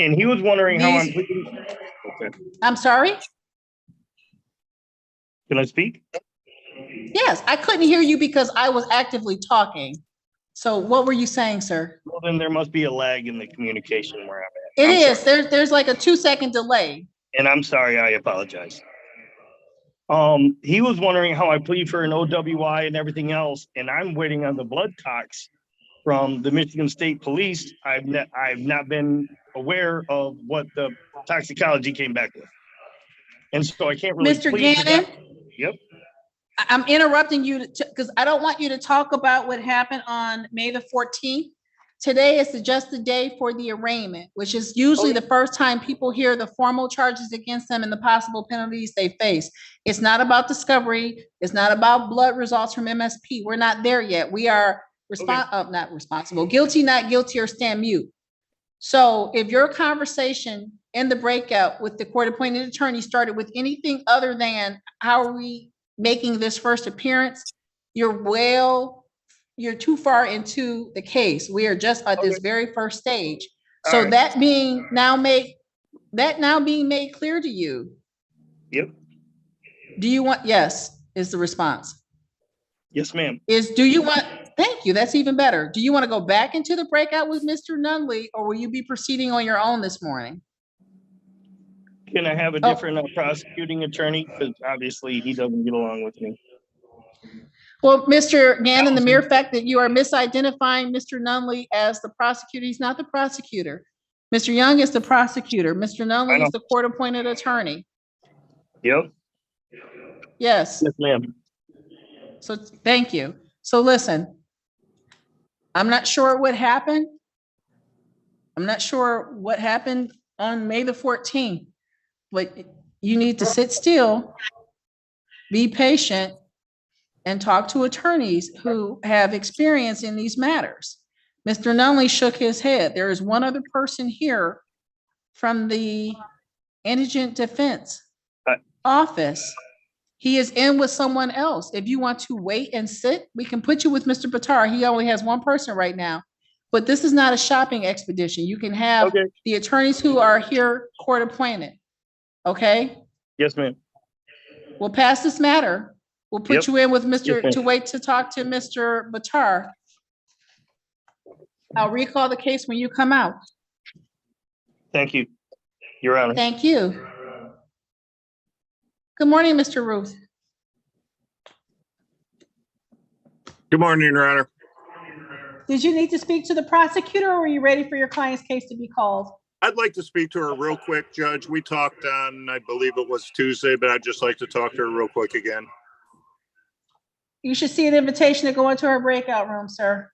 Speaker 17: And he was wondering how I'm. Okay.
Speaker 8: I'm sorry?
Speaker 17: Can I speak?
Speaker 8: Yes, I couldn't hear you because I was actively talking. So what were you saying, sir?
Speaker 17: Well, then there must be a lag in the communication where I'm at.
Speaker 8: It is. There's like a 2-second delay.
Speaker 17: And I'm sorry, I apologize. He was wondering how I plead for an OWI and everything else, and I'm waiting on the blood tox from the Michigan State Police. I've not been aware of what the toxicology came back with. And so I can't really.
Speaker 8: Mr. Gannon?
Speaker 17: Yep.
Speaker 8: I'm interrupting you because I don't want you to talk about what happened on May the 14th. Today is just the day for the arraignment, which is usually the first time people hear the formal charges against them and the possible penalties they face. It's not about discovery. It's not about blood results from MSP. We're not there yet. We are not responsible, guilty, not guilty, or stand mute. So if your conversation in the breakout with the court-appointed attorney started with anything other than how are we making this first appearance, you're well you're too far into the case. We are just at this very first stage.
Speaker 17: All
Speaker 8: So
Speaker 17: right.
Speaker 8: that being now being made clear to you,
Speaker 17: Yep.
Speaker 8: do you want, yes, is the response.
Speaker 17: Yes, ma'am.
Speaker 8: Thank you, that's even better. Do you want to go back into the breakout with Mr. Nunley, or will you be proceeding on your own this morning?
Speaker 17: Can I have a different prosecuting attorney? Because obviously he doesn't get along with me.
Speaker 8: Well, Mr. Gannon, the mere fact that you are misidentifying Mr. Nunley as the prosecutor, he's not the prosecutor. Mr. Young is the prosecutor. Mr. Nunley is the court-appointed attorney.
Speaker 17: Yep.
Speaker 8: Yes.
Speaker 17: Yes, ma'am.
Speaker 8: So thank you. So listen, I'm not sure what happened. I'm not sure what happened on May the 14th, but you need to sit still, be patient, and talk to attorneys who have experience in these matters. Mr. Nunley shook his head. There is one other person here from the indigent defense office. He is in with someone else. If you want to wait and sit, we can put you with Mr. Batar. He only has one person right now. But this is not a shopping expedition. You can have the attorneys who are here court appointed. Okay?
Speaker 17: Yes, ma'am.
Speaker 8: We'll pass this matter. We'll put you in with Mr.
Speaker 17: Yes,
Speaker 8: to wait to talk to Mr. Batar. I'll recall the case when you come out.
Speaker 17: Thank you, Your Honor.
Speaker 8: Thank you. Good morning, Mr. Ruth.
Speaker 1: Good morning, Your Honor.
Speaker 8: Did you need to speak to the prosecutor, or were you ready for your client's case to be called?
Speaker 1: I'd like to speak to her real quick, Judge. We talked on, I believe it was Tuesday, but I'd just like to talk to her real quick again.
Speaker 8: You should see an invitation to go into our breakout room, sir.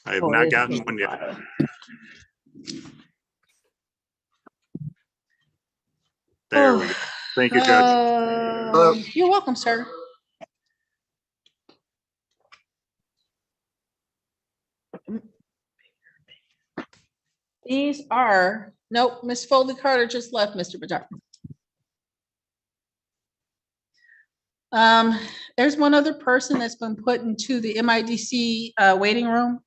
Speaker 1: I have not gotten one yet. There we go. Thank you, Judge.
Speaker 8: You're welcome, sir. These are, nope, Miss Foley Carter just left, Mr. Batar. There's one other person that's been put into the MIDC waiting room.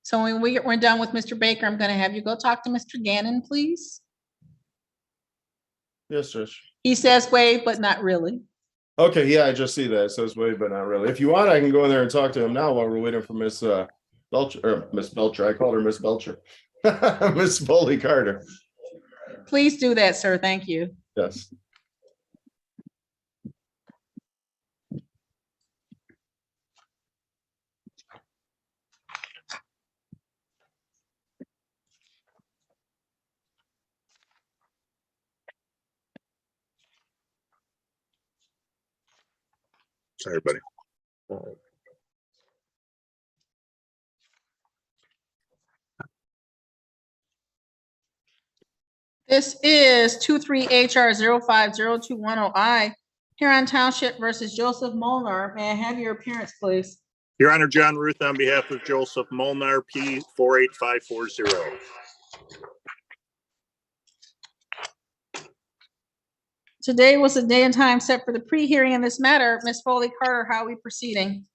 Speaker 8: So when we're done with Mr. Baker, I'm going to have you go talk to Mr. Gannon, please.
Speaker 6: Yes, Judge.
Speaker 8: He says wait, but not really.
Speaker 6: Okay, yeah, I just see that. It says wait, but not really. If you want, I can go in there and talk to him now while we're waiting for Miss Belcher, or Miss Belcher. I called her Miss Belcher. Miss Foley Carter.
Speaker 8: Please do that, sir. Thank you.
Speaker 6: Yes.
Speaker 1: Sorry, buddy.
Speaker 8: This is 23HR 050210I, Huron Township versus Joseph Molnar. May I have your appearance, please?
Speaker 1: Your Honor, John Ruth on behalf of Joseph Molnar, P 48540.
Speaker 8: Today was the day and time set for the pre-hearing in this matter. Ms. Foley Carter, how are we proceeding?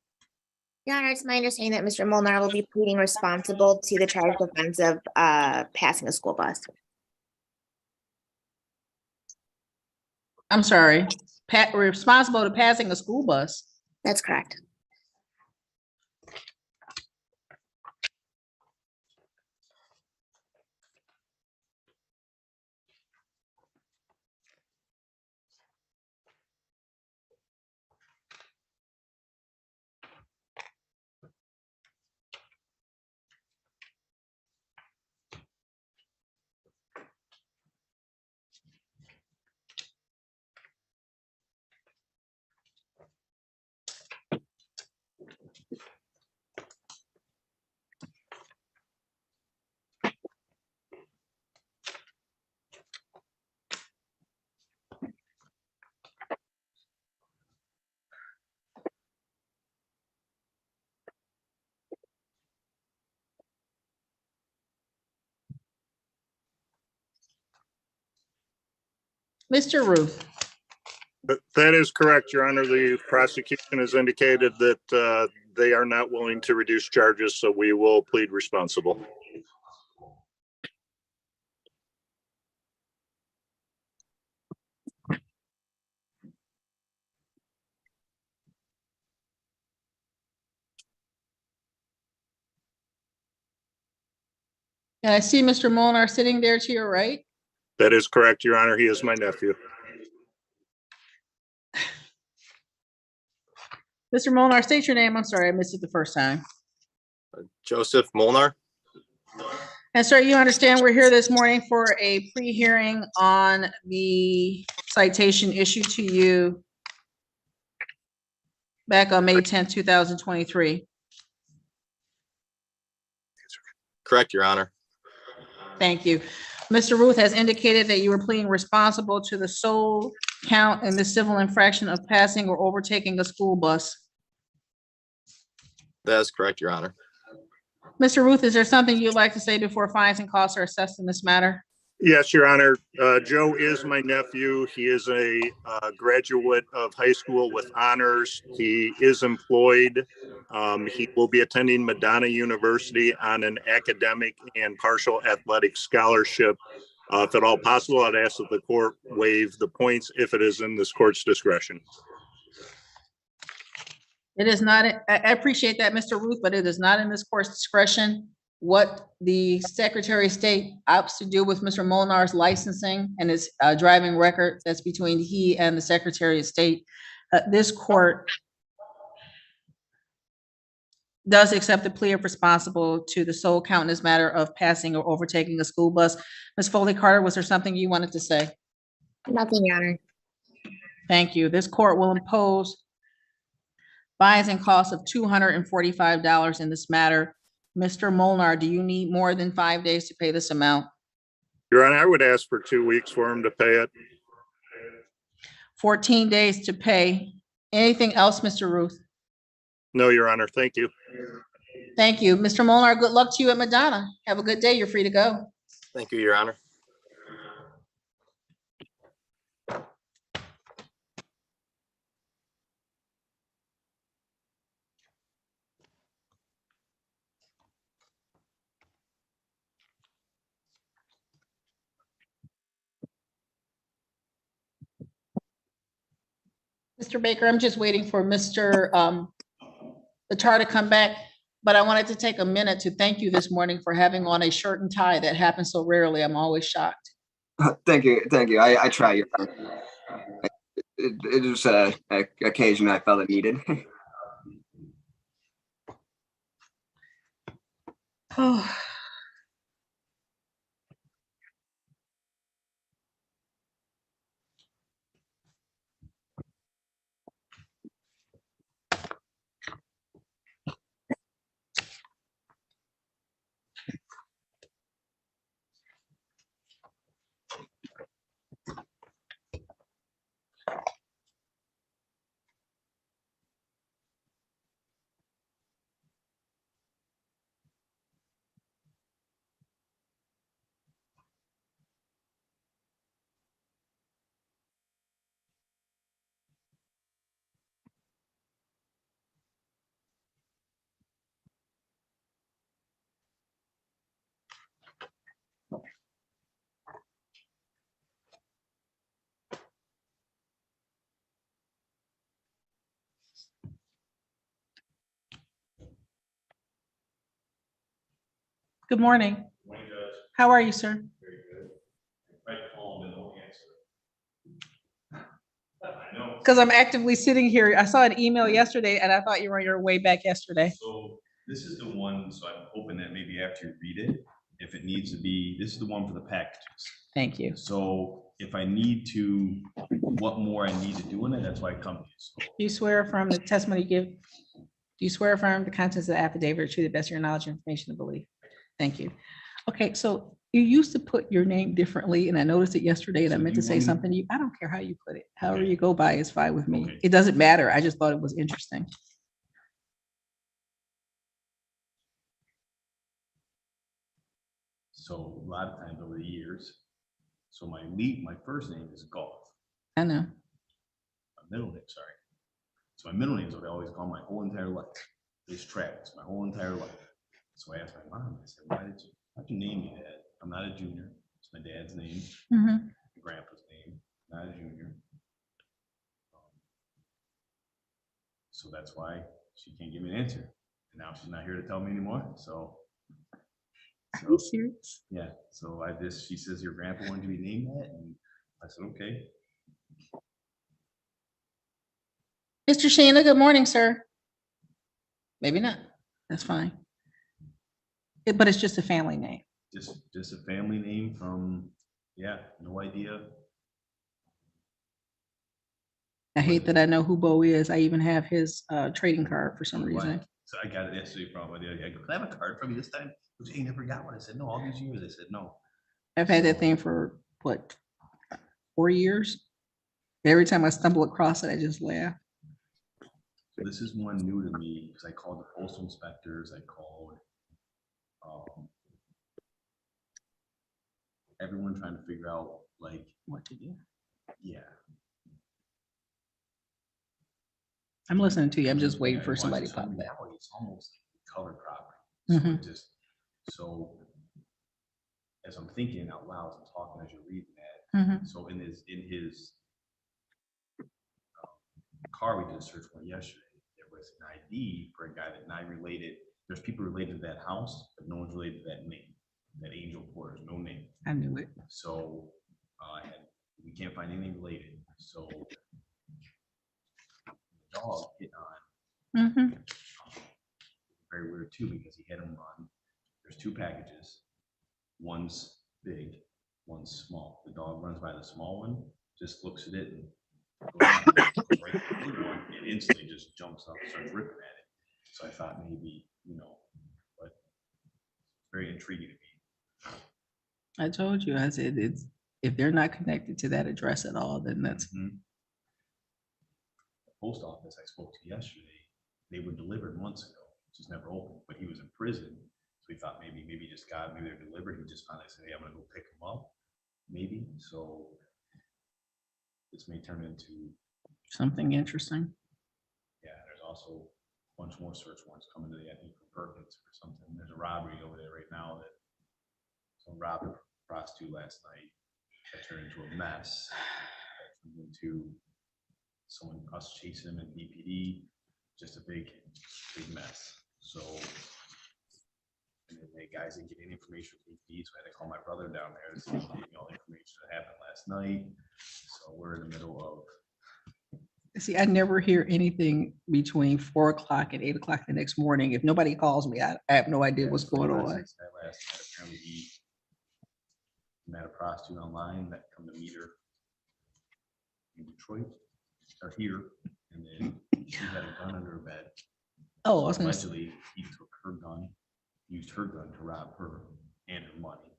Speaker 4: Your Honor, it's my understanding that Mr. Molnar will be pleading responsible to the charge of offense of passing a school bus.
Speaker 8: I'm sorry, responsible to passing a school bus.
Speaker 4: That's correct.
Speaker 8: Mr. Ruth.
Speaker 1: That is correct, Your Honor. The prosecution has indicated that they are not willing to reduce charges, so we will plead responsible.
Speaker 8: And I see Mr. Molnar sitting there to your right.
Speaker 1: That is correct, Your Honor. He is my nephew.
Speaker 8: Mr. Molnar, state your name. I'm sorry, I missed it the first time.
Speaker 5: Joseph Molnar.
Speaker 8: And sir, you understand we're here this morning for a pre-hearing on the citation issued to you back on May 10th, 2023.
Speaker 5: Correct, Your Honor.
Speaker 8: Thank you. Mr. Ruth has indicated that you were pleading responsible to the sole count in the civil infraction of passing or overtaking a school bus.
Speaker 5: That is correct, Your Honor.
Speaker 8: Mr. Ruth, is there something you'd like to say before fines and costs are assessed in this matter?
Speaker 1: Yes, Your Honor. Joe is my nephew. He is a graduate of high school with honors. He is employed. He will be attending Madonna University on an academic and partial athletic scholarship. If at all possible, I'd ask that the court waive the points if it is in this court's discretion.
Speaker 8: It is not, I appreciate that, Mr. Ruth, but it is not in this court's discretion what the Secretary of State opts to do with Mr. Molnar's licensing and his driving record. That's between he and the Secretary of State. This court does accept the plea of responsible to the sole count in this matter of passing or overtaking a school bus. Ms. Foley Carter, was there something you wanted to say?
Speaker 4: Nothing, Your Honor.
Speaker 8: Thank you. This court will impose fines and costs of $245 in this matter. Mr. Molnar, do you need more than 5 days to pay this amount?
Speaker 1: Your Honor, I would ask for 2 weeks for him to pay it.
Speaker 8: 14 days to pay. Anything else, Mr. Ruth?
Speaker 1: No, Your Honor. Thank you.
Speaker 8: Thank you. Mr. Molnar, good luck to you at Madonna. Have a good day. You're free to go.
Speaker 5: Thank you, Your Honor.
Speaker 8: Mr. Baker, I'm just waiting for Mr. Attar to come back, but I wanted to take a minute to thank you this morning for having on a shirt and tie. That happens so rarely. I'm always shocked.
Speaker 21: Thank you. Thank you. I try. It was an occasion I felt it needed.
Speaker 8: Oh. Good morning. How are you, sir?
Speaker 9: Very good. I call and they'll answer. I know.
Speaker 8: Because I'm actively sitting here. I saw an email yesterday and I thought you were on your way back yesterday.
Speaker 9: So this is the one, so I'm hoping that maybe after you read it, if it needs to be, this is the one for the packages.
Speaker 8: Thank you.
Speaker 9: So if I need to, what more I need to do in it, that's why I come to you. So
Speaker 8: Do you swear affirm the testimony you give? Do you swear affirm the contents of the affidavit to the best of your knowledge and information and belief? Thank you. Okay, so you used to put your name differently, and I noticed it yesterday, and I meant to say something to you. I don't care how you put it. However you go by is fine with me. It doesn't matter. I just thought it was interesting.
Speaker 9: So a lot of times over the years, So my first name is Golf.
Speaker 8: I know.
Speaker 9: My middle name, sorry. So my middle name is what I always call my whole entire life. It's Travis, my whole entire life. So I asked my mom, I said, how'd you name me that? I'm not a junior. It's my dad's name, my grandpa's name, not a junior. So that's why she can't give me an answer. And now she's not here to tell me anymore. So
Speaker 8: Are you serious?
Speaker 9: yeah. So she says your grandpa wanted to be named that, and I said, okay.
Speaker 8: Mr. Sheena, good morning, sir. Maybe not. That's fine. But it's just a family name.
Speaker 9: Just a family name from, no idea.
Speaker 8: I hate that I know who Bo is. I even have his trading card for some reason.
Speaker 9: So I got it yesterday from the other day. I go, can I have a card from you this time? He goes, hey, you never got one. I said, no, all these years. I said, no.
Speaker 8: I've had that thing for what, 4 years? Every time I stumble across it, I just laugh.
Speaker 9: So this is one new to me because I called the postal inspectors. I called everyone trying to figure out like
Speaker 8: what to do.
Speaker 9: Yeah.
Speaker 8: I'm listening to you. I'm just waiting for somebody to pop
Speaker 9: that.
Speaker 8: back.
Speaker 9: It's almost covered property. So as I'm thinking out loud, as I'm talking, as you're reading that. So in his car, we did a search warrant yesterday. There was an ID for a guy that not related. There's people related to that house, but no one's related to that name. That Angel Porter's no name.
Speaker 8: I knew it.
Speaker 9: So and we can't find anything related. So the dog hit on. Very weird too, because he had him run. There's 2 packages. One's big, one's small. The dog runs by the small one, just looks at it and goes on. Right, the big one, and instantly just jumps up and starts ripping at it. So I thought maybe, but very intriguing to me.
Speaker 8: I told you, I said, if they're not connected to that address at all, then that's.
Speaker 9: The post office I spoke to yesterday, they were delivered months ago, just never opened, but he was in prison. So we thought maybe they're delivered. He just finally said, hey, I'm gonna go pick him up. Maybe. So this may turn into
Speaker 8: something interesting.
Speaker 9: Yeah, there's also a bunch more search warrants coming to the, I think, for Perkins or something. There's a robbery over there right now that someone robbed a prostitute last night. That turned into a mess. That turned into us chasing him in BPD. Just a big mess. So, and then the guys didn't get any information from BPD, so I had to call my brother down there to see if he gave me all the information that happened last night. So we're in the middle of.
Speaker 8: See, I never hear anything between 4 o'clock and 8 o'clock the next morning. If nobody calls me, I have no idea what's going on.
Speaker 9: Last night, apparently he met a prostitute online that come to meet her in Detroit or here, and then she had a gun under her bed.
Speaker 8: Oh,
Speaker 9: so allegedly he took her gun, used her gun to rob her and her money.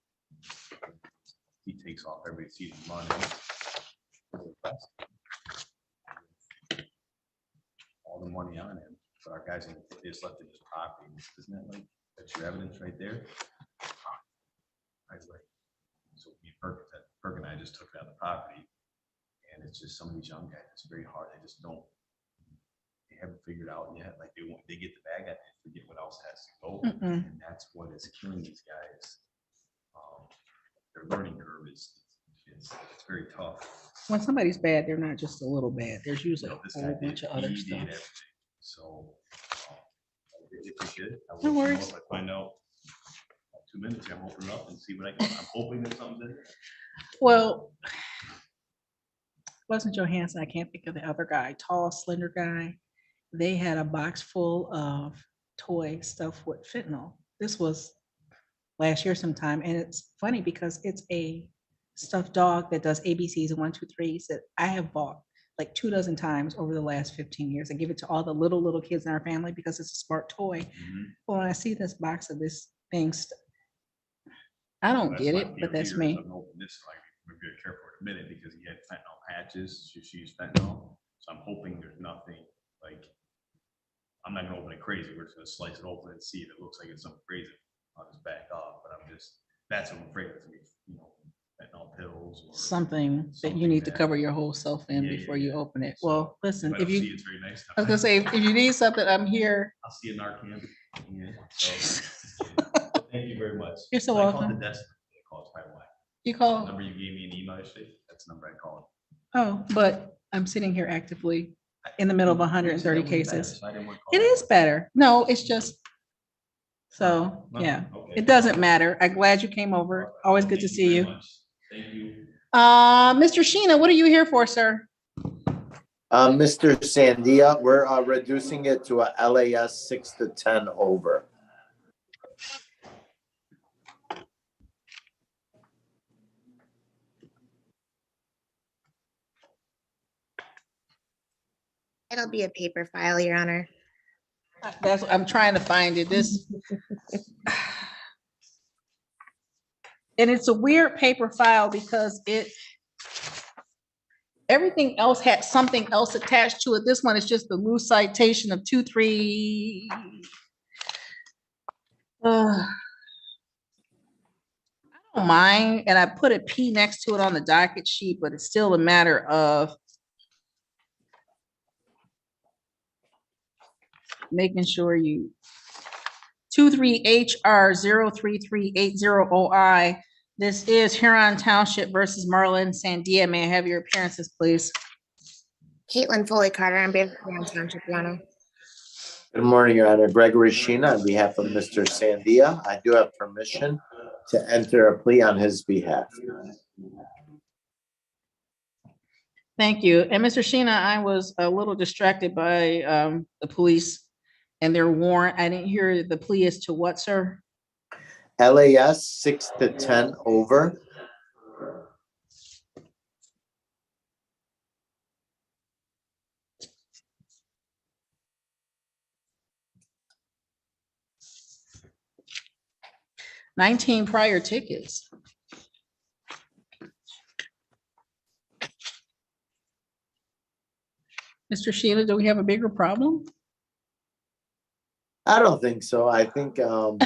Speaker 9: He takes off everybody sees his money. All the money on him, but our guys just left it as property. Isn't that like that's your evidence right there? I was like, so me Perk and I just took it out of the property, and it's just some of these young guys. It's very hard. They haven't figured out yet. Like they get the bag, I forget what else has to go, and that's what is killing these guys. Their learning curve is it's very tough.
Speaker 8: When somebody's bad, they're not just a little bad. There's usually a whole bunch of other stuff.
Speaker 9: So I really appreciate it. I
Speaker 8: No
Speaker 9: will
Speaker 8: worries.
Speaker 9: if I find out 2 minutes, I'm opening up and see what I can. I'm hoping that something's in there.
Speaker 8: Well, wasn't Johansson, I can't think of the other guy, tall, slender guy. They had a box full of toy stuff with fentanyl. This was last year sometime, and it's funny because it's a stuffed dog that does ABCs and 1, 2, 3s that I have bought like 24 times over the last 15 years. I give it to all the little kids in our family because it's a smart toy. But when I see this box of this thing, I don't get it, but that's me.
Speaker 9: I'm hoping this, like, we're very careful in a minute because he had fentanyl patches. She used fentanyl, so I'm hoping there's nothing like. I'm not gonna open it crazy. We're just gonna slice it open and see if it looks like it's something crazy. I'll just back off, but that's what I'm afraid of. Fentanyl pills
Speaker 8: something that you need to cover your whole self in before you open it. Well, listen,
Speaker 9: But
Speaker 8: if
Speaker 9: I'll see
Speaker 8: you,
Speaker 9: it's very nice.
Speaker 8: I was gonna say, if you need something, I'm here.
Speaker 9: I'll see you in Narcan. Yeah, so, thank you very much.
Speaker 8: You're so
Speaker 9: I called
Speaker 8: welcome.
Speaker 9: the desk. I called Taiwan.
Speaker 8: You
Speaker 9: The
Speaker 8: call,
Speaker 9: number you gave me an email yesterday, that's the number I called.
Speaker 8: oh, but I'm sitting here actively in the middle of 130
Speaker 9: You said that was better,
Speaker 8: cases.
Speaker 9: so I didn't want to call
Speaker 8: It
Speaker 9: that
Speaker 8: is
Speaker 9: one.
Speaker 8: better. No, it's just, so,
Speaker 9: Well,
Speaker 8: yeah,
Speaker 9: okay.
Speaker 8: it doesn't matter. I'm glad you came over. Always good to
Speaker 9: Thank
Speaker 8: see
Speaker 9: very
Speaker 8: you.
Speaker 9: much. Thank you.
Speaker 8: Mr. Sheena, what are you here for, sir?
Speaker 7: Mr. Sandia, we're reducing it to a LAS 6 to 10 over.
Speaker 4: It'll be a paper file, Your Honor.
Speaker 8: That's, I'm trying to find it. This. And it's a weird paper file because everything else had something else attached to it. This one is just the loose citation of 2-3. I don't mind, and I put a P next to it on the docket sheet, but it's still a matter of making sure you 23HR 03380OI. This is Huron Township versus Marlon Sandia. May I have your appearances, please?
Speaker 4: Caitlin Foley Carter on behalf of Huron Township, Your Honor.
Speaker 7: Good morning, Your Honor. Gregory Sheena on behalf of Mr. Sandia. I do have permission to enter a plea on his behalf.
Speaker 8: Thank you. And Mr. Sheena, I was a little distracted by the police and their warrant. I didn't hear the plea as to what, sir?
Speaker 7: LAS 6 to 10 over.
Speaker 8: $19 prior tickets. Mr. Sheena, do we have a bigger problem?
Speaker 7: I don't think so. I think, you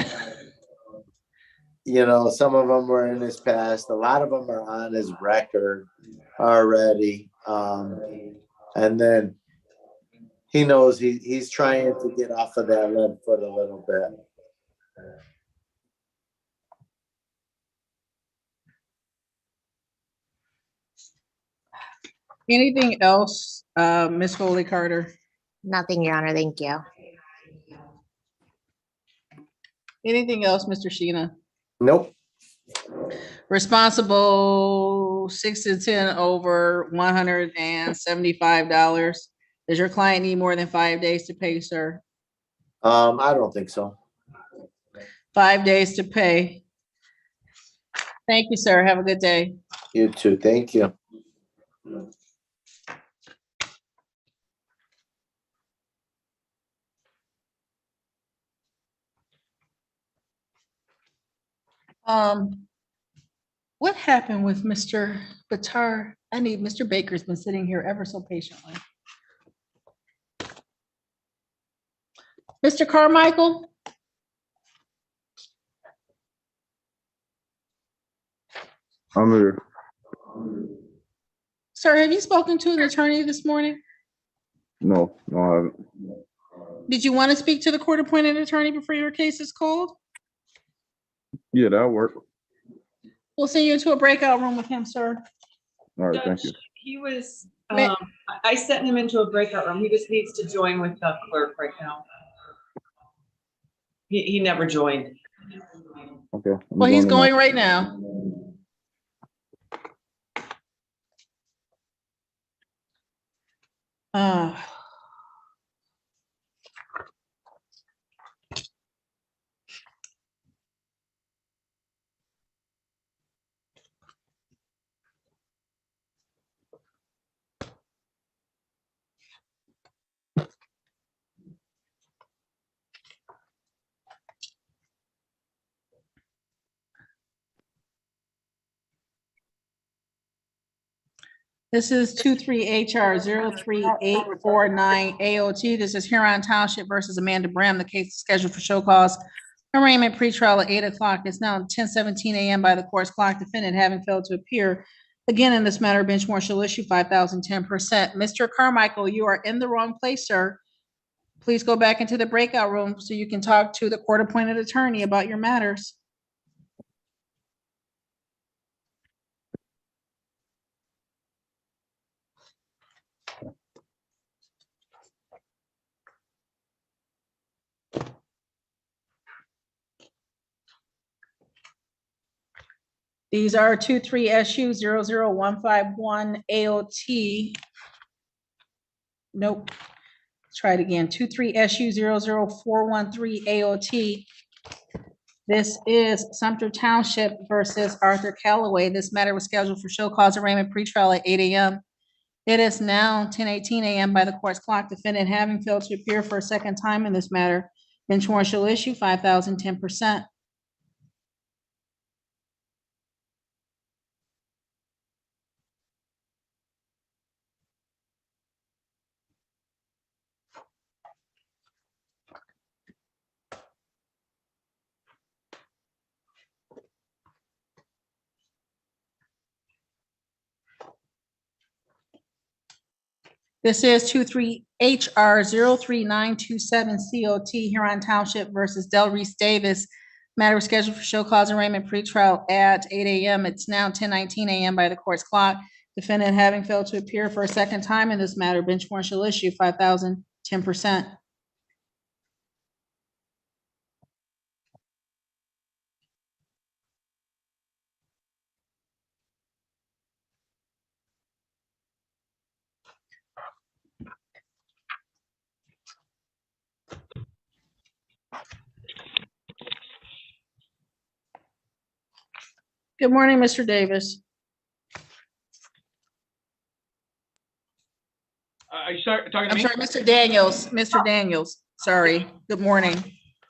Speaker 7: know, some of them were in his past. A lot of them are on his record already. And then he knows he's trying to get off of that lead foot a little bit.
Speaker 8: Anything else, Ms. Foley Carter?
Speaker 4: Nothing, Your Honor. Thank you.
Speaker 8: Anything else, Mr. Sheena?
Speaker 7: Nope.
Speaker 8: Responsible 6 to 10 over $175. Does your client need more than 5 days to pay, sir?
Speaker 7: I don't think so.
Speaker 8: 5 days to pay. Thank you, sir. Have a good day.
Speaker 7: You too. Thank you.
Speaker 8: What happened with Mr. Batar? I need, Mr. Baker's been sitting here ever so patiently. Mr. Carmichael?
Speaker 6: I'm here.
Speaker 8: Sir, have you spoken to an attorney this morning?
Speaker 6: No, I haven't.
Speaker 8: Did you want to speak to the court-appointed attorney before your case is called?
Speaker 6: Yeah, that'll work.
Speaker 8: We'll send you into a breakout room with him, sir.
Speaker 6: All right, thank you.
Speaker 2: He was, I sent him into a breakout room. He just needs to join with the clerk right now. He never joined.
Speaker 6: Okay.
Speaker 8: Well, he's going right now. This is 23HR 03849 AOT. This is Huron Township versus Amanda Bram. The case is scheduled for show cause arraignment pretrial at 8 o'clock. It's now 10:17 a.m. by the court's clock. Defendant having failed to appear Again, in this matter, bench warrant shall issue 5,010%. Mr. Carmichael, you are in the wrong place, sir. Please go back into the breakout room so you can talk to the court-appointed attorney about your matters. These are 23SU00151 AOT. Nope. Try it again. 23SU00413 AOT. This is Sumter Township versus Arthur Callaway. This matter was scheduled for show cause arraignment pretrial at 8 a.m. It is now 10:18 a.m. by the court's clock. Defendant having failed to appear for a second time in this matter, bench warrant shall issue 5,010%. This is 23HR03927 COT Huron Township versus Del Reese Davis. Matter was scheduled for show cause arraignment pretrial at 8 a.m. It's now 10:19 a.m. by the court's clock. Defendant having failed to appear for a second time in this matter, bench warrant shall issue 5,010%. Good morning, Mr. Davis.
Speaker 19: Are you talking to
Speaker 8: I'm
Speaker 19: me?
Speaker 8: sorry, Mr. Daniels. Mr. Daniels, sorry. Good morning.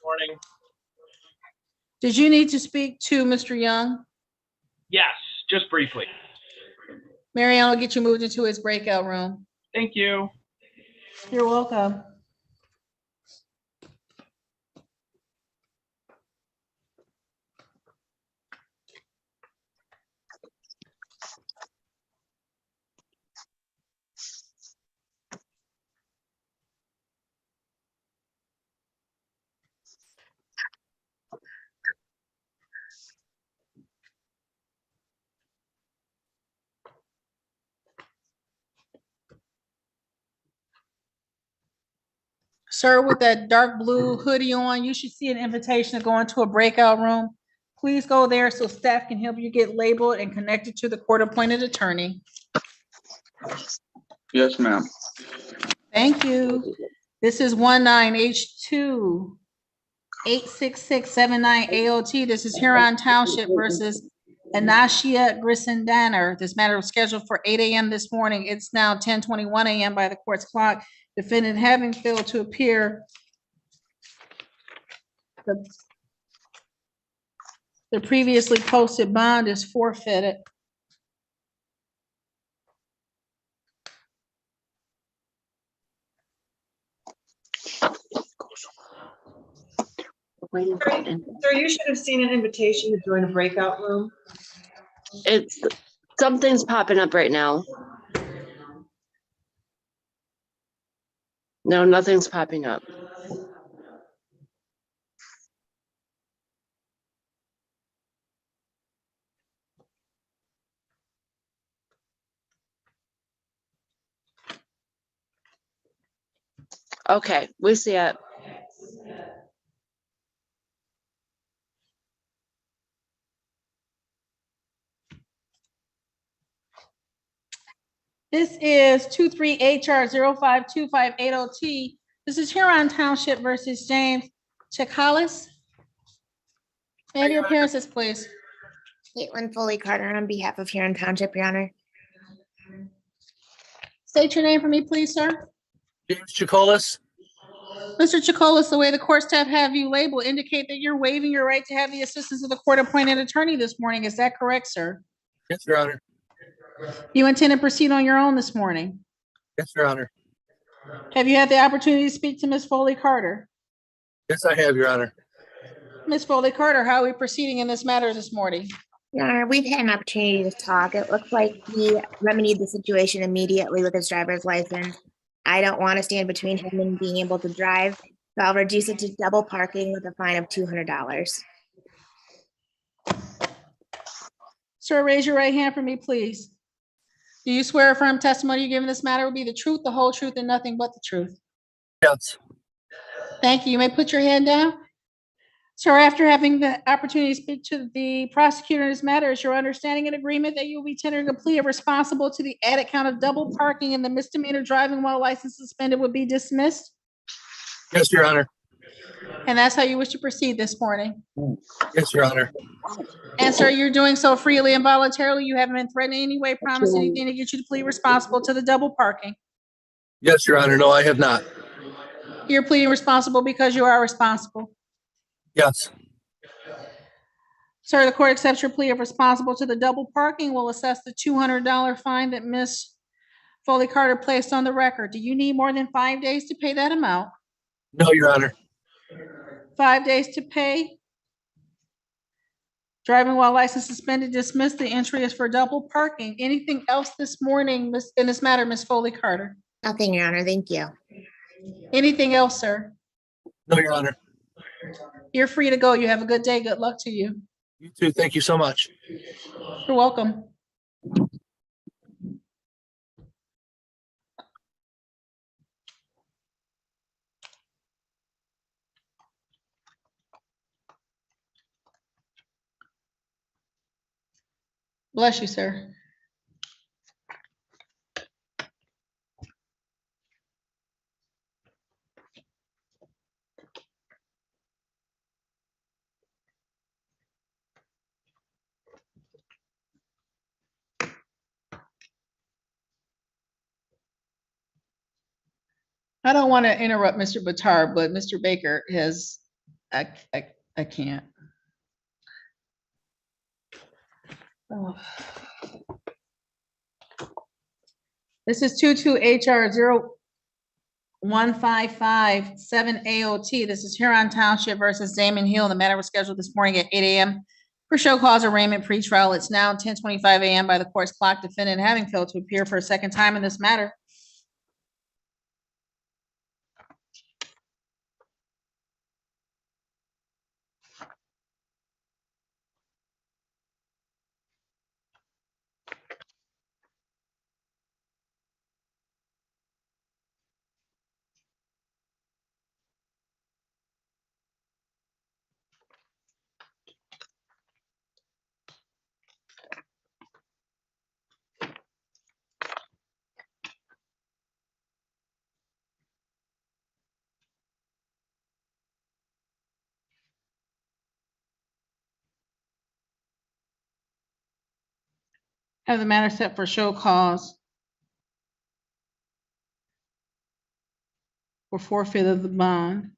Speaker 19: Morning.
Speaker 8: Did you need to speak to Mr. Young?
Speaker 19: Yes, just briefly.
Speaker 8: Marianne will get you moved into his breakout room.
Speaker 19: Thank you.
Speaker 8: You're welcome. Sir, with that dark blue hoodie on, you should see an invitation to go into a breakout room. Please go there so staff can help you get labeled and connected to the court-appointed attorney.
Speaker 11: Yes, ma'am.
Speaker 8: Thank you. This is 19H2 86679 AOT. This is Huron Township versus Anashia Grissendanner. This matter was scheduled for 8 a.m. this morning. It's now 10:21 a.m. by the court's clock. Defendant having failed to appear. The previously posted bond is forfeited.
Speaker 2: Sir, you should have seen an invitation to join a breakout room.
Speaker 22: It's something's popping up right now. No, nothing's popping up. Okay, we see it.
Speaker 8: This is 23HR05258OT. This is Huron Township versus James Chikalis. May I have your appearances, please?
Speaker 4: Caitlin Foley Carter on behalf of Huron Township, Your Honor.
Speaker 8: State your name for me, please, sir.
Speaker 23: James Chikolis.
Speaker 8: Mr. Chikolis, the way the court staff have you labeled indicate that you're waiving your right to have the assistance of the court-appointed attorney this morning. Is that correct, sir?
Speaker 23: Yes, Your Honor.
Speaker 8: You intend to proceed on your own this morning?
Speaker 23: Yes, Your Honor.
Speaker 8: Have you had the opportunity to speak to Ms. Foley Carter?
Speaker 23: Yes, I have, Your Honor.
Speaker 8: Ms. Foley Carter, how are we proceeding in this matter this morning?
Speaker 4: Your Honor, we've had an opportunity to talk. It looks like he remedied the situation immediately with his driver's license. I don't want to stand between him and being able to drive, so I'll reduce it to double parking with a fine of $200.
Speaker 8: Sir, raise your right hand for me, please. Do you swear affirm testimony you give in this matter will be the truth, the whole truth, and nothing but the truth?
Speaker 23: Yes.
Speaker 8: Thank you. You may put your hand down. Sir, after having the opportunity to speak to the prosecutor in this matter, is your understanding and agreement that you will be tendering a plea of responsible to the added count of double parking and the misdemeanor driving while license suspended would be dismissed?
Speaker 23: Yes, Your Honor.
Speaker 8: And that's how you wish to proceed this morning?
Speaker 23: Yes, Your Honor.
Speaker 8: And sir, you're doing so freely and voluntarily. You haven't been threatened in any way, promised anything to get you to plead responsible to the double parking.
Speaker 23: Yes, Your Honor. No, I have not.
Speaker 8: You're pleading responsible because you are responsible.
Speaker 23: Yes.
Speaker 8: Sir, the court accepts your plea of responsible to the double parking. Will assess the $200 fine that Ms. Foley Carter placed on the record. Do you need more than 5 days to pay that amount?
Speaker 23: No, Your Honor.
Speaker 8: 5 days to pay? Driving while license suspended, dismissed. The entry is for double parking. Anything else this morning, in this matter, Ms. Foley Carter?
Speaker 4: Nothing, Your Honor. Thank you.
Speaker 8: Anything else, sir?
Speaker 23: No, Your Honor.
Speaker 8: You're free to go. You have a good day. Good luck to you.
Speaker 23: You too. Thank you so much.
Speaker 8: You're welcome. Bless you, sir. I don't want to interrupt Mr. Batar, but Mr. Baker has, I can't. Oh. This is 22 HR 01557 AOT. This is Huron Township versus Damon Hill. The matter was scheduled this morning at 8 a.m. for show cause arraignment pretrial. It's now 10:25 a.m. by the court's clock. Defendant having failed to appear for a second time in this matter. Have the matter set for show cause for forfeit of the bond.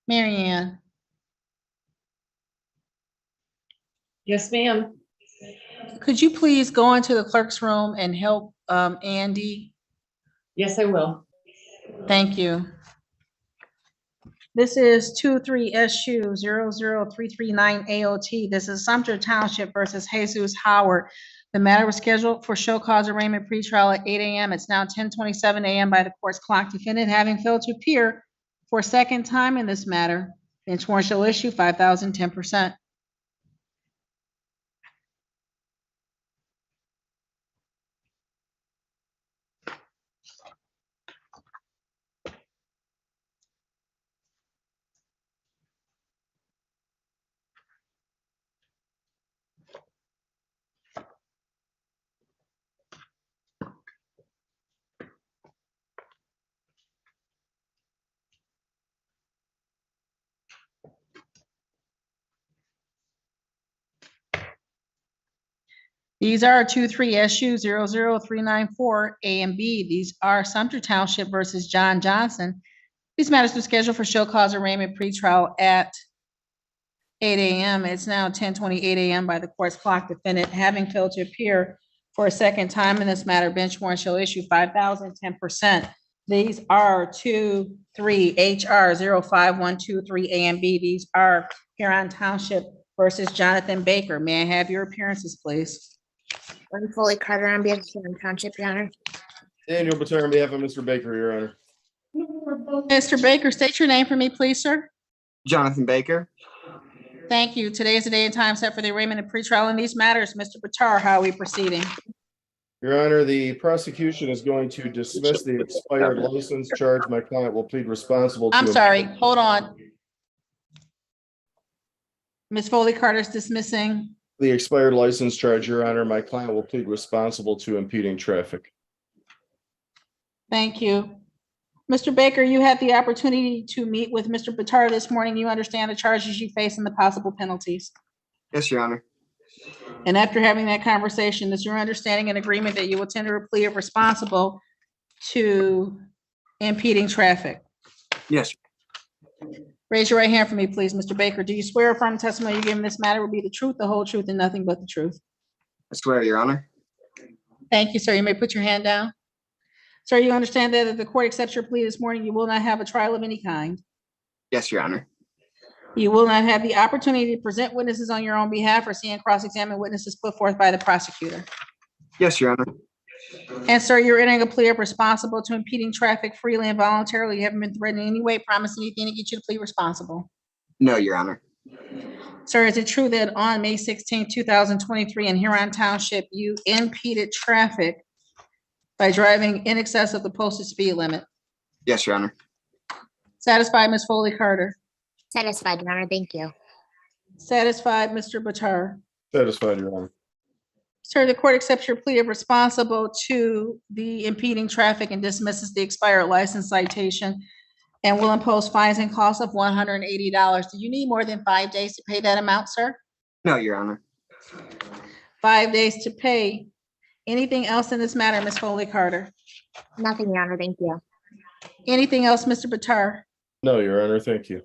Speaker 8: Mary Ann,
Speaker 2: Yes, ma'am.
Speaker 8: could you please go into the clerk's room and help Andy?
Speaker 2: Yes, I will.
Speaker 8: Thank you. This is 23SU 00339 AOT. This is Sumter Township versus Jesus Howard. The matter was scheduled for show cause arraignment pretrial at 8 a.m. It's now 10:27 a.m. by the court's clock. Defendant having failed to appear for a second time in this matter. Bench warrant shall issue 5,000, 10%. These are 23SU00394 A and B. These are Sumter Township versus John Johnson. These matters were scheduled for show cause arraignment pretrial at 8 a.m. It's now 10:28 a.m. by the court's clock. Defendant, having failed to appear for a second time in this matter, bench warrant shall issue 5,010%. These are 23HR05123 A and B. These are Huron Township versus Jonathan Baker. May I have your appearances, please?
Speaker 4: Gwen Foley Carter on behalf of Huron Township, Your Honor.
Speaker 6: Daniel Batar on behalf of Mr. Baker, Your Honor.
Speaker 8: Mr. Baker, state your name for me, please, sir.
Speaker 21: Jonathan Baker.
Speaker 8: Thank you. Today is the day and time set for the arraignment and pretrial in these matters. Mr. Batar, how are we proceeding?
Speaker 6: Your Honor, the prosecution is going to dismiss the expired license charge. My client will plead responsible to.
Speaker 8: I'm sorry, hold on. Ms. Foley Carter's dismissing.
Speaker 6: The expired license charge, Your Honor. My client will plead responsible to impeding traffic.
Speaker 8: Thank you. Mr. Baker, you had the opportunity to meet with Mr. Batar this morning. You understand the charges you face and the possible penalties.
Speaker 21: Yes, Your Honor.
Speaker 8: And after having that conversation, is your understanding and agreement that you will tender a plea of responsible to impeding traffic?
Speaker 21: Yes.
Speaker 8: Raise your right hand for me, please. Mr. Baker, do you swear or affirm the testimony you give in this matter will be the truth, the whole truth, and nothing but the truth?
Speaker 21: I swear, Your Honor.
Speaker 8: Thank you, sir. You may put your hand down. Sir, you understand that if the court accepts your plea this morning, you will not have a trial of any kind.
Speaker 21: Yes, Your Honor.
Speaker 8: You will not have the opportunity to present witnesses on your own behalf or see and cross-examine witnesses put forth by the prosecutor.
Speaker 21: Yes, Your Honor.
Speaker 8: And sir, you're entering a plea of responsible to impeding traffic freely and voluntarily. You haven't been threatened in any way, promised anything to get you to plead responsible.
Speaker 21: No, Your Honor.
Speaker 8: Sir, is it true that on May 16, 2023 in Huron Township, you impeded traffic by driving in excess of the posted speed limit?
Speaker 21: Yes, Your Honor.
Speaker 8: Satisfied, Ms. Foley Carter?
Speaker 4: Satisfied, Your Honor. Thank you.
Speaker 8: Satisfied, Mr. Batar?
Speaker 6: Satisfied, Your Honor.
Speaker 8: Sir, the court accepts your plea of responsible to the impeding traffic and dismisses the expired license citation and will impose fines and costs of $180. Do you need more than 5 days to pay that amount, sir?
Speaker 21: No, Your Honor.
Speaker 8: 5 days to pay. Anything else in this matter, Ms. Foley Carter?
Speaker 4: Nothing, Your Honor. Thank you.
Speaker 8: Anything else, Mr. Batar?
Speaker 6: No, Your Honor. Thank you.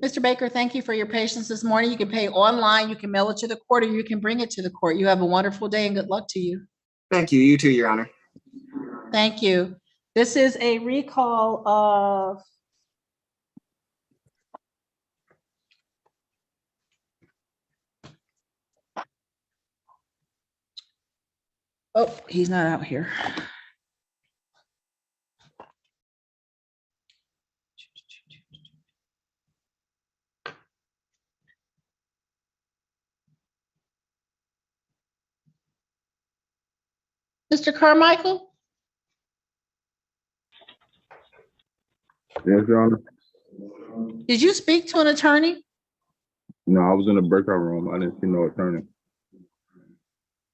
Speaker 8: Mr. Baker, thank you for your patience this morning. You can pay online, you can mail it to the court, or you can bring it to the court. You have a wonderful day and good luck to you.
Speaker 21: Thank you. You too, Your Honor.
Speaker 8: Thank you. This is a recall of oh, he's not out here. Mr. Carmichael?
Speaker 10: Yes, Your Honor.
Speaker 8: Did you speak to an attorney?
Speaker 10: No, I was in the breakout room. I didn't see no attorney.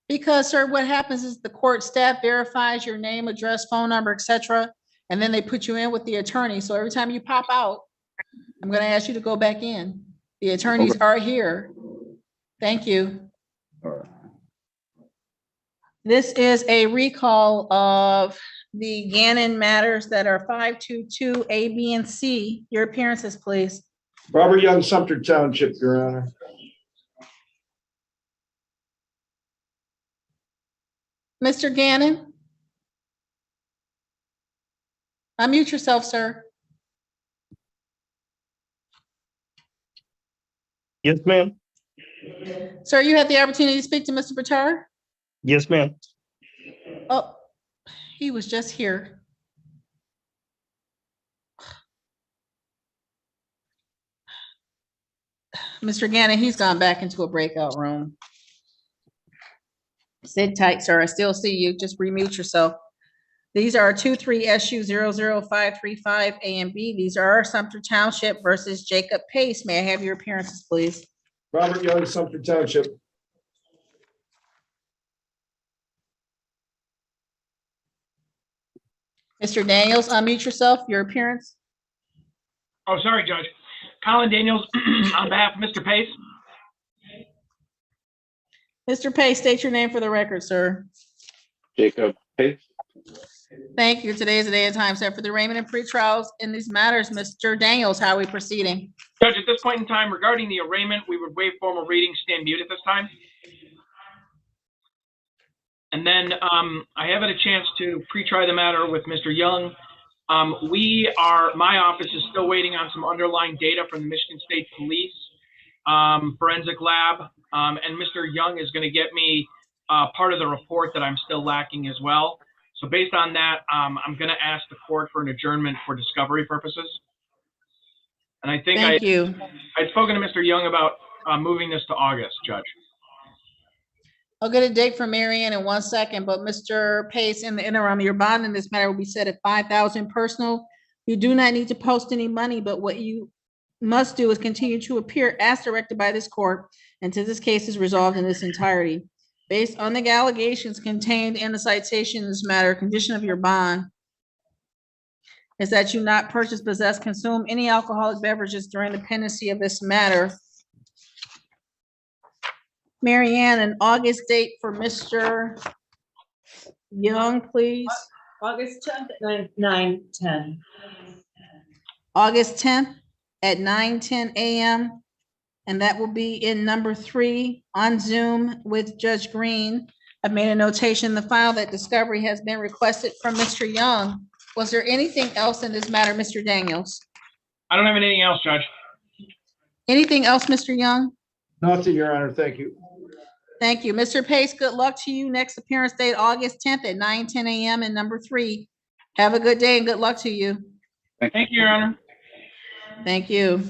Speaker 8: Because, sir, what happens is the court staff verifies your name, address, phone number, etc., and then they put you in with the attorney. So every time you pop out, I'm going to ask you to go back in. The attorneys are here. Thank you.
Speaker 10: All right.
Speaker 8: This is a recall of the Gannon matters that are 522 A, B, and C. Your appearances, please.
Speaker 3: Robert Young, Sumter Township, Your Honor.
Speaker 8: Mr. Gannon? Unmute yourself, sir.
Speaker 17: Yes, ma'am.
Speaker 8: Sir, you had the opportunity to speak to Mr. Batar?
Speaker 17: Yes, ma'am.
Speaker 8: Oh, he was just here. Mr. Gannon, he's gone back into a breakout room. Sit tight, sir. I still see you. Just remute yourself. These are 23SU00535 A and B. These are Sumter Township versus Jacob Pace. May I have your appearances, please?
Speaker 3: Robert Young, Sumter Township.
Speaker 8: Mr. Daniels, unmute yourself, your appearance.
Speaker 19: Oh, sorry, Judge. Colin Daniels on behalf of Mr. Pace.
Speaker 8: Mr. Pace, state your name for the record, sir.
Speaker 12: Jacob Pace.
Speaker 8: Thank you. Today is the day and time set for the arraignment and pretrials in these matters. Mr. Daniels, how are we proceeding?
Speaker 19: Judge, at this point in time, regarding the arraignment, we would waive formal reading, stand mute at this time. And then I haven't had a chance to pre-try the matter with Mr. Young. My office is still waiting on some underlying data from the Michigan State Police forensic lab. And Mr. Young is going to get me part of the report that I'm still lacking as well. So based on that, I'm going to ask the court for an adjournment for discovery purposes. And I think I'd spoken to Mr. Young about moving this to August, Judge.
Speaker 8: I'll get a date from Marianne in 1 second, but Mr. Pace, in the interim, your bond in this matter will be set at $5,000 personal. You do not need to post any money, but what you must do is continue to appear as directed by this court until this case is resolved in its entirety. Based on the allegations contained in the citation in this matter, condition of your bond is that you not purchase, possess, consume any alcoholic beverages during the pendency of this matter. Marianne, an August date for Mr. Young, please.
Speaker 2: August 10th at 9:10.
Speaker 8: August 10th at 9:10 a.m. And that will be in number 3 on Zoom with Judge Green. I've made a notation in the file that discovery has been requested from Mr. Young. Was there anything else in this matter, Mr. Daniels?
Speaker 19: I don't have anything else, Judge.
Speaker 8: Anything else, Mr. Young?
Speaker 3: Nothing, Your Honor. Thank you.
Speaker 8: Thank you. Mr. Pace, good luck to you. Next appearance date, August 10th at 9:10 a.m. in number 3. Have a good day and good luck to you.
Speaker 19: Thank you, Your Honor.
Speaker 8: Thank you.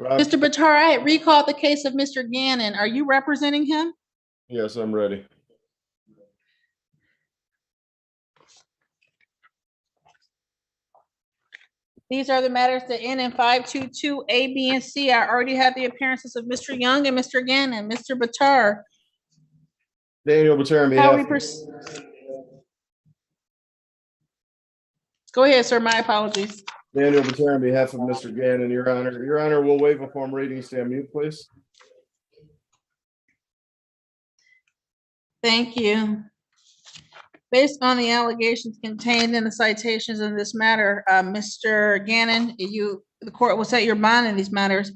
Speaker 8: Mr. Batar, I had recalled the case of Mr. Gannon. Are you representing him?
Speaker 6: Yes, I'm ready.
Speaker 8: These are the matters that end in 522 A, B, and C. I already have the appearances of Mr. Young and Mr. Gannon. Mr. Batar.
Speaker 6: Daniel Bater on
Speaker 8: How we
Speaker 6: behalf.
Speaker 8: Go ahead, sir. My apologies.
Speaker 6: Daniel Bater on behalf of Mr. Gannon, Your Honor. Your Honor, we'll waive a form reading. Stand mute, please.
Speaker 8: Thank you. Based on the allegations contained in the citations in this matter, Mr. Gannon, the court will set your bond in these matters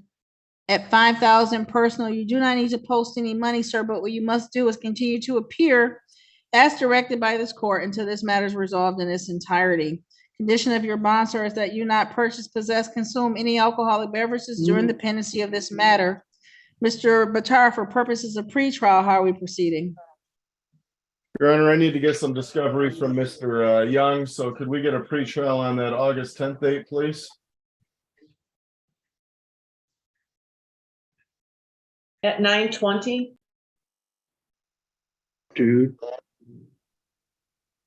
Speaker 8: at $5,000 personal. You do not need to post any money, sir, but what you must do is continue to appear as directed by this court until this matter is resolved in its entirety. Condition of your bond, sir, is that you not purchase, possess, consume any alcoholic beverages during the pendency of this matter. Mr. Batar, for purposes of pretrial, how are we proceeding?
Speaker 6: Your Honor, I need to get some discovery from Mr. Young, so could we get a pretrial on that August 10th date, please?
Speaker 2: At 9:20?
Speaker 6: Dude.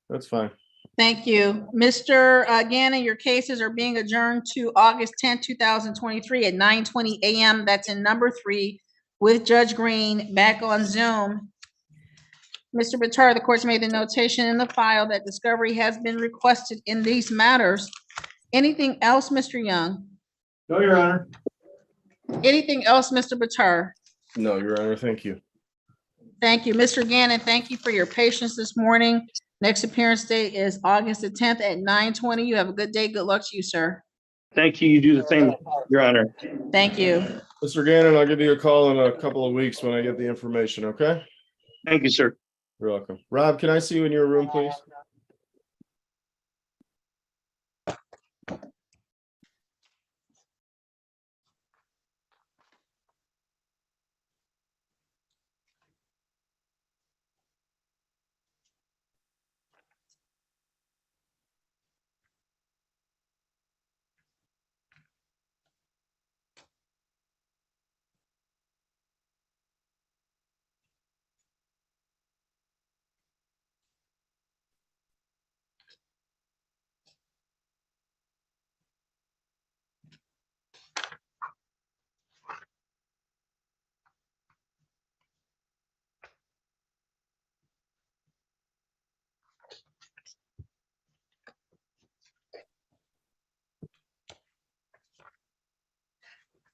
Speaker 6: That's fine.
Speaker 8: Thank you. Mr. Gannon, your cases are being adjourned to August 10th, 2023 at 9:20 a.m. That's in number 3 with Judge Green back on Zoom. Mr. Batar, the court's made the notation in the file that discovery has been requested in these matters. Anything else, Mr. Young?
Speaker 3: No, Your Honor.
Speaker 8: Anything else, Mr. Batar?
Speaker 6: No, Your Honor, thank you.
Speaker 8: Thank you. Mr. Gannon, thank you for your patience this morning. Next appearance date is August the 10th at 9:20. You have a good day. Good luck to you, sir.
Speaker 17: Thank you. You do the same, Your Honor.
Speaker 8: Thank you.
Speaker 6: Mr. Gannon, I'll give you a call in a couple of weeks when I get the information, okay?
Speaker 17: Thank you, sir.
Speaker 6: You're welcome. Rob, can I see you in your room, please?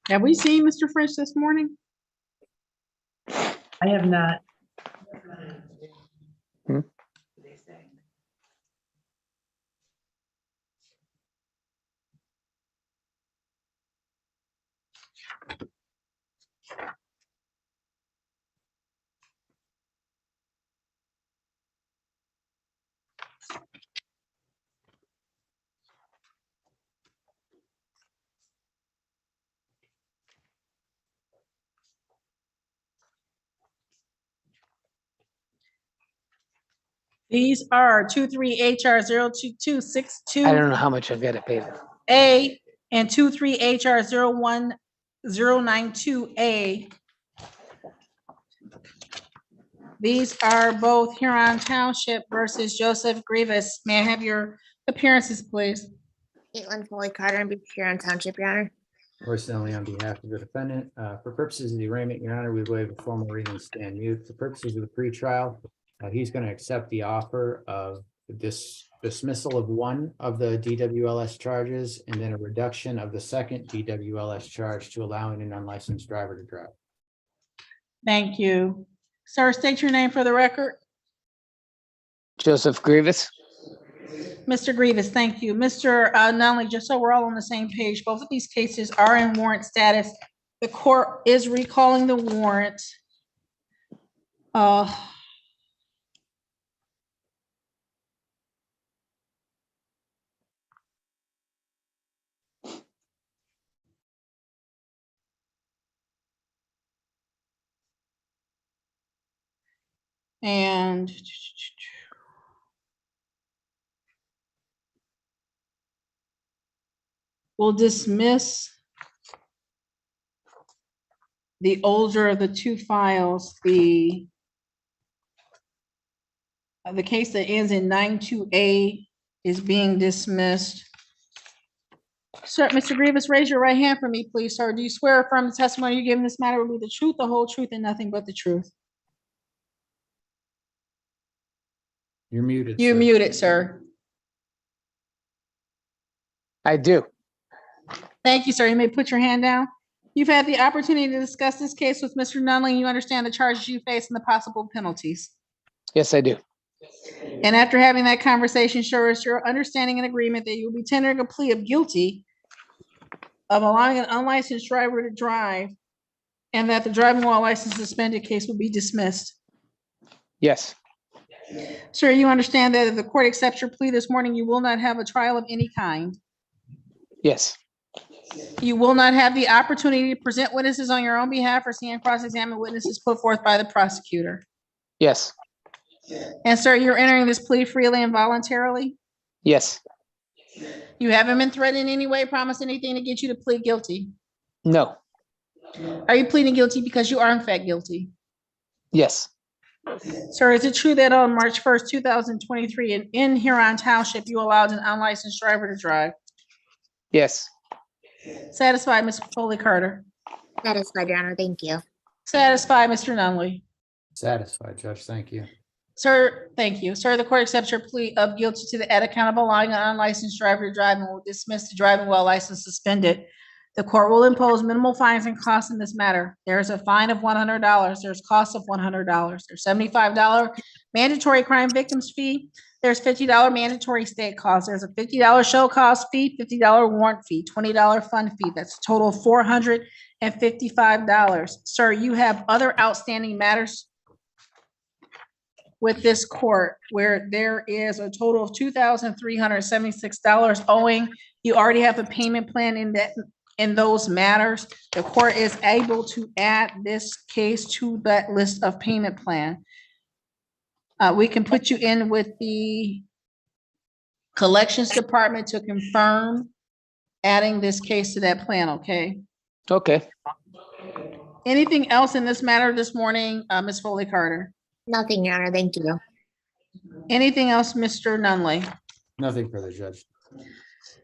Speaker 8: Have we seen Mr. French this morning?
Speaker 2: I have not.
Speaker 8: These are 23 HR 02262.
Speaker 23: I don't know how much I've got to pay them.
Speaker 8: A and 23 HR 01092A. These are both Huron Township versus Joseph Grievous. May I have your appearances, please?
Speaker 4: Caitlin Foley Carter and Huron Township, Your Honor.
Speaker 13: Royce Nunley on behalf of the defendant. For purposes of the arraignment, Your Honor, we waive a formal reading and stand mute. For purposes of the pretrial, he's going to accept the offer of dismissal of one of the DWLS charges and then a reduction of the second DWLS charge to allowing an unlicensed driver to drive.
Speaker 8: Thank you. Sir, state your name for the record.
Speaker 23: Joseph Grievous.
Speaker 8: Mr. Grievous, thank you. Mr. Nunley, just so we're all on the same page, both of these cases are in warrant status. The court is recalling the warrant. And we'll dismiss the older of the two files, the case that ends in 92A is being dismissed. Sir, Mr. Grievous, raise your right hand for me, please, sir. Do you swear or affirm the testimony you give in this matter will be the truth, the whole truth, and nothing but the truth?
Speaker 13: You're muted.
Speaker 8: You're
Speaker 13: sir.
Speaker 8: muted, sir.
Speaker 23: I do.
Speaker 8: Thank you, sir. You may put your hand down. You've had the opportunity to discuss this case with Mr. Nunley. You understand the charges you face and the possible penalties.
Speaker 23: Yes, I do.
Speaker 8: And after having that conversation, sure, it's your understanding and agreement that you will be tendering a plea of guilty of allowing an unlicensed driver to drive and that the driving while license suspended case will be dismissed.
Speaker 23: Yes.
Speaker 8: Sir, you understand that if the court accepts your plea this morning, you will not have a trial of any kind.
Speaker 23: Yes.
Speaker 8: You will not have the opportunity to present witnesses on your own behalf or see and cross-examine witnesses put forth by the prosecutor.
Speaker 23: Yes.
Speaker 8: And sir, you're entering this plea freely and voluntarily?
Speaker 23: Yes.
Speaker 8: You haven't been threatened in any way, promised anything to get you to plead guilty?
Speaker 23: No.
Speaker 8: Are you pleading guilty because you are in fact guilty?
Speaker 23: Yes.
Speaker 8: Sir, is it true that on March 1st, 2023, in Huron Township, you allowed an unlicensed driver to drive?
Speaker 23: Yes.
Speaker 8: Satisfied, Ms. Foley Carter?
Speaker 4: Satisfied, Your Honor. Thank you.
Speaker 8: Satisfied, Mr. Nunley?
Speaker 13: Satisfied, Judge. Thank you.
Speaker 8: Sir, thank you. Sir, the court accepts your plea of guilty to the account of allowing an unlicensed driver to drive and will dismiss the driving while license suspended. The court will impose minimal fines and costs in this matter. There is a fine of $100. There's costs of $100. There's $75 mandatory crime victims fee. There's $50 mandatory state costs. There's a $50 show cause fee, $50 warrant fee, $20 fund fee. That's a total of $455. Sir, you have other outstanding matters with this court where there is a total of $2,376 owing. You already have a payment plan in those matters. The court is able to add this case to that list of payment plan. We can put you in with the collections department to confirm adding this case to that plan, okay?
Speaker 23: Okay.
Speaker 8: Anything else in this matter this morning, Ms. Foley Carter?
Speaker 4: Nothing, Your Honor. Thank you.
Speaker 8: Anything else, Mr. Nunley?
Speaker 13: Nothing further, Judge.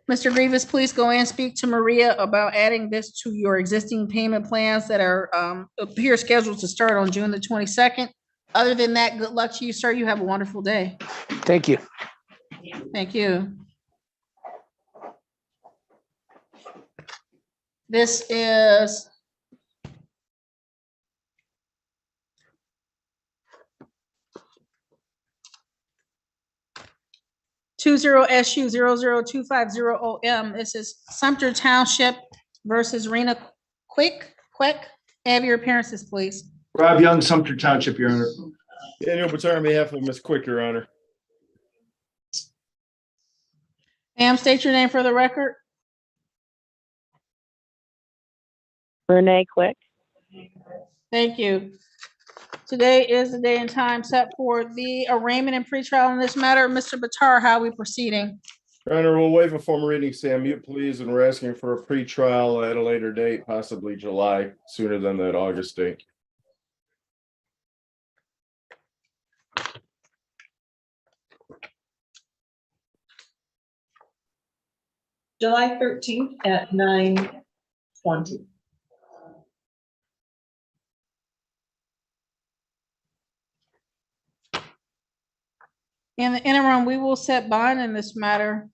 Speaker 8: Mr. Grievous, please go and speak to Maria about adding this to your existing payment plans that are appear scheduled to start on June the 22nd. Other than that, good luck to you, sir. You have a wonderful day.
Speaker 23: Thank you.
Speaker 8: Thank you. This is (20SU00250OM). This is Sumter Township versus Rena Quick. Have your appearances, please.
Speaker 3: Rob Young, Sumter Township, Your Honor.
Speaker 6: Daniel Batar on behalf of Ms. Quick, Your Honor.
Speaker 8: Ma'am, state your name for the record.
Speaker 14: Renee Quick.
Speaker 8: Thank you. Today is the day and time set for the arraignment and pretrial in this matter. Mr. Batar, how are we proceeding?
Speaker 6: Your Honor, we'll waive a formal reading, stand mute, please, and we're asking for a pretrial at a later date, possibly July, sooner than that August date.
Speaker 2: July 13th at 9:20.
Speaker 8: In the interim, we will set bond in this matter.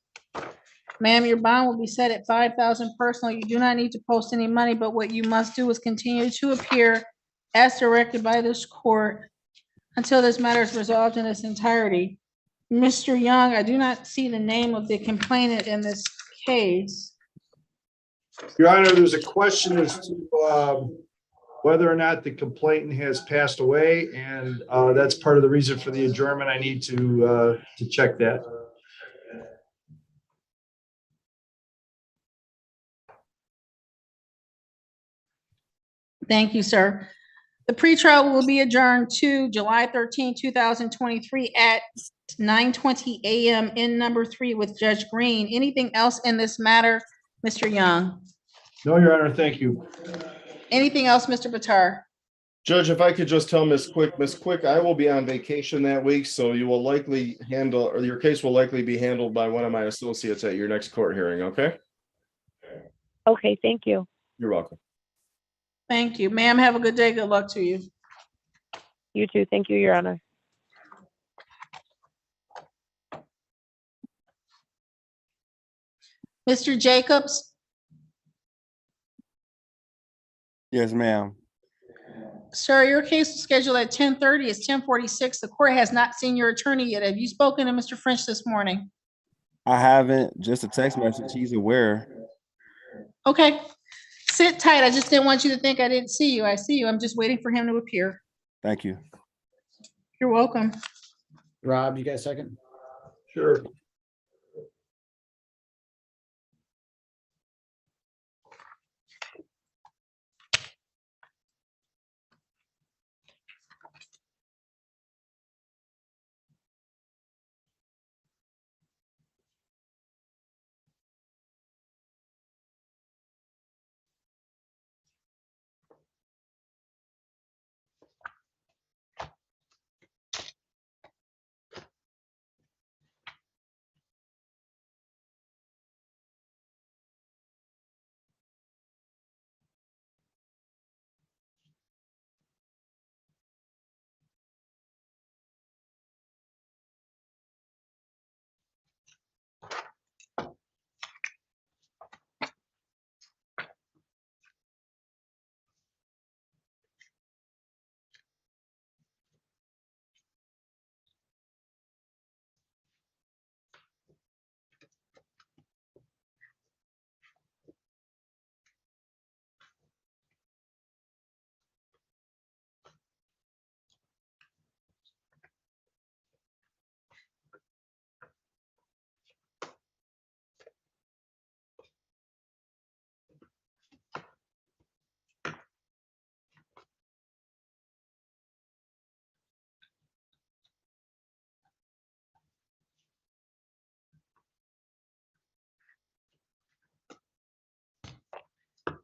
Speaker 8: Ma'am, your bond will be set at $5,000 personal. You do not need to post any money, but what you must do is continue to appear as directed by this court until this matter is resolved in its entirety. Mr. Young, I do not see the name of the complainant in this case.
Speaker 3: Your Honor, there's a question as to whether or not the complainant has passed away, and that's part of the reason for the adjournment. I need to check that.
Speaker 8: Thank you, sir. The pretrial will be adjourned to July 13, 2023 at 9:20 a.m. in number 3 with Judge Green. Anything else in this matter, Mr. Young?
Speaker 3: No, Your Honor, thank you.
Speaker 8: Anything else, Mr. Batar?
Speaker 6: Judge, if I could just tell Ms. Quick, I will be on vacation that week, so you will likely handle, or your case will likely be handled by one of my associates at your next court hearing, okay?
Speaker 14: Okay, thank you.
Speaker 6: You're welcome.
Speaker 8: Thank you. Ma'am, have a good day. Good luck to you.
Speaker 14: You too. Thank you, Your Honor.
Speaker 8: Mr. Jacobs?
Speaker 15: Yes, ma'am.
Speaker 8: Sir, your case is scheduled at 10:30. It's 10:46. The court has not seen your attorney yet. Have you spoken to Mr. French this morning?
Speaker 15: I haven't, just a text message. He's aware.
Speaker 8: Okay. Sit tight. I just didn't want you to think I didn't see you. I see you. I'm just waiting for him to appear.
Speaker 15: Thank you.
Speaker 8: You're welcome.
Speaker 13: Rob, you got a second?
Speaker 3: Sure.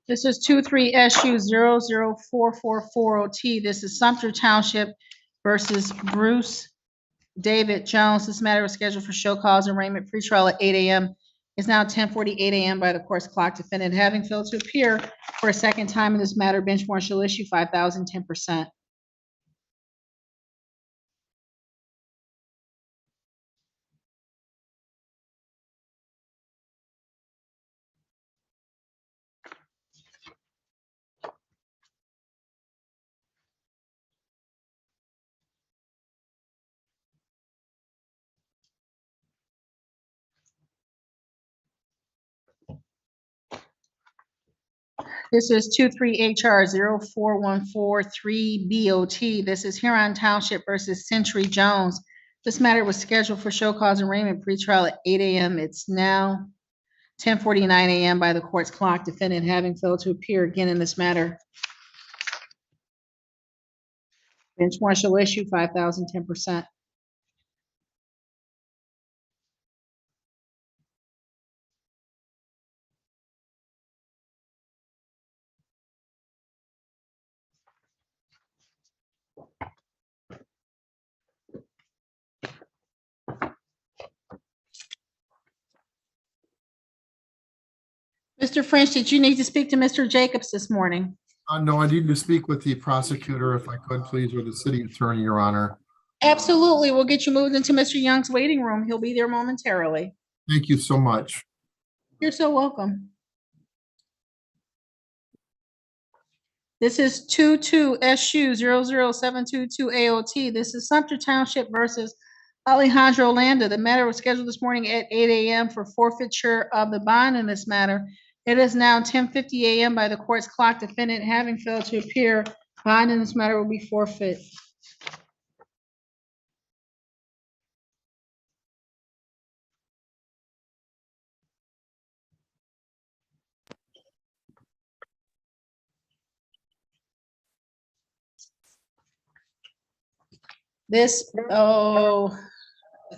Speaker 8: This is 23SU0044440T. This is Sumter Township versus Bruce David Jones. This matter was scheduled for show cause and arraignment pretrial at 8 a.m. It's now 10:48 a.m. by the court's clock. Defendant having failed to appear for a second time in this matter, bench warrant shall issue $5,000, 10%. This is 23HR 04143 BOT. This is Huron Township versus Century Jones. This matter was scheduled for show cause arraignment pretrial at 8 a.m. It's now 10:49 a.m. by the court's clock. Defendant having failed to appear again in this matter. Bench one shall issue 5,000, 10%. Mr. French, did you need to speak to Mr. Jacobs this morning?
Speaker 16: No, I need to speak with the prosecutor if I could, please, or the city attorney, Your Honor.
Speaker 8: Absolutely. We'll get you moved into Mr. Young's waiting room. He'll be there momentarily.
Speaker 16: Thank you so much.
Speaker 8: You're so welcome. This is 22SU00722AOT. This is Sumter Township versus Alejandro Landa. The matter was scheduled this morning at 8 a.m. for forfeiture of the bond in this matter. It is now 10:50 a.m. by the court's clock. Defendant having failed to appear, bond in this matter will be forfeit. I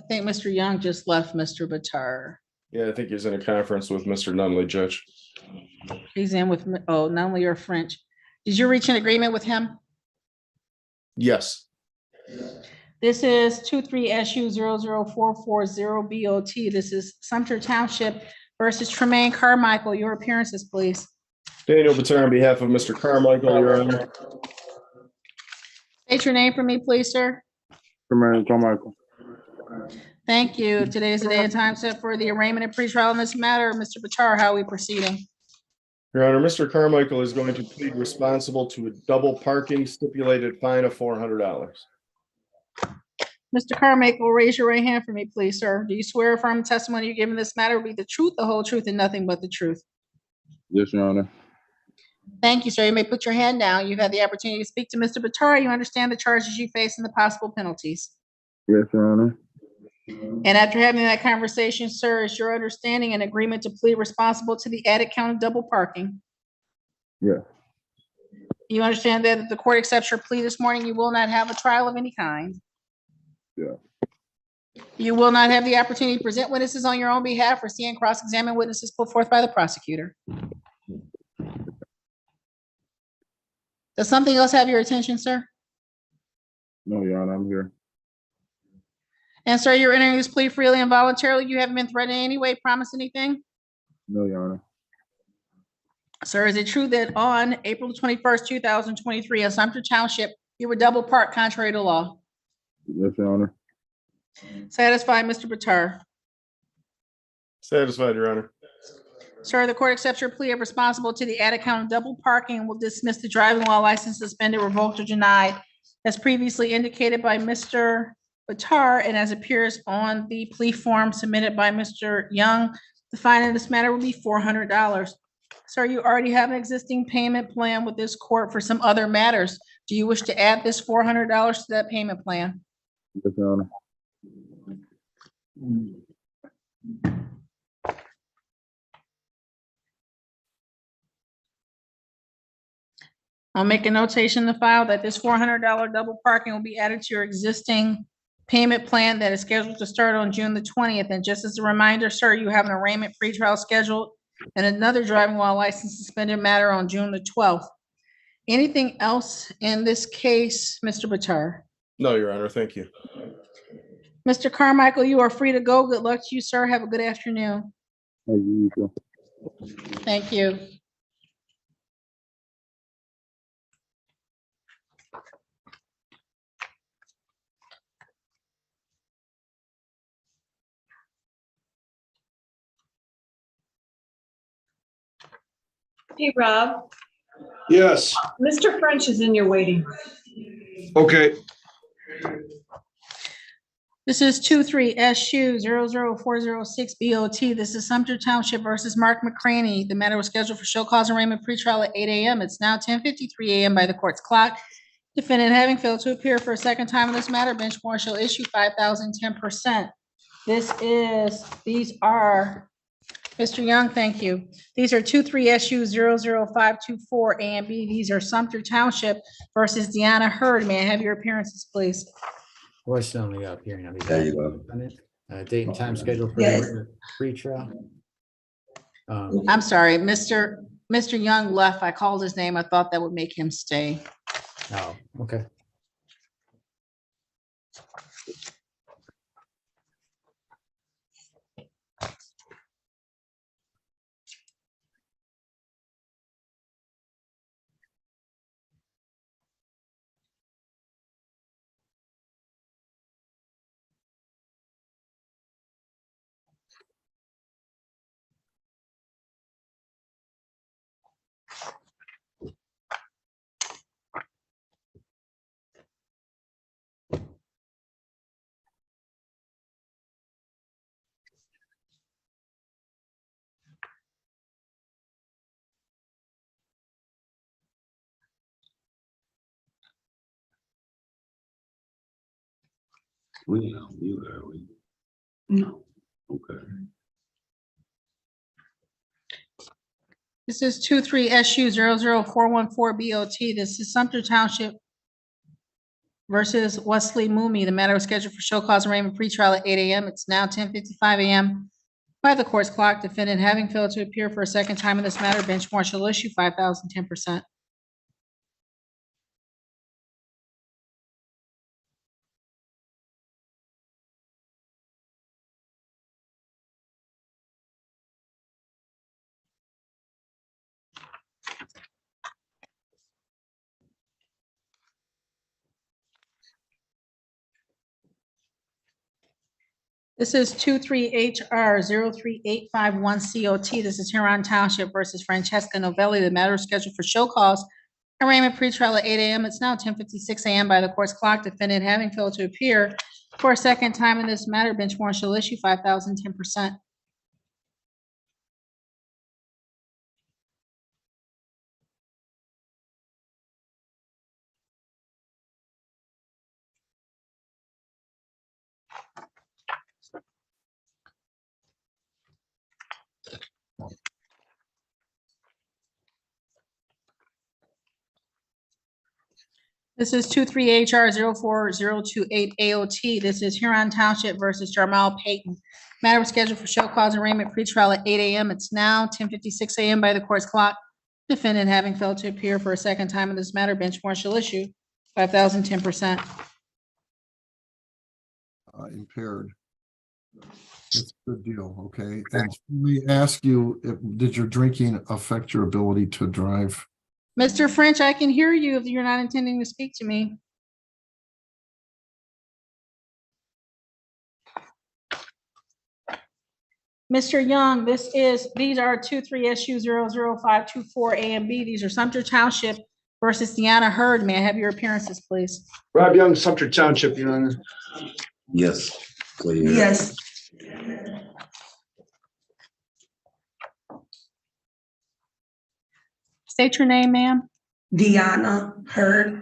Speaker 8: think Mr. Young just left Mr. Batar.
Speaker 6: Yeah, I think he's in a conference with Mr. Nunley, Judge.
Speaker 8: He's in with, Nunley or French. Did you reach an agreement with him?
Speaker 6: Yes.
Speaker 8: This is 23SU00440BOT. This is Sumter Township versus Tremaine Carmichael. Your appearances, please.
Speaker 6: Daniel Batar on behalf of Mr. Carmichael, Your Honor.
Speaker 8: State your name for me, please, sir.
Speaker 10: Tremaine Carmichael.
Speaker 8: Thank you. Today is the day and time set for the arraignment and pretrial in this matter. Mr. Batar, how are we proceeding?
Speaker 6: Your Honor, Mr. Carmichael is going to plead responsible to a double parking stipulated fine of $400.
Speaker 8: Mr. Carmichael, raise your right hand for me, please, sir. Do you swear or affirm the testimony you give in this matter will be the truth, the whole truth, and nothing but the truth?
Speaker 10: Yes, Your Honor.
Speaker 8: Thank you, sir. You may put your hand down. You've had the opportunity to speak to Mr. Batar. You understand the charges you face and the possible penalties.
Speaker 10: Yes, Your Honor.
Speaker 8: And after having that conversation, sir, is your understanding and agreement to plead responsible to the added count of double parking?
Speaker 10: Yes.
Speaker 8: You understand that if the court accepts your plea this morning, you will not have a trial of any kind?
Speaker 10: Yeah.
Speaker 8: You will not have the opportunity to present witnesses on your own behalf or see and cross-examine witnesses put forth by the prosecutor. Does something else have your attention, sir?
Speaker 10: No, Your Honor, I'm here.
Speaker 8: And sir, you're entering this plea freely and voluntarily. You haven't been threatened in any way, promise anything?
Speaker 10: No, Your Honor.
Speaker 8: Sir, is it true that on April 21st, 2023, in Sumter Township, you were double parked contrary to law?
Speaker 10: Yes, Your Honor.
Speaker 8: Satisfied, Mr. Batar?
Speaker 6: Satisfied, Your Honor.
Speaker 8: Sir, the court accepts your plea of responsible to the added count of double parking and will dismiss the driving while license suspended, revoked, or denied as previously indicated by Mr. Batar and as appears on the plea form submitted by Mr. Young. The fine in this matter will be $400. Sir, you already have an existing payment plan with this court for some other matters. Do you wish to add this $400 to that payment plan?
Speaker 10: Yes, Your Honor.
Speaker 8: I'll make a notation in the file that this $400 double parking will be added to your existing payment plan that is scheduled to start on June the 20th. And just as a reminder, sir, you have an arraignment pretrial scheduled and another driving while license suspended matter on June the 12th. Anything else in this case, Mr. Batar?
Speaker 6: No, Your Honor, thank you.
Speaker 8: Mr. Carmichael, you are free to go. Good luck to you, sir. Have a good afternoon.
Speaker 10: Thank you.
Speaker 8: Thank you.
Speaker 2: Hey, Rob.
Speaker 3: Yes.
Speaker 2: Mr. French is in your waiting room.
Speaker 3: Okay.
Speaker 8: This is 23SU00406 BOT. This is Sumter Township versus Mark McCraney. The matter was scheduled for show cause arraignment pretrial at 8 a.m. It's now 10:53 a.m. by the court's clock. Defendant having failed to appear for a second time in this matter, bench warrant shall issue 5,010%. These are, Mr. Young, thank you. These are 23SU00524 A and B. These are Sumter Township versus Deanna Hurd. May I have your appearances, please?
Speaker 13: Voice only up hearing.
Speaker 1: There you go.
Speaker 13: Date and time scheduled for
Speaker 2: Yes.
Speaker 13: the pre-trial.
Speaker 8: I'm sorry, Mr. Young left. I called his name. I thought that would make him stay.
Speaker 13: Oh, okay.
Speaker 1: We know you are.
Speaker 2: No.
Speaker 1: Okay.
Speaker 8: This is 23SU00414 BOT. This is Sumter Township versus Wesley Mooney. The matter was scheduled for show cause arraignment pretrial at 8 a.m. It's now 10:55 a.m. by the court's clock. Defendant having failed to appear for a second time in this matter, bench warrant shall issue 5,010%. This is 23HR03851 COT. This is Huron Township versus Francesca Novelli. The matter is scheduled for show cause arraignment pretrial at 8 a.m. It's now 10:56 a.m. by the court's clock. Defendant having failed to appear for a second time in this matter, bench warrant shall issue 5,010%. This is 23HR04028 AOT. This is Huron Township versus Jarmel Payton. Matter was scheduled for show cause arraignment pretrial at 8 a.m. It's now 10:56 a.m. by the court's clock. Defendant having failed to appear for a second time in this matter, bench warrant shall issue 5,010%.
Speaker 16: Impaired. That's a good deal, okay? And we ask you, did your drinking affect your ability to drive?
Speaker 8: Mr. French, I can hear you if you're not intending to speak to me. Mr. Young, these are 23SU00524 A and B. These are Sumter Township versus Deanna Hurd. May I have your appearances, please?
Speaker 3: Rob Young, Sumter Township, Your Honor.
Speaker 1: Yes.
Speaker 2: Yes.
Speaker 8: State your name, ma'am.
Speaker 2: Deanna Hurd.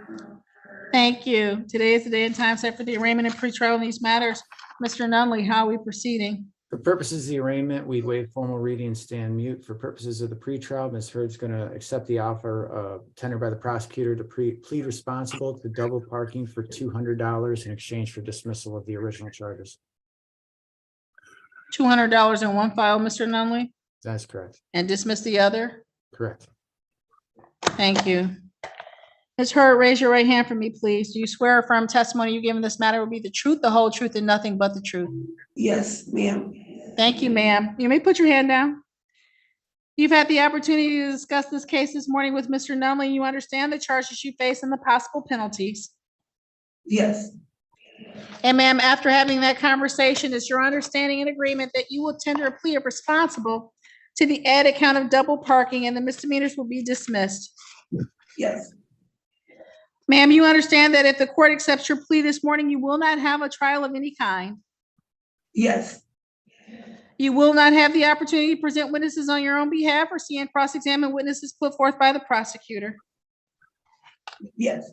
Speaker 8: Thank you. Today is the day and time set for the arraignment and pretrial in these matters. Mr. Nunley, how are we proceeding?
Speaker 13: For purposes of the arraignment, we'd waive formal reading and stand mute. For purposes of the pretrial, Ms. Hurd's going to accept the offer tendered by the prosecutor to plead responsible to double parking for $200 in exchange for dismissal of the original charges.
Speaker 8: $200 in one file, Mr. Nunley,
Speaker 13: That's correct.
Speaker 8: and dismiss the other?
Speaker 13: Correct.
Speaker 8: Thank you. Ms. Hurd, raise your right hand for me, please. Do you swear or affirm testimony you give in this matter will be the truth, the whole truth, and nothing but the truth?
Speaker 2: Yes, ma'am.
Speaker 8: Thank you, ma'am. You may put your hand down. You've had the opportunity to discuss this case this morning with Mr. Nunley. You understand the charges you face and the possible penalties.
Speaker 2: Yes.
Speaker 8: And ma'am, after having that conversation, it's your understanding and agreement that you will tender a plea of responsible to the added count of double parking and the misdemeanors will be dismissed.
Speaker 2: Yes.
Speaker 8: Ma'am, you understand that if the court accepts your plea this morning, you will not have a trial of any kind.
Speaker 5: Yes.
Speaker 8: You will not have the opportunity to present witnesses on your own behalf or see and cross-examine witnesses put forth by the prosecutor.
Speaker 5: Yes.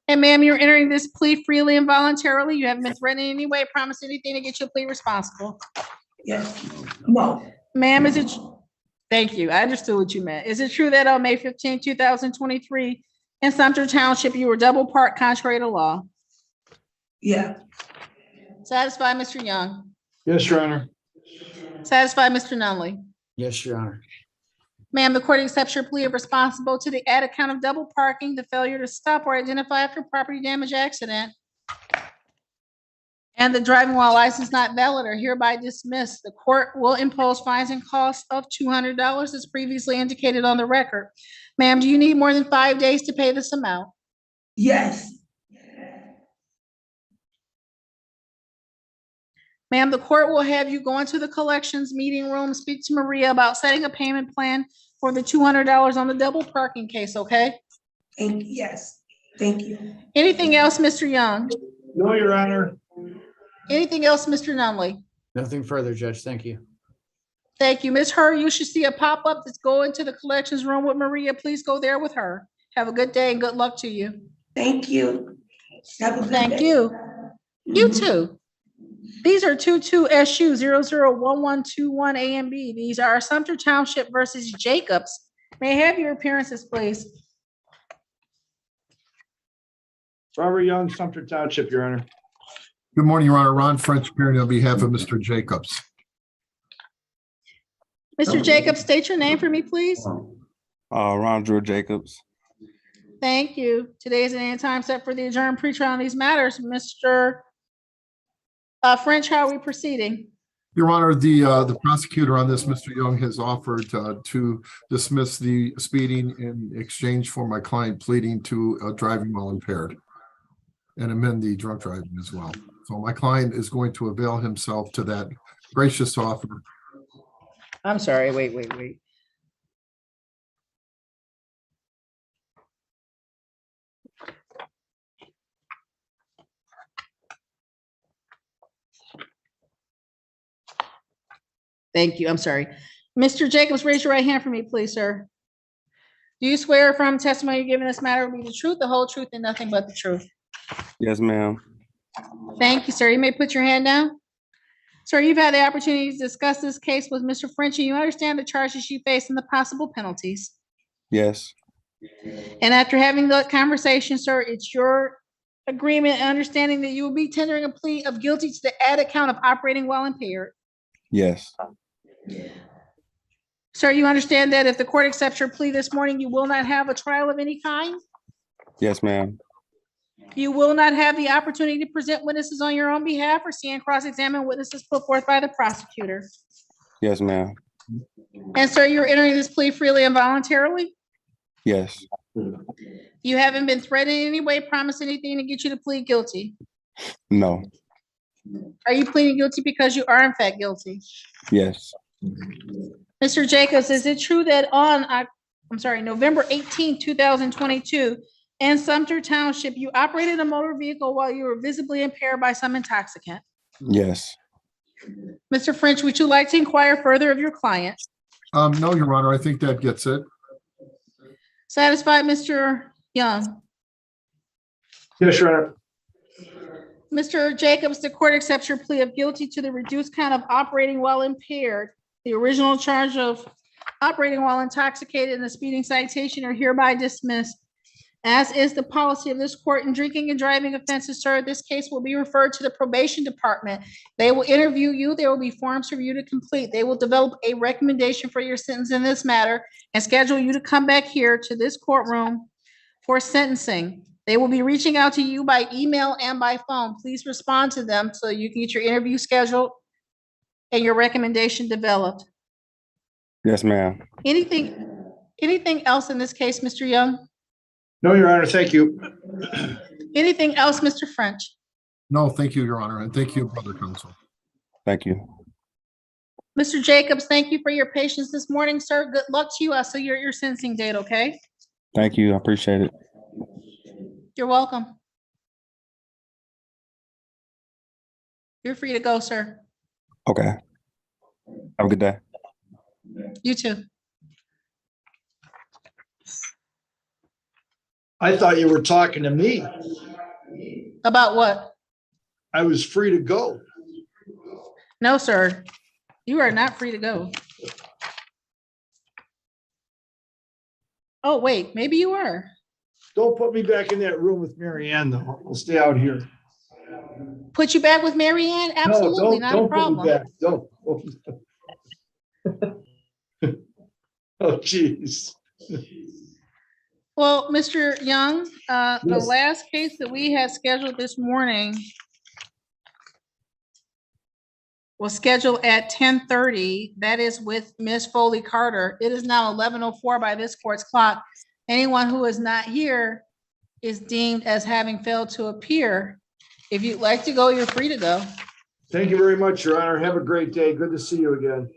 Speaker 8: And ma'am, you're entering this plea freely and voluntarily. You haven't been threatened in any way, promised anything to get your plea responsible.
Speaker 5: Yes. No.
Speaker 8: Ma'am, is it, thank you. I understood what you meant. Is it true that on May 15, 2023, in Sumter Township, you were double parked contrary to law?
Speaker 5: Yeah.
Speaker 8: Satisfied, Mr. Young?
Speaker 3: Yes, Your Honor.
Speaker 8: Satisfied, Mr. Nunley?
Speaker 13: Yes, Your Honor.
Speaker 8: Ma'am, the court accepts your plea of responsible to the added count of double parking, the failure to stop or identify after property damage accident, and the driving while license not valid are hereby dismissed. The court will impose fines and costs of $200 as previously indicated on the record. Ma'am, do you need more than 5 days to pay this amount?
Speaker 5: Yes.
Speaker 8: Ma'am, the court will have you go into the collections meeting room, speak to Maria about setting a payment plan for the $200 on the double parking case, okay?
Speaker 5: Yes. Thank you.
Speaker 8: Anything else, Mr. Young?
Speaker 3: No, Your Honor.
Speaker 8: Anything else, Mr. Nunley?
Speaker 13: Nothing further, Judge. Thank you.
Speaker 8: Thank you. Ms. Hur, you should see a pop-up that's go into the collections room with Maria. Please go there with her. Have a good day and good luck to you.
Speaker 5: Thank you. Have a good
Speaker 8: Thank
Speaker 5: day.
Speaker 8: you. You too. These are 22SU 001121 A and B. These are Sumter Township versus Jacobs. May I have your appearances, please?
Speaker 3: Robert Young, Sumter Township, Your Honor.
Speaker 16: Good morning, Your Honor. Ron French appearing on behalf of Mr. Jacobs.
Speaker 8: Mr. Jacobs, state your name for me, please.
Speaker 15: Ron Drew Jacobs.
Speaker 8: Thank you. Today is the end time set for the adjourned pretrial on these matters. Mr. French, how are we proceeding?
Speaker 16: Your Honor, the prosecutor on this, Mr. Young, has offered to dismiss the speeding in exchange for my client pleading to driving while impaired and amend the drunk driving as well. So my client is going to avail himself to that gracious offer.
Speaker 8: I'm sorry, wait. Thank you, I'm sorry. Mr. Jacobs, raise your right hand for me, please, sir. Do you swear or affirm testimony you're giving this matter will be the truth, the whole truth, and nothing but the truth?
Speaker 15: Yes, ma'am.
Speaker 8: Thank you, sir. You may put your hand down. Sir, you've had the opportunity to discuss this case with Mr. French, and you understand the charges you face and the possible penalties.
Speaker 15: Yes.
Speaker 8: And after having the conversation, sir, it's your agreement and understanding that you will be tendering a plea of guilty to the added count of operating while impaired.
Speaker 15: Yes.
Speaker 8: Sir, you understand that if the court accepts your plea this morning, you will not have a trial of any kind?
Speaker 15: Yes, ma'am.
Speaker 8: You will not have the opportunity to present witnesses on your own behalf or see and cross-examine witnesses put forth by the prosecutor.
Speaker 15: Yes, ma'am.
Speaker 8: And sir, you're entering this plea freely and voluntarily?
Speaker 15: Yes.
Speaker 8: You haven't been threatened in any way, promised anything to get you to plead guilty?
Speaker 15: No.
Speaker 8: Are you pleading guilty because you are in fact guilty?
Speaker 15: Yes.
Speaker 8: Mr. Jacobs, is it true that on, November 18, 2022, in Sumter Township, you operated a motor vehicle while you were visibly impaired by some intoxicant?
Speaker 15: Yes.
Speaker 8: Mr. French, would you like to inquire further of your client?
Speaker 16: No, Your Honor, I think that gets it.
Speaker 8: Satisfied, Mr. Young?
Speaker 3: Yes, Your Honor.
Speaker 8: Mr. Jacobs, the court accepts your plea of guilty to the reduced count of operating while impaired. The original charge of operating while intoxicated and the speeding citation are hereby dismissed. As is the policy of this court in drinking and driving offenses, sir, this case will be referred to the probation department. They will interview you. There will be forms for you to complete. They will develop a recommendation for your sentence in this matter and schedule you to come back here to this courtroom for sentencing. They will be reaching out to you by email and by phone. Please respond to them so you can get your interview scheduled and your recommendation developed.
Speaker 15: Yes, ma'am.
Speaker 8: Anything else in this case, Mr. Young?
Speaker 3: No, Your Honor, thank you.
Speaker 8: Anything else, Mr. French?
Speaker 16: No, thank you, Your Honor, and thank you, brother counsel.
Speaker 15: Thank you.
Speaker 8: Mr. Jacobs, thank you for your patience this morning, sir. Good luck to you. I'll see you at your sentencing date, okay?
Speaker 15: Thank you. I appreciate it.
Speaker 8: You're welcome. You're free to go, sir.
Speaker 15: Okay. Have a good day.
Speaker 8: You too.
Speaker 3: I thought you were talking to me.
Speaker 8: About what?
Speaker 3: I was free to go.
Speaker 8: No, sir. You are not free to go. Oh, wait, maybe you are.
Speaker 3: Don't put me back in that room with Mary Ann, though. I'll stay out here.
Speaker 8: Put you back with Mary Ann? Absolutely, not a
Speaker 3: Don't put me
Speaker 8: problem.
Speaker 3: back. Don't. Oh, geez.
Speaker 8: Well, Mr. Young, the
Speaker 3: Yes.
Speaker 8: last case that we had scheduled this morning was scheduled at 10:30. That is with Ms. Foley Carter. It is now 11:04 by this court's clock. Anyone who is not here is deemed as having failed to appear. If you'd like to go, you're free to go.
Speaker 3: Thank you very much, Your Honor. Have a great day. Good to see you again.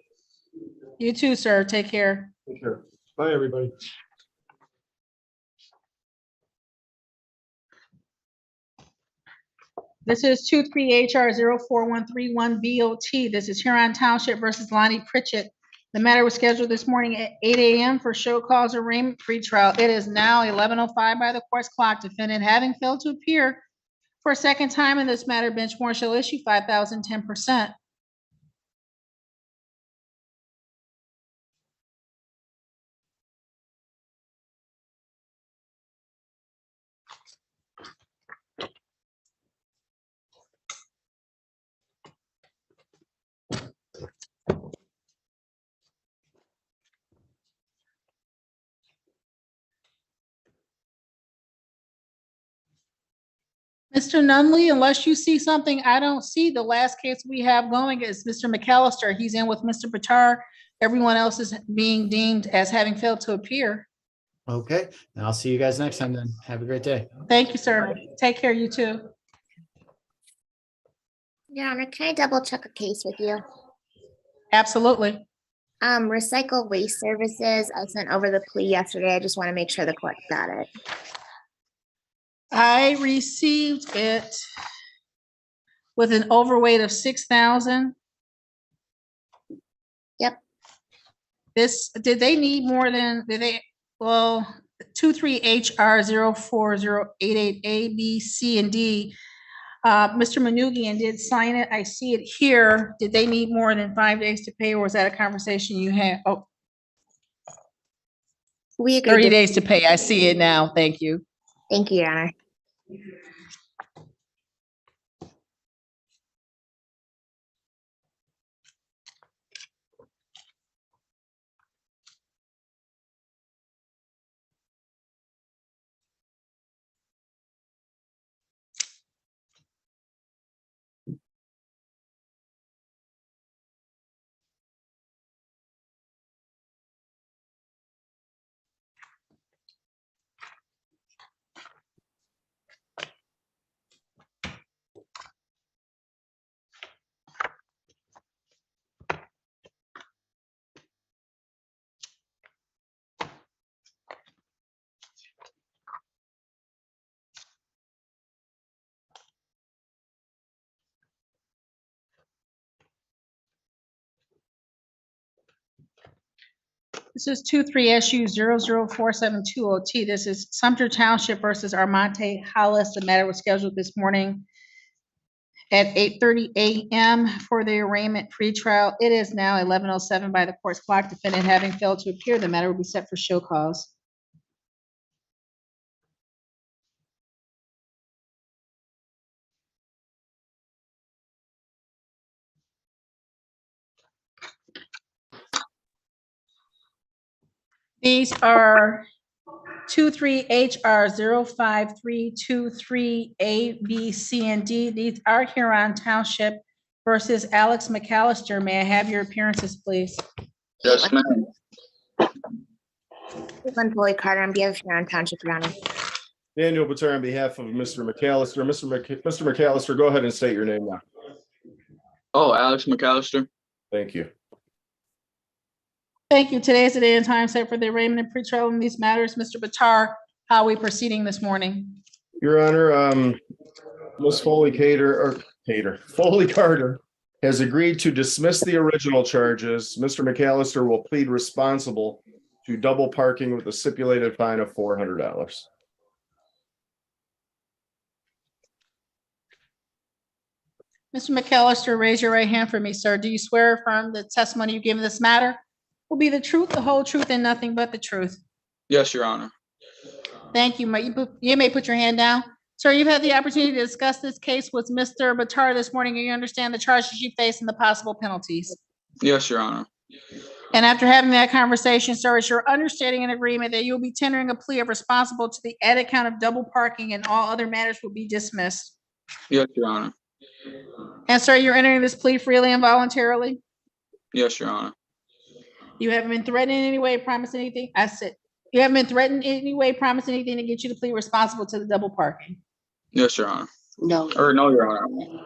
Speaker 8: You too, sir. Take care.
Speaker 3: Take care. Bye, everybody.
Speaker 8: This is 23HR 04131 BOT. This is Huron Township versus Lonnie Pritchett. The matter was scheduled this morning at 8 a.m. for show cause arraignment pretrial. It is now 11:05 by the court's clock. Defendant having failed to appear for a second time in this matter, bench warrant shall issue 5,010%. Mr. Nunley, unless you see something I don't see, the last case we have going is Mr. McAllister. He's in with Mr. Batar. Everyone else is being deemed as having failed to appear.
Speaker 13: Okay, and I'll see you guys next time then. Have a great day.
Speaker 8: Thank you, sir. Take care, you too.
Speaker 4: Your Honor, can I double check a case with you?
Speaker 8: Absolutely.
Speaker 4: Recycle Waste Services, I sent over the plea yesterday. I just want to make sure the court got it.
Speaker 8: I received it with an overweight of 6,000.
Speaker 4: Yep.
Speaker 8: Did they need more than, well, 23HR 04088 A, B, C, and D. Mr. Manugian did sign it. I see it here. Did they need more than 5 days to pay, or was that a conversation you had? Oh,
Speaker 4: we agreed
Speaker 8: 30 days to pay. I see it now. Thank you.
Speaker 4: Thank you, Your Honor.
Speaker 8: This is 23SU 00472OT. This is Sumter Township versus Armante Hollis. The matter was scheduled this morning at 8:30 a.m. for the arraignment pretrial. It is now 11:07 by the court's clock. Defendant having failed to appear, the matter will be set for show cause. These are 23HR 05323 A, B, C, and D. These are Huron Township versus Alex McAllister. May I have your appearances, please?
Speaker 12: Yes, ma'am.
Speaker 4: Caitlin Foley Carter on behalf of Huron Township, Your Honor.
Speaker 6: Daniel Batar on behalf of Mr. McAllister. Mr. McAllister, go ahead and state your name now.
Speaker 12: Oh, Alex McAllister.
Speaker 6: Thank you.
Speaker 8: Thank you. Today is the day and time set for the arraignment and pretrial in these matters. Mr. Batar, how are we proceeding this morning?
Speaker 6: Your Honor, Ms. Foley Carter has agreed to dismiss the original charges. Mr. McAllister will plead responsible to double parking with a stipulated fine of $400.
Speaker 8: Mr. McAllister, raise your right hand for me, sir. Do you swear or affirm the testimony you give in this matter will be the truth, the whole truth, and nothing but the truth?
Speaker 12: Yes, Your Honor.
Speaker 8: Thank you. You may put your hand down. Sir, you've had the opportunity to discuss this case with Mr. Batar this morning, and you understand the charges you face and the possible penalties.
Speaker 12: Yes, Your Honor.
Speaker 8: And after having that conversation, sir, is your understanding and agreement that you will be tendering a plea of responsible to the added count of double parking and all other matters will be dismissed?
Speaker 12: Yes, Your Honor.
Speaker 8: And sir, you're entering this plea freely and voluntarily?
Speaker 12: Yes, Your Honor.
Speaker 8: You haven't been threatened in any way, promised anything? I said, you haven't been threatened in any way, promised anything to get you to plead responsible to the double parking?
Speaker 12: Yes, Your Honor.
Speaker 22: No.
Speaker 12: Or no, Your Honor.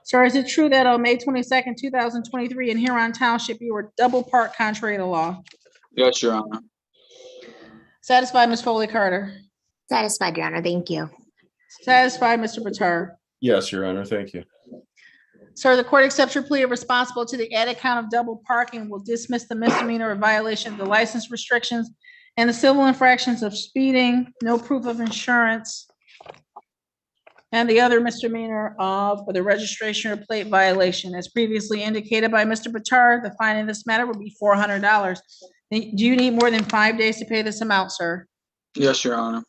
Speaker 8: Sir, is it true that on May 22nd, 2023 in Huron Township, you were double parked contrary to law?
Speaker 12: Yes, Your Honor.
Speaker 8: Satisfied, Ms. Foley Carter?
Speaker 4: Satisfied, Your Honor. Thank you.
Speaker 8: Satisfied, Mr. Batar?
Speaker 6: Yes, Your Honor. Thank you.
Speaker 8: Sir, the court accepts your plea of responsible to the added count of double parking, will dismiss the misdemeanor of violation of the license restrictions and the civil infractions of speeding, no proof of insurance, and the other misdemeanor of the registration or plate violation. As previously indicated by Mr. Batar, the fine in this matter will be $400. Do you need more than 5 days to pay this amount, sir?
Speaker 12: Yes, Your Honor.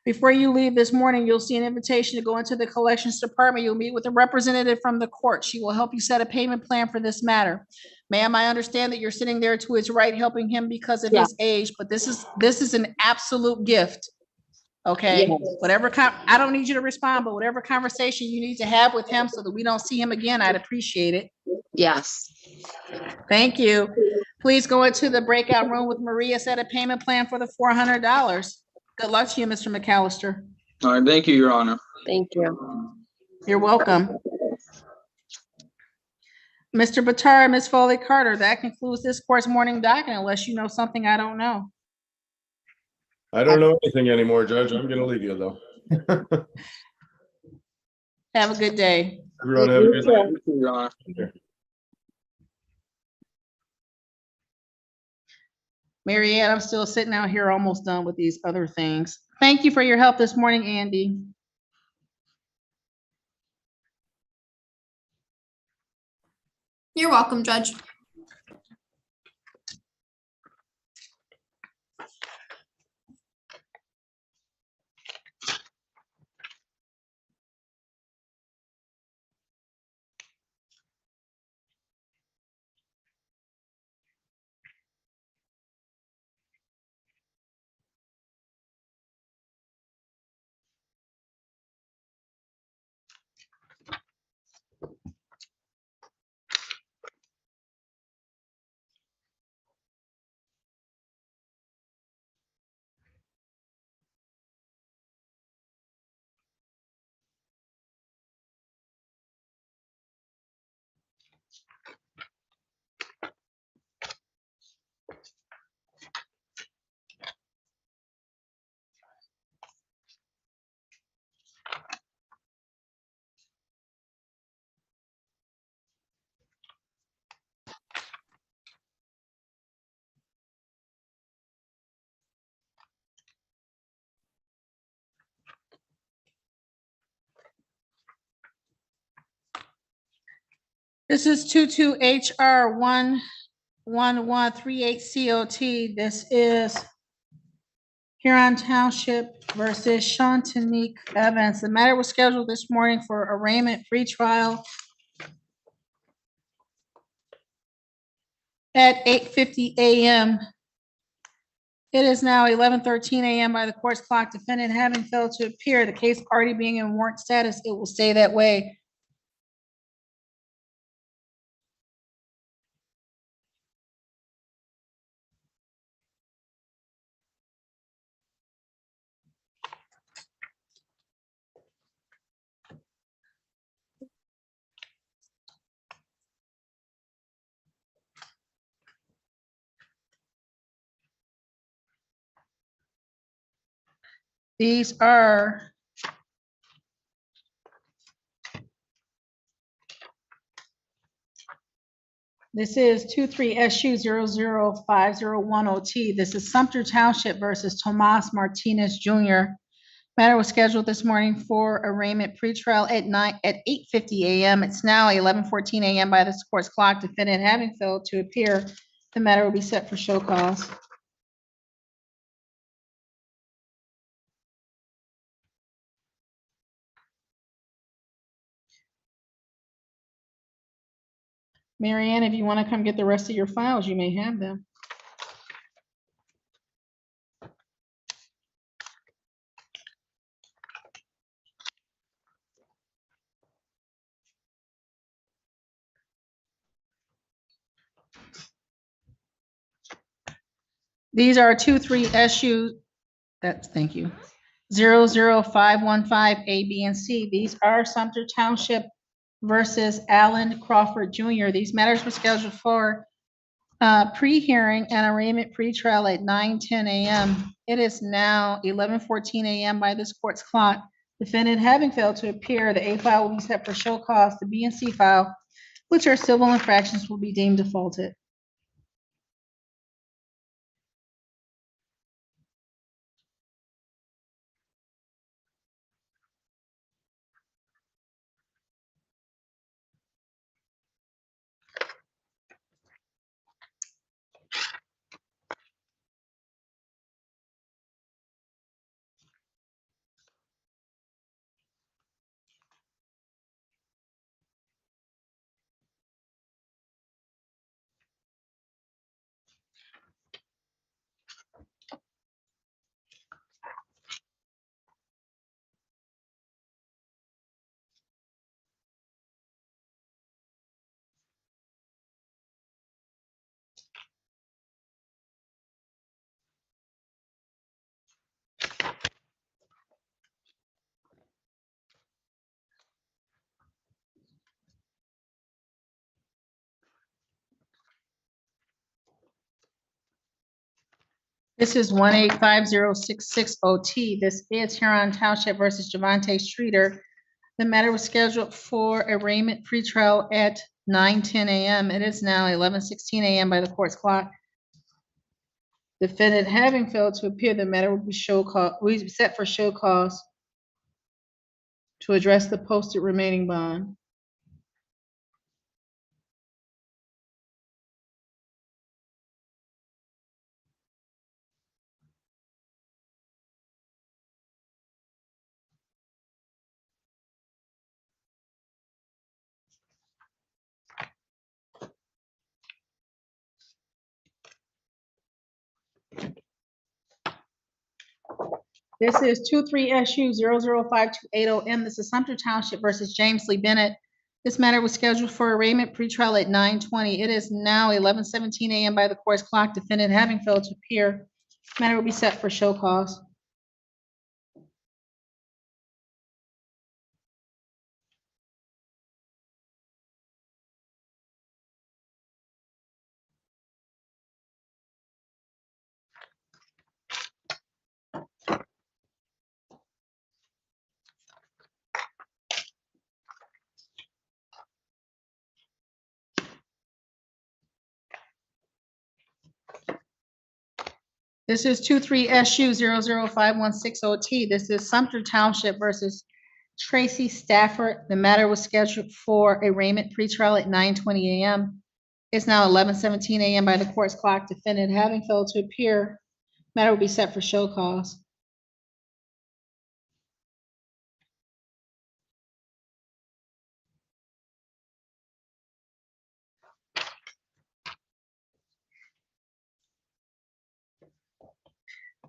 Speaker 8: Before you leave this morning, you'll see an invitation to go into the collections department. You'll meet with a representative from the court. She will help you set a payment plan for this matter. Ma'am, I understand that you're sitting there to his right, helping him because of his age, but this is an absolute gift. Okay,
Speaker 22: Yes.
Speaker 8: I don't need you to respond, but whatever conversation you need to have with him so that we don't see him again, I'd appreciate it.
Speaker 22: Yes.
Speaker 8: Thank you. Please go into the breakout room with Maria, set a payment plan for the $400. Good luck to you, Mr. McAllister.
Speaker 12: All right, thank you, Your Honor.
Speaker 22: Thank you.
Speaker 8: You're welcome. Mr. Batar, Ms. Foley Carter, that concludes this court's morning docket unless you know something I don't know.
Speaker 6: I don't know anything anymore, Judge. I'm gonna leave you though.
Speaker 8: Have a good day.
Speaker 6: Everyone have a good day.
Speaker 12: Thank you, Your Honor.
Speaker 8: Mary Ann, I'm still sitting out here almost done with these other things. Thank you for your help this morning, Andy.
Speaker 9: You're welcome, Judge.
Speaker 8: This is 22 HR 11138 COT. This is Huron Township versus Shantanique Evans. The matter was scheduled this morning for arraignment pretrial at 8:50 a.m. It is now 11:13 a.m. by the court's clock. Defendant having failed to appear, the case already being in warrant status, it will stay that way. These are this is 23SU005010T. This is Sumter Township versus Tomas Martinez Jr. Matter was scheduled this morning for arraignment pretrial at 8:50 a.m. It's now 11:14 a.m. by this court's clock. Defendant having failed to appear, the matter will be set for show cause. Mary Ann, if you want to come get the rest of your files, you may have them. These are 23SU, thank you, 00515 A, B, and C. These are Sumter Township versus Allen Crawford Jr. These matters were scheduled for pre-hearing and arraignment pretrial at 9:10 a.m. It is now 11:14 a.m. by this court's clock. Defendant having failed to appear, the A file will be set for show cause. The B and C file, which are civil infractions, will be deemed defaulted. This is 1850660T. This is Huron Township versus Javante Streeter. The matter was scheduled for arraignment pretrial at 9:10 a.m. It is now 11:16 a.m. by the court's clock. Defendant having failed to appear, the matter will be set for show cause to address the posted remaining bond. This is 23SU005280M. This is Sumter Township versus James Lee Bennett. This matter was scheduled for arraignment pretrial at 9:20. It is now 11:17 a.m. by the court's clock. Defendant having failed to appear, matter will be set for show cause. This is 23SU005160T. This is Sumter Township versus Tracy Stafford. The matter was scheduled for arraignment pretrial at 9:20 a.m. It's now 11:17 a.m. by the court's clock. Defendant having failed to appear, matter will be set for show cause.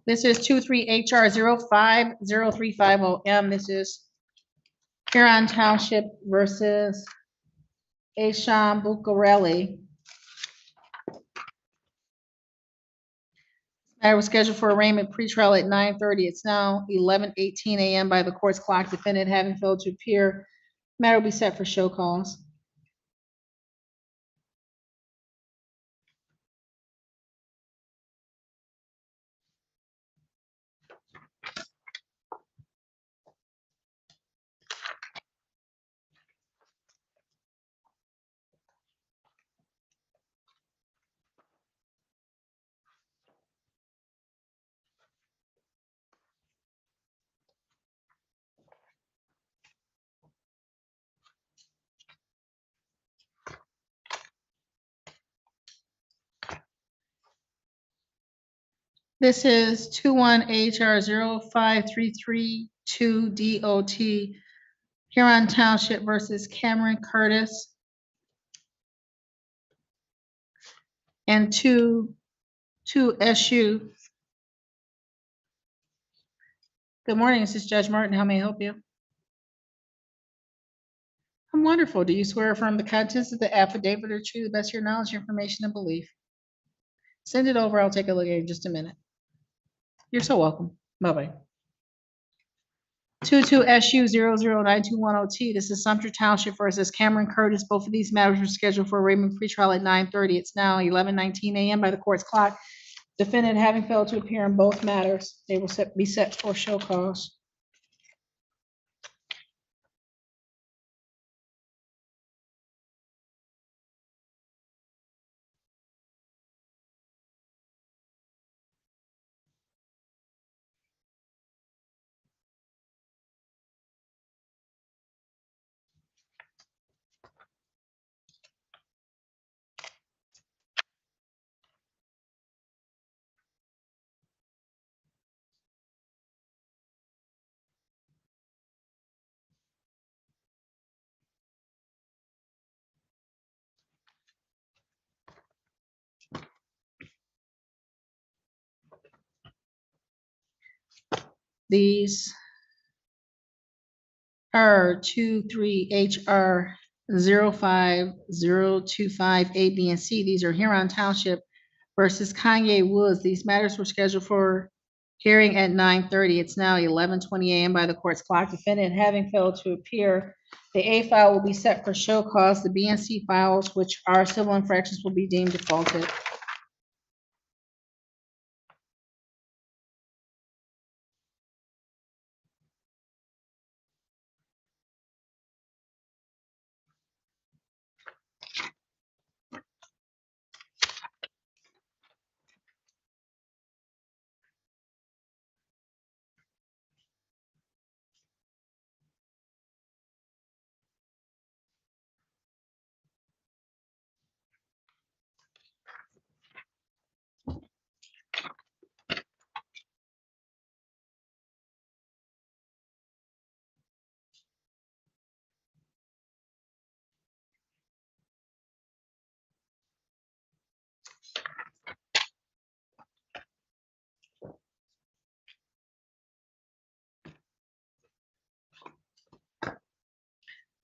Speaker 8: This is 23HR050350M. This is Huron Township versus Asham Bucarelli. Matter was scheduled for arraignment pretrial at 9:30. It's now 11:18 a.m. by the court's clock. Defendant having failed to appear, matter will be set for show cause. This is 21HR05332 DOT, Huron Township versus Cameron Curtis. And two SU. Good morning, this is Judge Martin. How may I help you? I'm wonderful. Do you swear or affirm the contents of the affidavit are true to the best of your knowledge, information, and belief? Send it over. I'll take a look at it in just a minute. You're so welcome. Bye-bye. 22SU00921OT. This is Sumter Township versus Cameron Curtis. Both of these matters were scheduled for arraignment pretrial at 9:30. It's now 11:19 a.m. by the court's clock. Defendant having failed to appear in both matters, they will be set for show cause. These are 23HR 05025 A, B, and C. These are Huron Township versus Kanye Woods. These matters were scheduled for hearing at 9:30. It's now 11:20 a.m. by the court's clock. Defendant having failed to appear, the A file will be set for show cause. The B and C files, which are civil infractions, will be deemed defaulted.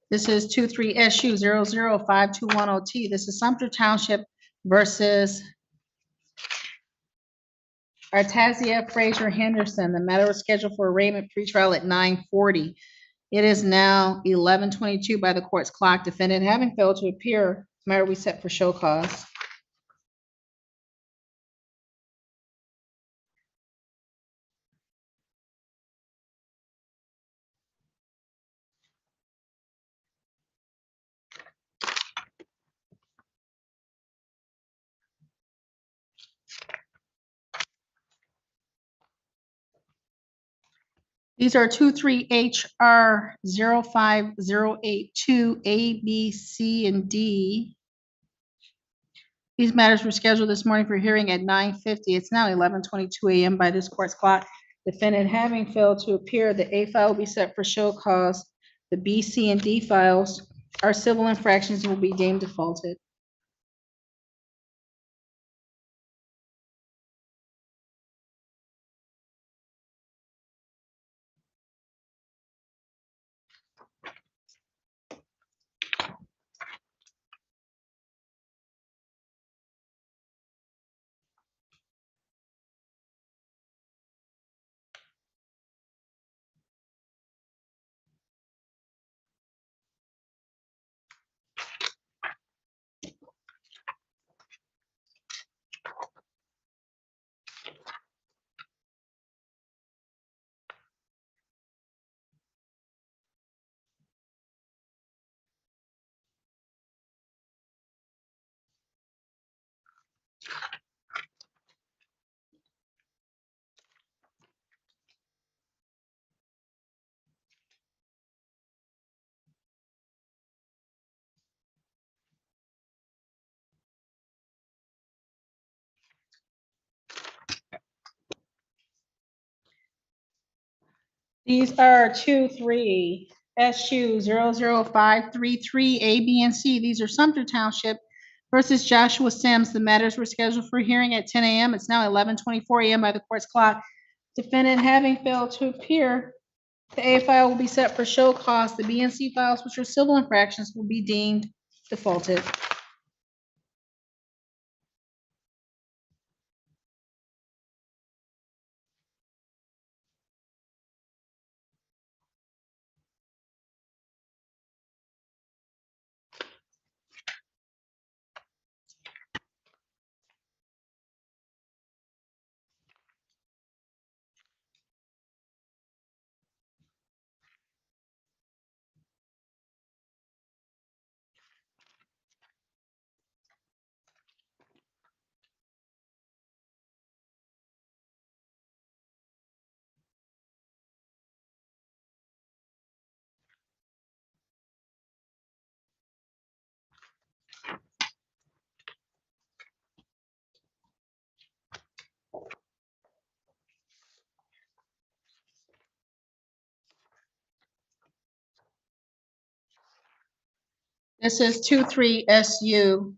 Speaker 8: This is 23SU00521OT. This is Sumter Township versus Artasia Fraser Henderson. The matter was scheduled for arraignment pretrial at 9:40. It is now 11:22 by the court's clock. Defendant having failed to appear, matter we set for show cause. These are 23HR05082 A, B, C, and D. These matters were scheduled this morning for hearing at 9:50. It's now 11:22 a.m. by this court's clock. Defendant having failed to appear, the A file will be set for show cause. The B, C, and D files are civil infractions and will be deemed defaulted. These are 2-3 SU 00533 A, B, and C. These are Sumter Township versus Joshua Sims. The matters were scheduled for hearing at 10 a.m. It's now 11:24 a.m. by the court's clock. Defendant having failed to appear, the A file will be set for show cause. The B and C files, which are civil infractions, will be deemed defaulted. This is 2-3 SU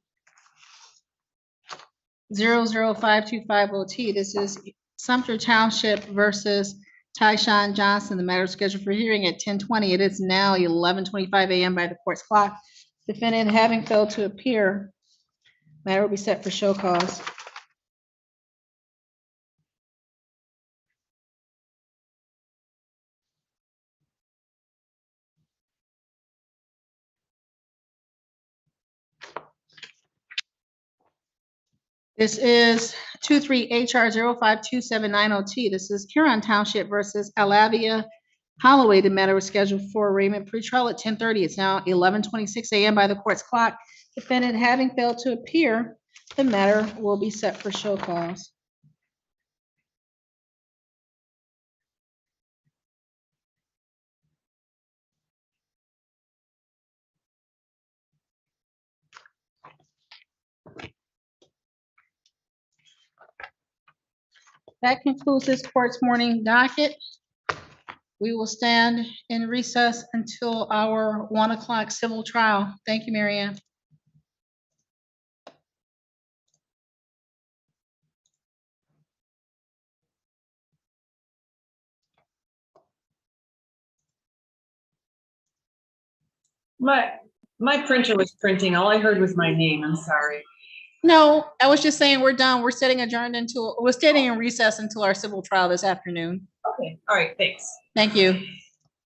Speaker 8: 00525OT. This is Sumter Township versus Tyshawn Johnson. The matter is scheduled for hearing at 10:20. It is now 11:25 a.m. by the court's clock. Defendant having failed to appear, matter will be set for show cause. This is 2-3 HR 05279OT. This is Huron Township versus Alavia Holloway. The matter was scheduled for arraignment pretrial at 10:30. It's now 11:26 a.m. by the court's clock. Defendant having failed to appear, the matter will be set for show cause. That concludes this court's morning docket. We will stand in recess until our 1 o'clock civil trial. Thank you, Mary Ann.
Speaker 2: My printer was printing. All I heard was my name. I'm sorry.
Speaker 8: No, I was just saying we're done. We're sitting in recess until our civil trial this afternoon.
Speaker 2: Okay, all right, thanks.
Speaker 8: Thank you.